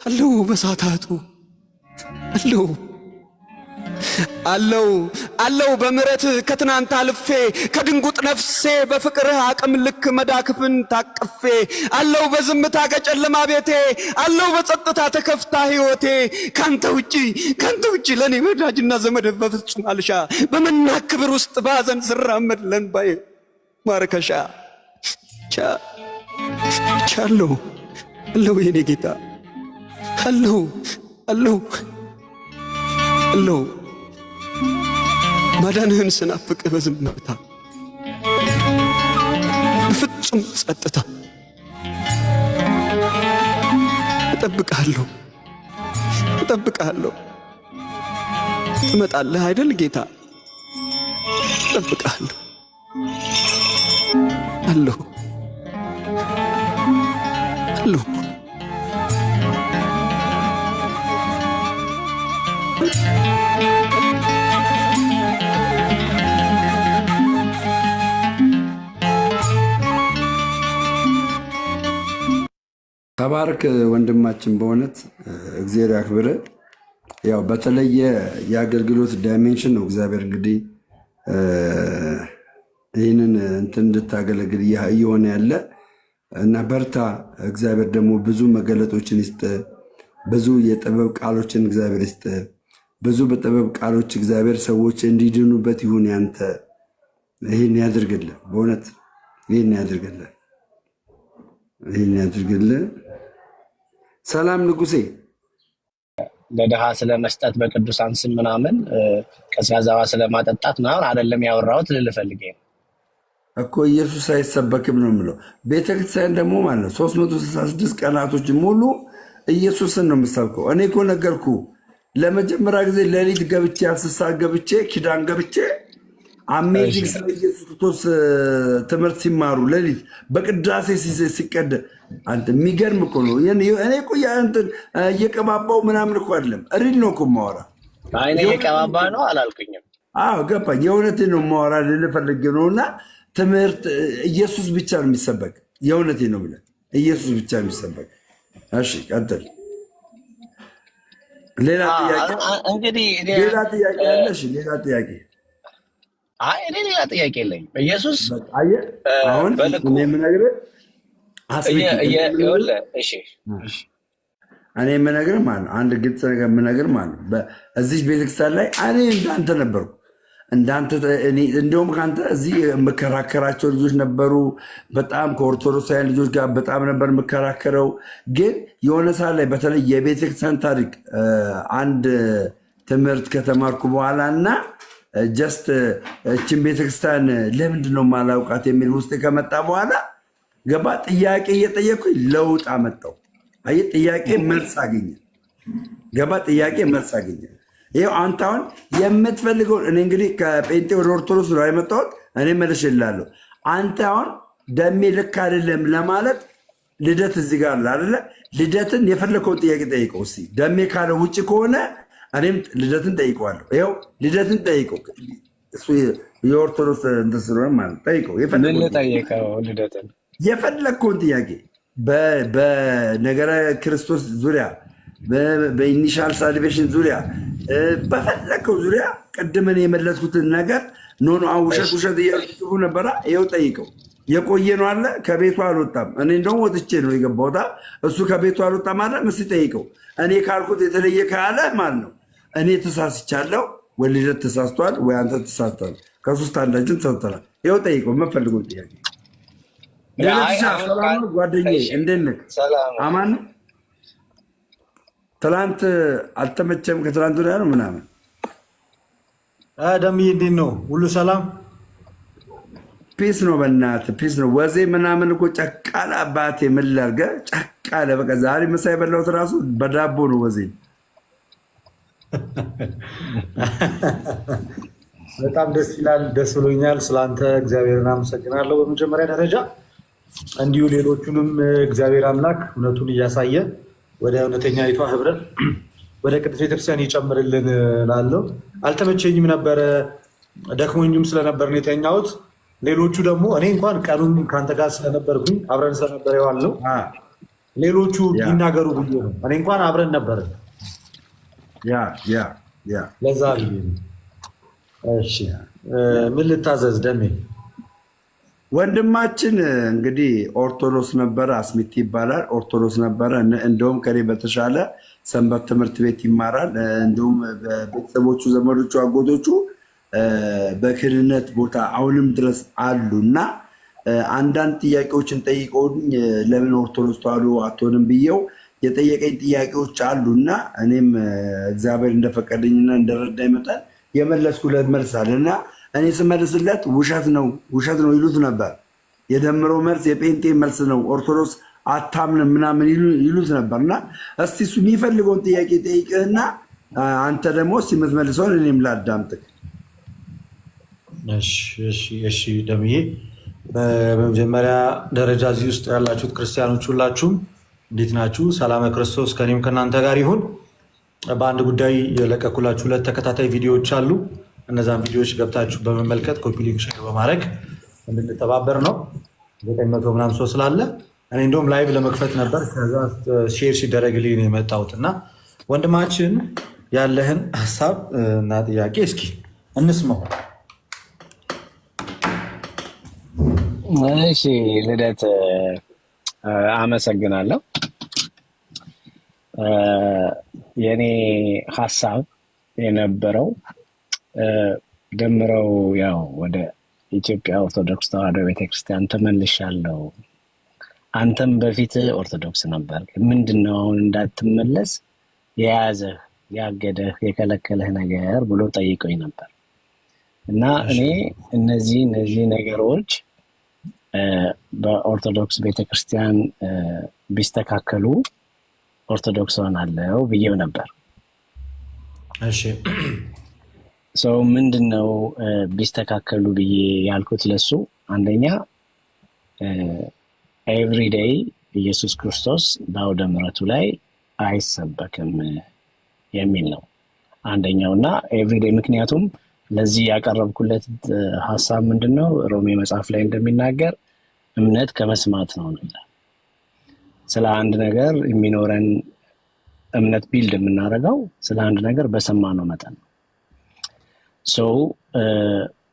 አለው በሳታቱ አለው በምረት ከትናንት አልፌ ከድንጉጥ ነፍሴ በፍቅርህ አቅም ልክ መዳክፍን ታቅፌ አለው በዝምታ ከጨለማ ቤቴ አለው በጸጥታ ተከፍታ ሕይወቴ ካንተ ውጪ ለኔ ወዳጅና ዘመድ በፍጹም አልሻ በመና ክብር ውስጥ ባዘን ስራመድ ለንባዬ ማርከሻ ቻለው የኔ ጌታ አለው ማዳንህን ስናፍቅ በዝምታ በፍጹም ጸጥታ እጠብቅሃለሁ ትመጣለህ አይደል ጌታ እጠብቅሃለሁ አለሁ ተባረክ ወንድማችን፣ በእውነት እግዚአብሔር ያክብር። ያው በተለየ የአገልግሎት ዳይሜንሽን ነው እግዚአብሔር እንግዲህ ይህንን እንትን እንድታገለግል እየሆነ ያለ እና በርታ። እግዚአብሔር ደግሞ ብዙ መገለጦችን ይስጥ፣ ብዙ የጥበብ ቃሎችን እግዚአብሔር ይስጥ። ብዙ በጥበብ ቃሎች እግዚአብሔር ሰዎች እንዲድኑበት ይሁን ያንተ። ይህን ያድርግልህ፣ በእውነት ይህን ያድርግልህ፣ ይህን ያድርግልህ። ሰላም ንጉሴ። ለድሃ ስለመስጠት በቅዱሳን ስም ምናምን ቀዝቃዛ ውሃ ስለማጠጣት ምናምን አይደለም ያወራሁት ልልህ ፈልጌ ነው እኮ። ኢየሱስ አይሰበክም ነው የምለው። ቤተክርስቲያን ደግሞ ማለት ነው 366 ቀናቶች ሙሉ ኢየሱስን ነው የምሰብከው። እኔ እኮ ነገርኩ። ለመጀመሪያ ጊዜ ሌሊት ገብቼ 10 ሰዓት ገብቼ ኪዳን ገብቼ አሜዚንግ ስለ ኢየሱስ ክርስቶስ ትምህርት ሲማሩ ሌሊት በቅዳሴ ሲቀደ አንተ የሚገርም እኮ ነው። እኔ እኮ እየቀባባው ምናምን እኮ አይደለም፣ ሪል ነው እኮ የማወራ። እኔ እየቀባባ ነው አላልኩኝም። አዎ ገባኝ። የእውነቴን ነው የማወራ ልልህ ፈልጌ ነው። እና ትምህርት ኢየሱስ ብቻ ነው የሚሰበክ። የእውነቴን ነው ብለህ ኢየሱስ ብቻ ነው የሚሰበክ። እሺ ቀጥል። ሌላ ጥያቄ እንግዲህ ሌላ ጥያቄ ያለሽ? ሌላ ጥያቄ? አይ እኔ ሌላ ጥያቄ የለኝም። ኢየሱስ አየህ አሁን እኔ የምነግርህ እኔ የምነግርህ ማለት ነው አንድ ግልጽ ነገር የምነግርህ ማለት ነው። እዚህ ቤተክርስቲያን ላይ እኔ እንዳንተ ነበርኩ። እንዳንተ እንደውም ከአንተ እዚህ የምከራከራቸው ልጆች ነበሩ። በጣም ከኦርቶዶክሳውያን ልጆች ጋር በጣም ነበር የምከራከረው። ግን የሆነ ሰዓት ላይ በተለይ የቤተክርስቲያን ታሪክ አንድ ትምህርት ከተማርኩ በኋላ እና ጀስት እችን ቤተክርስቲያን ለምንድን ነው ማላውቃት የሚል ውስጥ ከመጣ በኋላ ገባ ጥያቄ እየጠየኩኝ ለውጥ አመጣው። አይ ጥያቄ መልስ አገኘ። ገባ ጥያቄ መልስ አገኘ። ይኸው አንተ አሁን የምትፈልገው እኔ እንግዲህ ከጴንጤ ወደ ኦርቶዶክስ ነው የመጣሁት። እኔ መልሼልሃለሁ። አንተ አሁን ደሜ ልክ አይደለም ለማለት ልደት እዚህ ጋር አለ አይደለ? ልደትን የፈለከውን ጥያቄ ጠይቀው እስኪ። ደሜ ካለ ውጭ ከሆነ እኔም ልደትን ጠይቀዋለሁ። ይኸው ልደትን ጠይቀው። እሱ የኦርቶዶክስ እንትን ስለሆነ ማለት ጠይቀው የፈለግከውን ጥያቄ በነገረ ክርስቶስ ዙሪያ በኢኒሻል ሳልቬሽን ዙሪያ በፈለግከው ዙሪያ ቅድምን የመለስኩትን ነገር ኖ ውሸት ውሸት እያሉ ነበራ። ይኸው ጠይቀው። የቆየ ነው አለ ከቤቱ አልወጣም። እኔ እንደውም ወጥቼ ነው የገባሁት። እሱ ከቤቱ አልወጣም አለ። ምስ ጠይቀው። እኔ ካልኩት የተለየ ካለ ማለት ነው እኔ ተሳስቻለሁ ወይ ልደት ተሳስቷል ወይ አንተ ተሳስቷል። ከሶስት አንዳችን ተሳስተናል። ይኸው ጠይቀው የምፈልገውን ጥያቄ። ሰላም ነው ጓደኛዬ፣ እንዴት ነህ? አማን ነው? ትላንት አልተመቸም? ከትላንት ወዲያ ነው ምናምን። ደምዬ እንዴት ነው? ሁሉ ሰላም ፒስ ነው? በእናትህ ፒስ ነው። ወዜ ምናምን እኮ ጨቃለ አባቴ፣ ምን ላድርገህ? ጨቃለ በቃ። ዛሬ ምሳ የበላሁት ራሱ በዳቦ ነው ወዜ። በጣም ደስ ይላል። ደስ ብሎኛል። ስለአንተ እግዚአብሔርን አመሰግናለሁ በመጀመሪያ ደረጃ። እንዲሁ ሌሎቹንም እግዚአብሔር አምላክ እውነቱን እያሳየ ወደ እውነተኛይቷ ህብረት ወደ ቅዱስ ቤተክርስቲያን ይጨምርልን ላለው። አልተመቸኝም ነበረ፣ ደክሞኝም ስለነበር ነው የተኛሁት። ሌሎቹ ደግሞ እኔ እንኳን ቀኑን ከአንተ ጋር ስለነበርኩኝ አብረን ስለነበር የዋልነው ሌሎቹ ይናገሩ ብዬ ነው። እኔ እንኳን አብረን ነበር ለዛ ብዬ ነው። እሺ ምን ልታዘዝ ደሜ? ወንድማችን እንግዲህ ኦርቶዶክስ ነበረ፣ አስሚት ይባላል። ኦርቶዶክስ ነበረ። እንደውም ከኔ በተሻለ ሰንበት ትምህርት ቤት ይማራል። እንዲሁም ቤተሰቦቹ፣ ዘመዶቹ፣ አጎቶቹ በክህነት ቦታ አሁንም ድረስ አሉ እና አንዳንድ ጥያቄዎችን ጠይቀውኝ ለምን ኦርቶዶክስ ተዋሕዶ አትሆንም ብዬው የጠየቀኝ ጥያቄዎች አሉ እና እኔም እግዚአብሔር እንደፈቀደኝና እንደረዳኝ መጠን የመለስኩለት መልስ አለ እና እኔ ስመልስለት ውሸት ነው ይሉት ነበር። የደምረው መልስ የጴንጤ መልስ ነው፣ ኦርቶዶክስ አታምንም ምናምን ይሉት ነበር እና እስቲ እሱ የሚፈልገውን ጥያቄ ጠይቅህና አንተ ደግሞ እስቲ የምትመልሰውን እኔም ላዳምጥህ። እሺ ደምዬ፣ በመጀመሪያ ደረጃ እዚህ ውስጥ ያላችሁት ክርስቲያኖች ሁላችሁም እንዴት ናችሁ? ሰላመ ክርስቶስ ከእኔም ከእናንተ ጋር ይሁን። በአንድ ጉዳይ የለቀኩላችሁ 2 ተከታታይ ቪዲዮዎች አሉ። እነዛን ቪዲዮዎች ገብታችሁ በመመልከት ኮፒ ሊንክ ሼር በማድረግ እንድንተባበር ነው። 900 ምናምን ሰው ስላለ እኔ እንደውም ላይቭ ለመክፈት ነበር፣ ከዛ ሼር ሲደረግልኝ ነው የመጣሁት እና ወንድማችን ያለህን ሀሳብ እና ጥያቄ እስኪ እንስማው። እሺ ልደት አመሰግናለሁ። የኔ ሀሳብ የነበረው ደምረው ያው ወደ ኢትዮጵያ ኦርቶዶክስ ተዋሕዶ ቤተክርስቲያን ተመልሻለሁ። አንተም በፊት ኦርቶዶክስ ነበር፣ ምንድነው አሁን እንዳትመለስ የያዘህ ያገደህ የከለከለህ ነገር ብሎ ጠይቆኝ ነበር። እና እኔ እነዚህ ነገሮች በኦርቶዶክስ ቤተክርስቲያን ቢስተካከሉ ኦርቶዶክስ ሆናለሁ ብዬው ነበር። እሺ ሰው ምንድነው ቢስተካከሉ ብዬ ያልኩት ለሱ አንደኛ ኤቭሪዴይ ኢየሱስ ክርስቶስ በአውደ ምሕረቱ ላይ አይሰበክም የሚል ነው አንደኛው። እና ኤቭሪዴይ ምክንያቱም ለዚህ ያቀረብኩለት ሀሳብ ምንድነው ሮሜ መጽሐፍ ላይ እንደሚናገር እምነት ከመስማት ነው ይላል። ስለ አንድ ነገር የሚኖረን እምነት ቢልድ የምናደርገው ስለ አንድ ነገር በሰማነው መጠን ነው።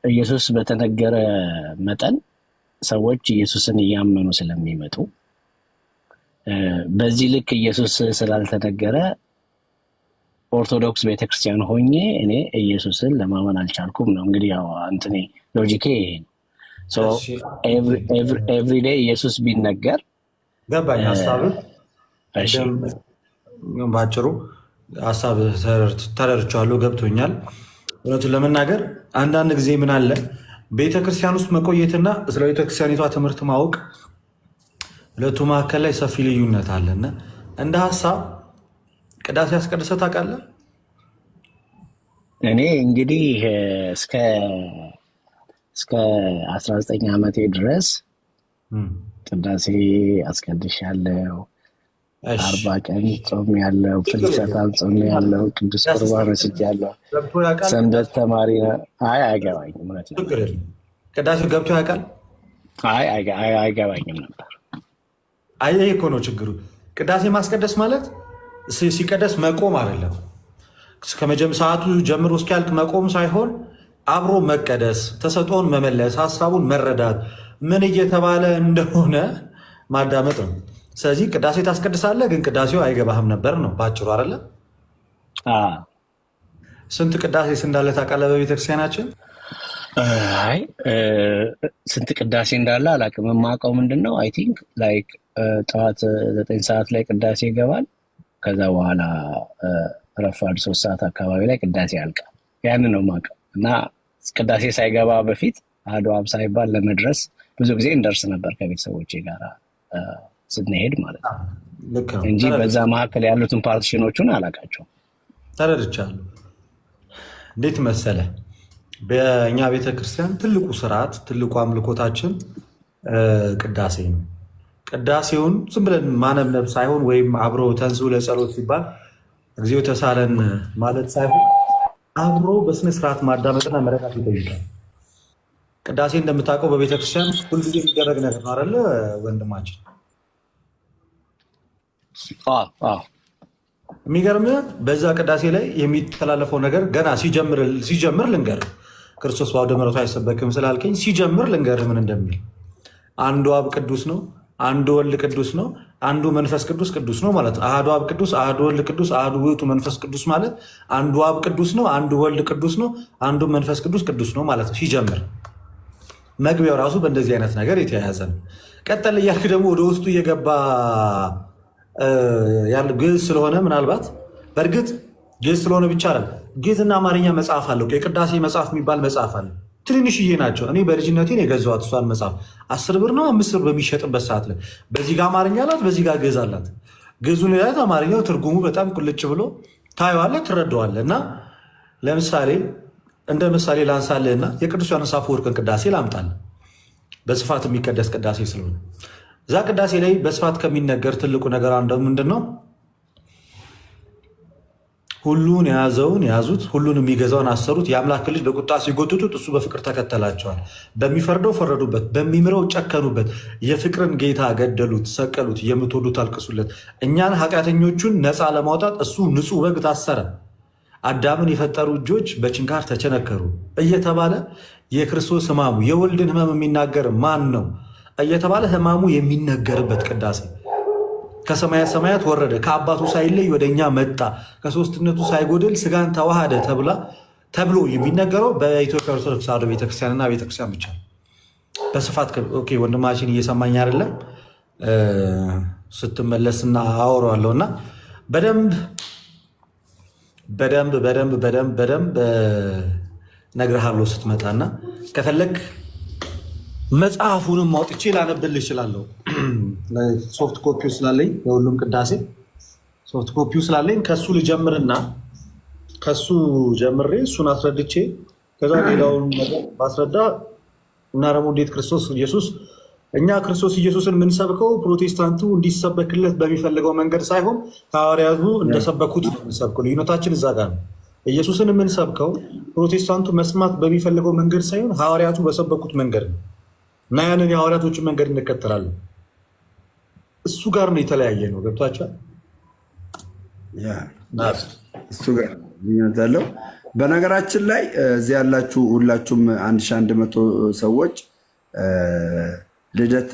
ኢየሱስ በተነገረ መጠን ሰዎች ኢየሱስን እያመኑ ስለሚመጡ በዚህ ልክ ኢየሱስ ስላልተነገረ ኦርቶዶክስ ቤተክርስቲያን ሆኜ እኔ ኢየሱስን ለማመን አልቻልኩም ነው። እንግዲህ ያው አንተኔ ሎጂኬ ይሄ ነው። ኤቭሪዴይ ኢየሱስ ቢነገር ገባኝ ሀሳብ። ባጭሩ ሀሳብ ተረድቻለሁ፣ ገብቶኛል። እውነቱን ለመናገር አንዳንድ ጊዜ ምን አለ ቤተክርስቲያን ውስጥ መቆየትና ስለ ቤተክርስቲያኒቷ ትምህርት ማወቅ ሁለቱ መካከል ላይ ሰፊ ልዩነት አለና እንደ ሀሳብ ቅዳሴ አስቀድሰህ ታውቃለህ? እኔ እንግዲህ እስከ 19 ዓመቴ ድረስ ቅዳሴ አስቀድሻለሁ። 40 ቀን ጾም ያለው ፍልሰታም ጾም ያለው ቅዱስ ቁርባን ወስጃለሁ። ሰንበት ተማሪ አይገባኝም ማለት ነው። ቅዳሴው ገብቶ ያውቃል? አይገባኝም ነበር። ይሄ እኮ ነው ችግሩ። ቅዳሴ ማስቀደስ ማለት ሲቀደስ መቆም አይደለም። ሰዓቱ ጀምሮ እስኪያልቅ መቆም ሳይሆን አብሮ መቀደስ፣ ተሰጥኦን መመለስ፣ ሀሳቡን መረዳት፣ ምን እየተባለ እንደሆነ ማዳመጥ ነው። ስለዚህ ቅዳሴ ታስቀድሳለህ፣ ግን ቅዳሴው አይገባህም ነበር ነው ባጭሩ አይደለ? ስንት ቅዳሴ እንዳለ ታውቃለህ በቤተክርስቲያናችን? አይ ስንት ቅዳሴ እንዳለ አላውቅም። የማውቀው ምንድነው አይ ቲንክ ላይክ ጠዋት 9 ሰዓት ላይ ቅዳሴ ይገባል። ከዛ በኋላ ረፋድ 3 ሰዓት አካባቢ ላይ ቅዳሴ ያልቃል። ያን ነው የማውቀው። እና ቅዳሴ ሳይገባ በፊት አሐዱ አብ ሳይባል ለመድረስ ብዙ ጊዜ እንደርስ ነበር ከቤተሰቦቼ ጋር ስንሄድ ማለት ነው እንጂ በዛ መካከል ያሉትን ፓርቲሽኖቹን አላውቃቸውም። ተረድቻለሁ። እንዴት መሰለ በእኛ ቤተክርስቲያን ትልቁ ስርዓት ትልቁ አምልኮታችን ቅዳሴ ነው። ቅዳሴውን ዝም ብለን ማነብነብ ሳይሆን ወይም አብሮ ተንሥኡ ለጸሎት ሲባል እግዚኦ ተሳለን ማለት ሳይሆን አብሮ በስነስርዓት ማዳመጥና መረዳት ይጠይቃል። ቅዳሴ እንደምታውቀው በቤተክርስቲያን ሁልጊዜ የሚደረግ ነገር ነው አይደለ ወንድማችን? የሚገርምህ በዛ ቅዳሴ ላይ የሚተላለፈው ነገር ገና ሲጀምር ልንገርህ፣ ክርስቶስ በአውደ ምሕረቱ አይሰበክም ስላልከኝ ሲጀምር ልንገርህ ምን እንደሚል። አንዱ አብ ቅዱስ ነው፣ አንዱ ወልድ ቅዱስ ነው፣ አንዱ መንፈስ ቅዱስ ቅዱስ ነው ማለት ነው። አሐዱ አብ ቅዱስ፣ አሐዱ ወልድ ቅዱስ፣ አሐዱ ውእቱ መንፈስ ቅዱስ ማለት አንዱ አብ ቅዱስ ነው፣ አንዱ ወልድ ቅዱስ ነው፣ አንዱ መንፈስ ቅዱስ ቅዱስ ነው ማለት ነው ሲጀምር። መግቢያው ራሱ በእንደዚህ አይነት ነገር የተያያዘ ነው። ቀጠል እያልክ ደግሞ ወደ ውስጡ እየገባ ያለ ግዕዝ ስለሆነ ምናልባት በእርግጥ ግዕዝ ስለሆነ ብቻ አይደለም፣ ግዕዝና አማርኛ መጽሐፍ አለው። የቅዳሴ መጽሐፍ የሚባል መጽሐፍ አለ። ትንንሽዬ ናቸው። እኔ በልጅነቴ የገዛኋት እሷን መጽሐፍ 10 ብር ነው 5 ብር በሚሸጥበት ሰዓት ላይ በዚህ ጋር አማርኛ አላት፣ በዚህ ጋር ግዕዝ አላት። ግዕዙን ላይ አማርኛው ትርጉሙ በጣም ቁልጭ ብሎ ታየዋለህ፣ ትረዳዋለህ። እና ለምሳሌ እንደ ምሳሌ ላንሳልህና የቅዱስ ዮሐንስ አፈወርቅን ቅዳሴ ላምጣልህ። በስፋት የሚቀደስ ቅዳሴ ስለሆነ እዛ ቅዳሴ ላይ በስፋት ከሚነገር ትልቁ ነገር አንዱ ምንድን ነው? ሁሉን የያዘውን ያዙት፣ ሁሉን የሚገዛውን አሰሩት፣ የአምላክ ልጅ በቁጣ ሲጎትቱት እሱ በፍቅር ተከተላቸዋል። በሚፈርደው ፈረዱበት፣ በሚምረው ጨከኑበት፣ የፍቅርን ጌታ ገደሉት፣ ሰቀሉት፣ የምትወዱት አልቅሱለት። እኛን ኃጢአተኞቹን ነፃ ለማውጣት እሱ ንጹሕ በግ ታሰረ። አዳምን የፈጠሩ እጆች በችንካር ተቸነከሩ እየተባለ የክርስቶስ ሕማሙ የወልድን ሕመም የሚናገር ማን ነው እየተባለ ሕማሙ የሚነገርበት ቅዳሴ ከሰማያ ሰማያት ወረደ፣ ከአባቱ ሳይለይ ወደ እኛ መጣ፣ ከሶስትነቱ ሳይጎድል ስጋን ተዋሃደ ተብሎ የሚነገረው በኢትዮጵያ ኦርቶዶክስ ተዋሕዶ ቤተክርስቲያንና ቤተክርስቲያን ብቻ በስፋት። ወንድማችን እየሰማኝ አይደለም? ስትመለስና አወራዋለሁ እና በደንብ ነግርሃለሁ ስትመጣና ከፈለግ መጽሐፉንም አውጥቼ ላነብልህ እችላለሁ። ሶፍት ኮፒው ስላለኝ የሁሉም ቅዳሴ ሶፍት ኮፒው ስላለኝ ከሱ ልጀምርና ከሱ ጀምሬ እሱን አስረድቼ ከዛ ሌላውን ነገር ባስረዳ እና ደግሞ እንዴት ክርስቶስ ኢየሱስ እኛ ክርስቶስ ኢየሱስን የምንሰብከው ፕሮቴስታንቱ እንዲሰበክለት በሚፈልገው መንገድ ሳይሆን ሐዋርያቱ እንደሰበኩት ነው የምንሰብከው። ልዩነታችን እዛ ጋር ነው። ኢየሱስን የምንሰብከው ፕሮቴስታንቱ መስማት በሚፈልገው መንገድ ሳይሆን ሐዋርያቱ በሰበኩት መንገድ ነው እና ያንን የሐዋርያቶችን መንገድ እንከተላለን። እሱ ጋር ነው የተለያየ ነው። ገብቷቸዋል? እሱ ጋር ልዩነት አለው። በነገራችን ላይ እዚህ ያላችሁ ሁላችሁም 1100 ሰዎች ልደት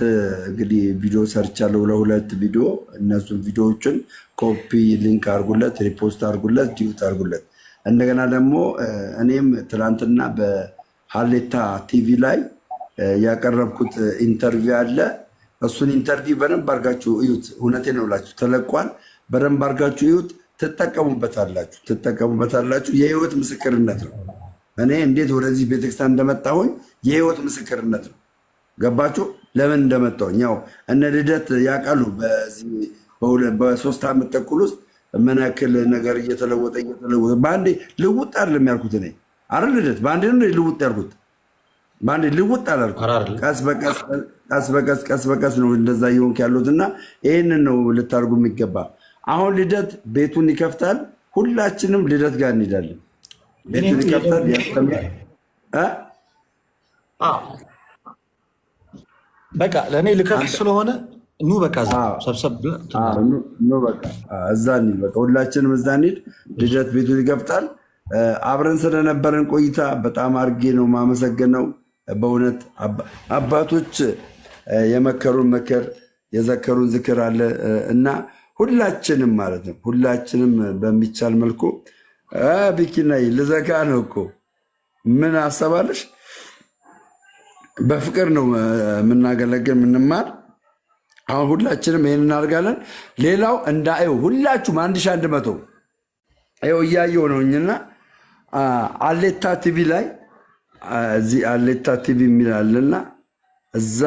እንግዲህ ቪዲዮ ሰርቻለሁ ለ2 ቪዲዮ። እነሱን ቪዲዮዎችን ኮፒ ሊንክ አድርጉለት፣ ሪፖስት አድርጉለት፣ ዲዩት አድርጉለት። እንደገና ደግሞ እኔም ትናንትና በሀሌታ ቲቪ ላይ ያቀረብኩት ኢንተርቪው አለ። እሱን ኢንተርቪው በደንብ አድርጋችሁ እዩት። እውነቴን ነው ብላችሁ ተለቋል። በደንብ አድርጋችሁ እዩት። ትጠቀሙበታላችሁ። የህይወት ምስክርነት ነው። እኔ እንዴት ወደዚህ ቤተክርስቲያን እንደመጣሁኝ የህይወት ምስክርነት ነው። ገባችሁ? ለምን እንደመጣሁኝ ያው እነ ልደት ያውቃሉ። በ3 ዓመት ተኩል ውስጥ ምን ያክል ነገር እየተለወጠ በአንዴ ልውጥ አይደለም ያልኩት እኔ አይደል ልደት፣ በአንዴ ነው ልውጥ ያልኩት። በአንዴ ልውጥ አላልኩም። ቀስ በቀስ ነው እንደዛ እየሆንክ ያሉት እና ይህንን ነው ልታርጉ የሚገባ። አሁን ልደት ቤቱን ይከፍታል። ሁላችንም ልደት ጋር እንሄዳለን። ቤቱን ይከፍታል፣ ያስተምራል። በቃ ለእኔ ልከፍት ስለሆነ ኑ በቃ ሰብሰብ በቃ እዛ እንሂድ። በቃ ሁላችንም እዛ እንሂድ። ልደት ቤቱን ይከፍታል። አብረን ስለነበረን ቆይታ በጣም አድርጌ ነው የማመሰግነው። በእውነት አባቶች የመከሩን ምክር የዘከሩን ዝክር አለ እና ሁላችንም ማለት ነው ሁላችንም በሚቻል መልኩ ቢኪናይ ልዘጋ ነው እኮ ምን አሰባለሽ? በፍቅር ነው የምናገለግል የምንማር። አሁን ሁላችንም ይህን እናደርጋለን። ሌላው እንዳየው ሁላችሁም 1100 ይኸው እያየው ነውኝና አሌታ ቲቪ ላይ እዚህ አሌታ ቲቪ የሚላለና እዛ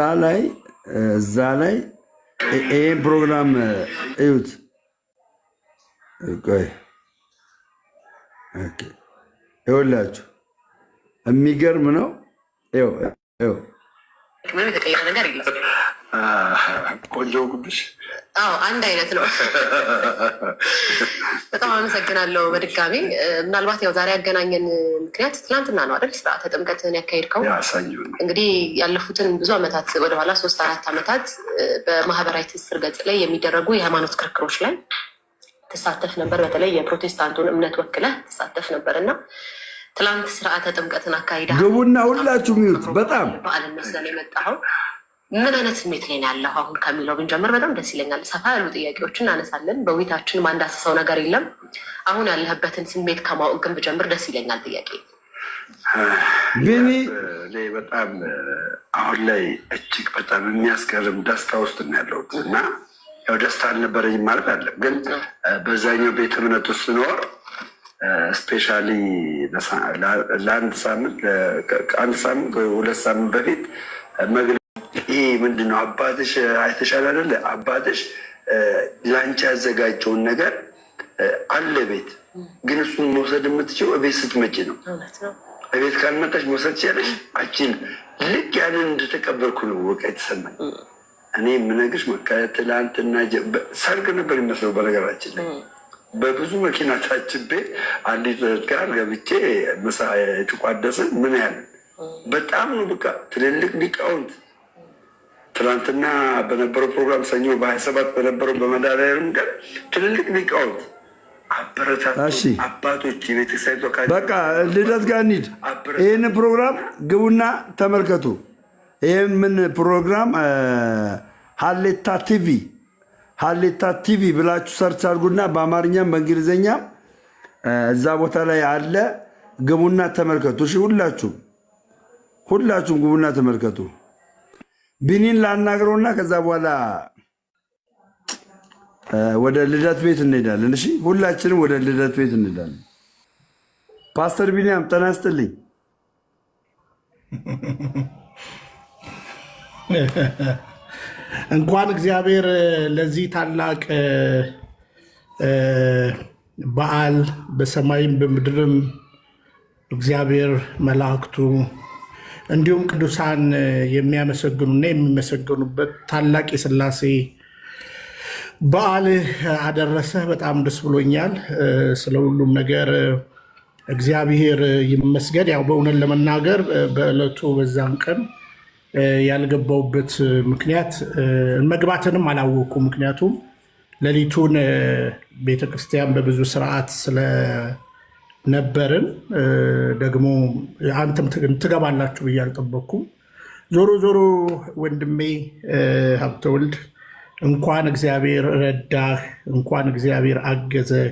ላይ ይህን ፕሮግራም እዩት። ይኸውላችሁ የሚገርም ነው። ምንም የተቀየረ ነገር የለም። ቆንጆ ጉብሽ አንድ አይነት ነው። በጣም አመሰግናለሁ በድጋሚ። ምናልባት ያው ዛሬ ያገናኘን ምክንያት ትናንትና ነው አይደል? ስርዓተ ጥምቀትን ያካሄድከው እንግዲህ ያለፉትን ብዙ ዓመታት ወደኋላ 3-4 ዓመታት በማህበራዊ ትስስር ገጽ ላይ የሚደረጉ የሃይማኖት ክርክሮች ላይ ትሳተፍ ነበር። በተለይ የፕሮቴስታንቱን እምነት ወክለህ ትሳተፍ ነበር እና ትላንት ስርዓተ ጥምቀትን አካሂደሃል። ግቡና ሁላችሁ ሚዩት። በጣም በዓልን መስለን የመጣኸው ምን አይነት ስሜት ላይ ነው ያለው? አሁን ከሚለው ብንጀምር በጣም ደስ ይለኛል። ሰፋ ያሉ ጥያቄዎችን እናነሳለን። በውይይታችን ማንዳስሰው ነገር የለም። አሁን ያለህበትን ስሜት ከማወቅ ግን ብጀምር ደስ ይለኛል። ጥያቄ ቢኒ በጣም አሁን ላይ እጅግ በጣም የሚያስገርም ደስታ ውስጥ ነው ያለሁት እና ያው ደስታ አልነበረኝም ማለት አለም፣ ግን በዛኛው ቤተ እምነት ውስጥ ስኖር ስፔሻሊ ለአንድ ሳምንት 2 ሳምንት በፊት ይህ ምንድነው አባትሽ አይተሻል አይደለ? አባትሽ ለአንቺ ያዘጋጀውን ነገር አለ ቤት፣ ግን እሱን መውሰድ የምትችው እቤት ስትመጪ ነው። እቤት ካልመጣሽ መውሰድ ትችያለሽ አችን። ልክ ያንን እንደተቀበልኩ ነው በቃ የተሰማኝ። እኔ የምነግርሽ ትላንትና ሰርግ ነበር የሚመስለው። በነገራችን ላይ በብዙ መኪና ታጅቤ አንዲት ጋር ገብቼ ምሳ የተቋደስን ምን ያህል በጣም ነው በቃ ትልልቅ ሊቃውንት ትናንትና በነበረው ፕሮግራም ሰኞ በ27 በነበረው በመድኃኒዓለም ቀን ትልልቅ ሊቃውንት አበረታቱ አባቶች የቤተክርስቲያን በቃ ልደት ጋር እንሂድ። ይህን ፕሮግራም ግቡና ተመልከቱ። ይህን ምን ፕሮግራም ሀሌታ ቲቪ ሀሌታ ቲቪ ብላችሁ ሰርች አድርጉና በአማርኛም በእንግሊዝኛም እዛ ቦታ ላይ አለ። ግቡና ተመልከቱ። እሺ ሁላችሁም ግቡና ተመልከቱ። ቢኒን ላናግረውና ከዛ በኋላ ወደ ልደት ቤት እንሄዳለን። እሺ ሁላችንም ወደ ልደት ቤት እንሄዳለን። ፓስተር ቢኒያም ጤና ይስጥልኝ። እንኳን እግዚአብሔር ለዚህ ታላቅ በዓል በሰማይም በምድርም እግዚአብሔር መላእክቱ እንዲሁም ቅዱሳን የሚያመሰግኑና የሚመሰገኑበት ታላቅ የሥላሴ በዓል አደረሰ። በጣም ደስ ብሎኛል። ስለ ሁሉም ነገር እግዚአብሔር ይመስገን። ያው በእውነት ለመናገር በዕለቱ በዛን ቀን ያልገባውበት ምክንያት መግባትንም አላወቁ። ምክንያቱም ሌሊቱን ቤተክርስቲያን በብዙ ስርዓት ስለነበርን ደግሞ አንተም ትገባላችሁ ብዬ አልጠበኩም። ዞሮ ዞሮ ወንድሜ ሀብተወልድ እንኳን እግዚአብሔር ረዳህ፣ እንኳን እግዚአብሔር አገዘህ።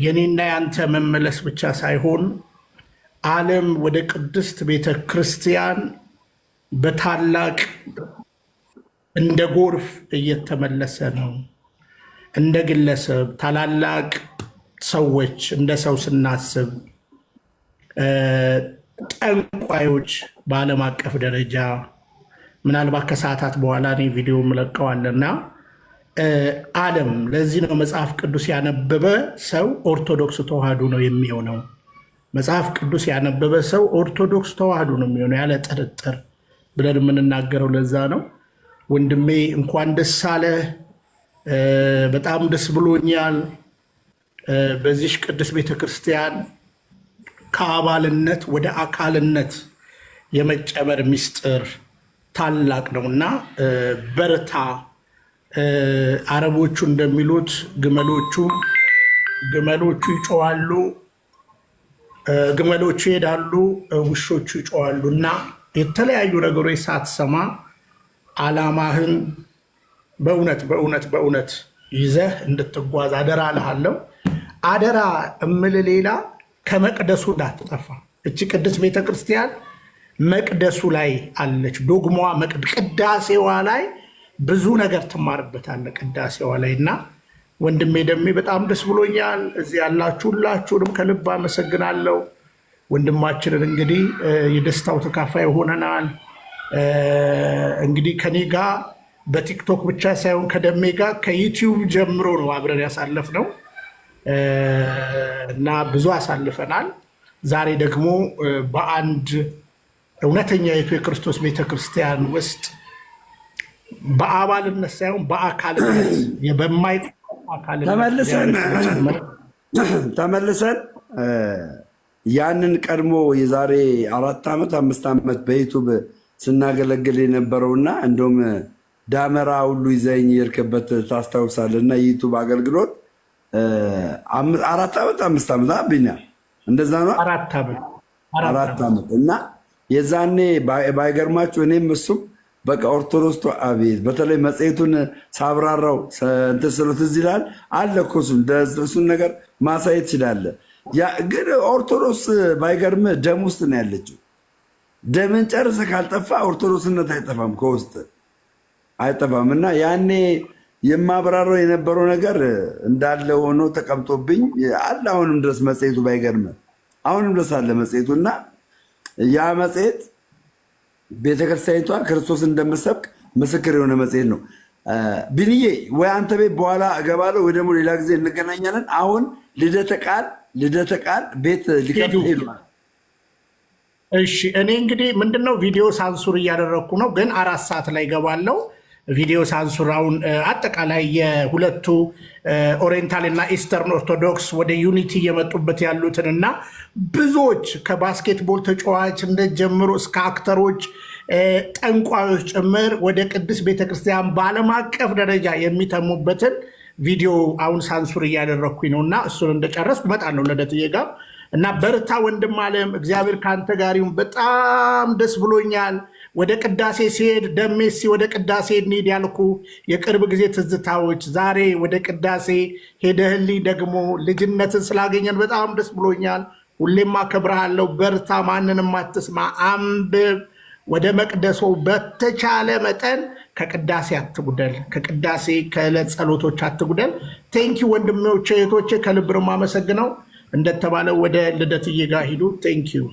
የኔና ያንተ መመለስ ብቻ ሳይሆን ዓለም ወደ ቅድስት ቤተ ክርስቲያን በታላቅ እንደ ጎርፍ እየተመለሰ ነው። እንደ ግለሰብ ታላላቅ ሰዎች እንደ ሰው ስናስብ ጠንቋዮች በዓለም አቀፍ ደረጃ ምናልባት ከሰዓታት በኋላ እኔ ቪዲዮ ምለቀዋለና ዓለም ለዚህ ነው መጽሐፍ ቅዱስ ያነበበ ሰው ኦርቶዶክስ ተዋህዶ ነው የሚሆነው። መጽሐፍ ቅዱስ ያነበበ ሰው ኦርቶዶክስ ተዋህዶ ነው የሚሆነው ያለ ጥርጥር ብለን የምንናገረው ለዛ ነው። ወንድሜ እንኳን ደስ አለ። በጣም ደስ ብሎኛል። በዚህ ቅዱስ ቤተክርስቲያን ከአባልነት ወደ አካልነት የመጨመር ምስጢር ታላቅ ነውና በርታ። አረቦቹ እንደሚሉት ግመሎቹ ይጮዋሉ፣ ግመሎቹ ይሄዳሉ፣ ውሾቹ ይጮዋሉ። እና የተለያዩ ነገሮች ሳትሰማ ዓላማህን በእውነት ይዘህ እንድትጓዝ አደራ እልሃለሁ። አደራ እምልህ ሌላ ከመቅደሱ እንዳትጠፋ። እቺ ቅድስት ቤተክርስቲያን መቅደሱ ላይ አለች። ዶግማዋ ቅዳሴዋ ላይ ብዙ ነገር ትማርበታለህ ቅዳሴዋ ላይ። እና ወንድሜ ደሜ በጣም ደስ ብሎኛል። እዚህ ያላችሁ ሁላችሁንም ከልብ አመሰግናለሁ። ወንድማችንን እንግዲህ የደስታው ተካፋይ ሆነናል። እንግዲህ ከኔ ጋር በቲክቶክ ብቻ ሳይሆን ከደሜ ጋር ከዩቲዩብ ጀምሮ ነው አብረን ያሳለፍነው እና ብዙ አሳልፈናል። ዛሬ ደግሞ በአንድ እውነተኛ የክርስቶስ ቤተክርስቲያን ውስጥ በአባልነት ሳይሆን በአካልነት ተመልሰን ያንን ቀድሞ የዛሬ 4 ዓመት 5 ዓመት በዩቱብ ስናገለግል የነበረውና እንደውም ዳመራ ሁሉ ይዘኝ የሄድክበት ታስታውሳለና የዩቱብ አገልግሎት 4 ዓመት 5 ዓመት አብኛ እንደዛ ነው 4 ዓመት እና የዛኔ ባይገርማችሁ እኔም እሱም በቃ ኦርቶዶክስ አቤት በተለይ መጽሔቱን ሳብራራው እንትን ስሉት እዚህ ይላል አለ እኮ እሱን ነገር ማሳየት ይችላል። ግን ኦርቶዶክስ ባይገርም ደም ውስጥ ነው ያለችው። ደምን ጨርሰ ካልጠፋ ኦርቶዶክስነት አይጠፋም፣ ከውስጥ አይጠፋም። እና ያኔ የማብራራው የነበረው ነገር እንዳለ ሆኖ ተቀምጦብኝ አለ። አሁንም ድረስ መጽሔቱ ባይገርም አሁንም ድረስ አለ መጽሔቱ። እና ያ መጽሔት ቤተክርስቲያኒቷ ክርስቶስ እንደምሰብክ ምስክር የሆነ መጽሔት ነው። ቢንዬ ወይ አንተ ቤት በኋላ እገባለሁ ወይ ደግሞ ሌላ ጊዜ እንገናኛለን። አሁን ልደተ ቃል ቤት ሊከፍት ሄዷል። እሺ እኔ እንግዲህ ምንድነው ቪዲዮ ሳንሱር እያደረግኩ ነው፣ ግን 4 ሰዓት ላይ ገባለው። ቪዲዮ ሳንሱራውን አጠቃላይ የሁለቱ ኦሪየንታል እና ኢስተርን ኦርቶዶክስ ወደ ዩኒቲ እየመጡበት ያሉትን እና ብዙዎች ከባስኬትቦል ተጫዋች እንደጀምሮ እስከ አክተሮች፣ ጠንቋዮች ጭምር ወደ ቅድስት ቤተክርስቲያን በዓለም አቀፍ ደረጃ የሚተሙበትን ቪዲዮ አሁን ሳንሱር እያደረግኩኝ ነው እና እሱን እንደጨረስኩ እመጣለሁ ልደትዬ ጋር እና በርታ ወንድም አለም፣ እግዚአብሔር ከአንተ ጋር ይሁን። በጣም ደስ ብሎኛል ወደ ቅዳሴ ሲሄድ ደሜሲ ወደ ቅዳሴ እንሂድ ያልኩ የቅርብ ጊዜ ትዝታዎች ዛሬ ወደ ቅዳሴ ሄደህልኝ ደግሞ ልጅነትን ስላገኘን በጣም ደስ ብሎኛል። ሁሌም አከብርሃለሁ። በርታ፣ ማንንም አትስማ፣ አንብብ፣ ወደ መቅደሶ በተቻለ መጠን ከቅዳሴ አትጉደል፣ ከቅዳሴ ከዕለት ጸሎቶች አትጉደል። ቴንኪ ወንድሞቼ እህቶቼ፣ ከልብ ነው የማመሰግነው። እንደተባለው ወደ ልደትዬ ጋር ሂዱ። ቴንኪዩ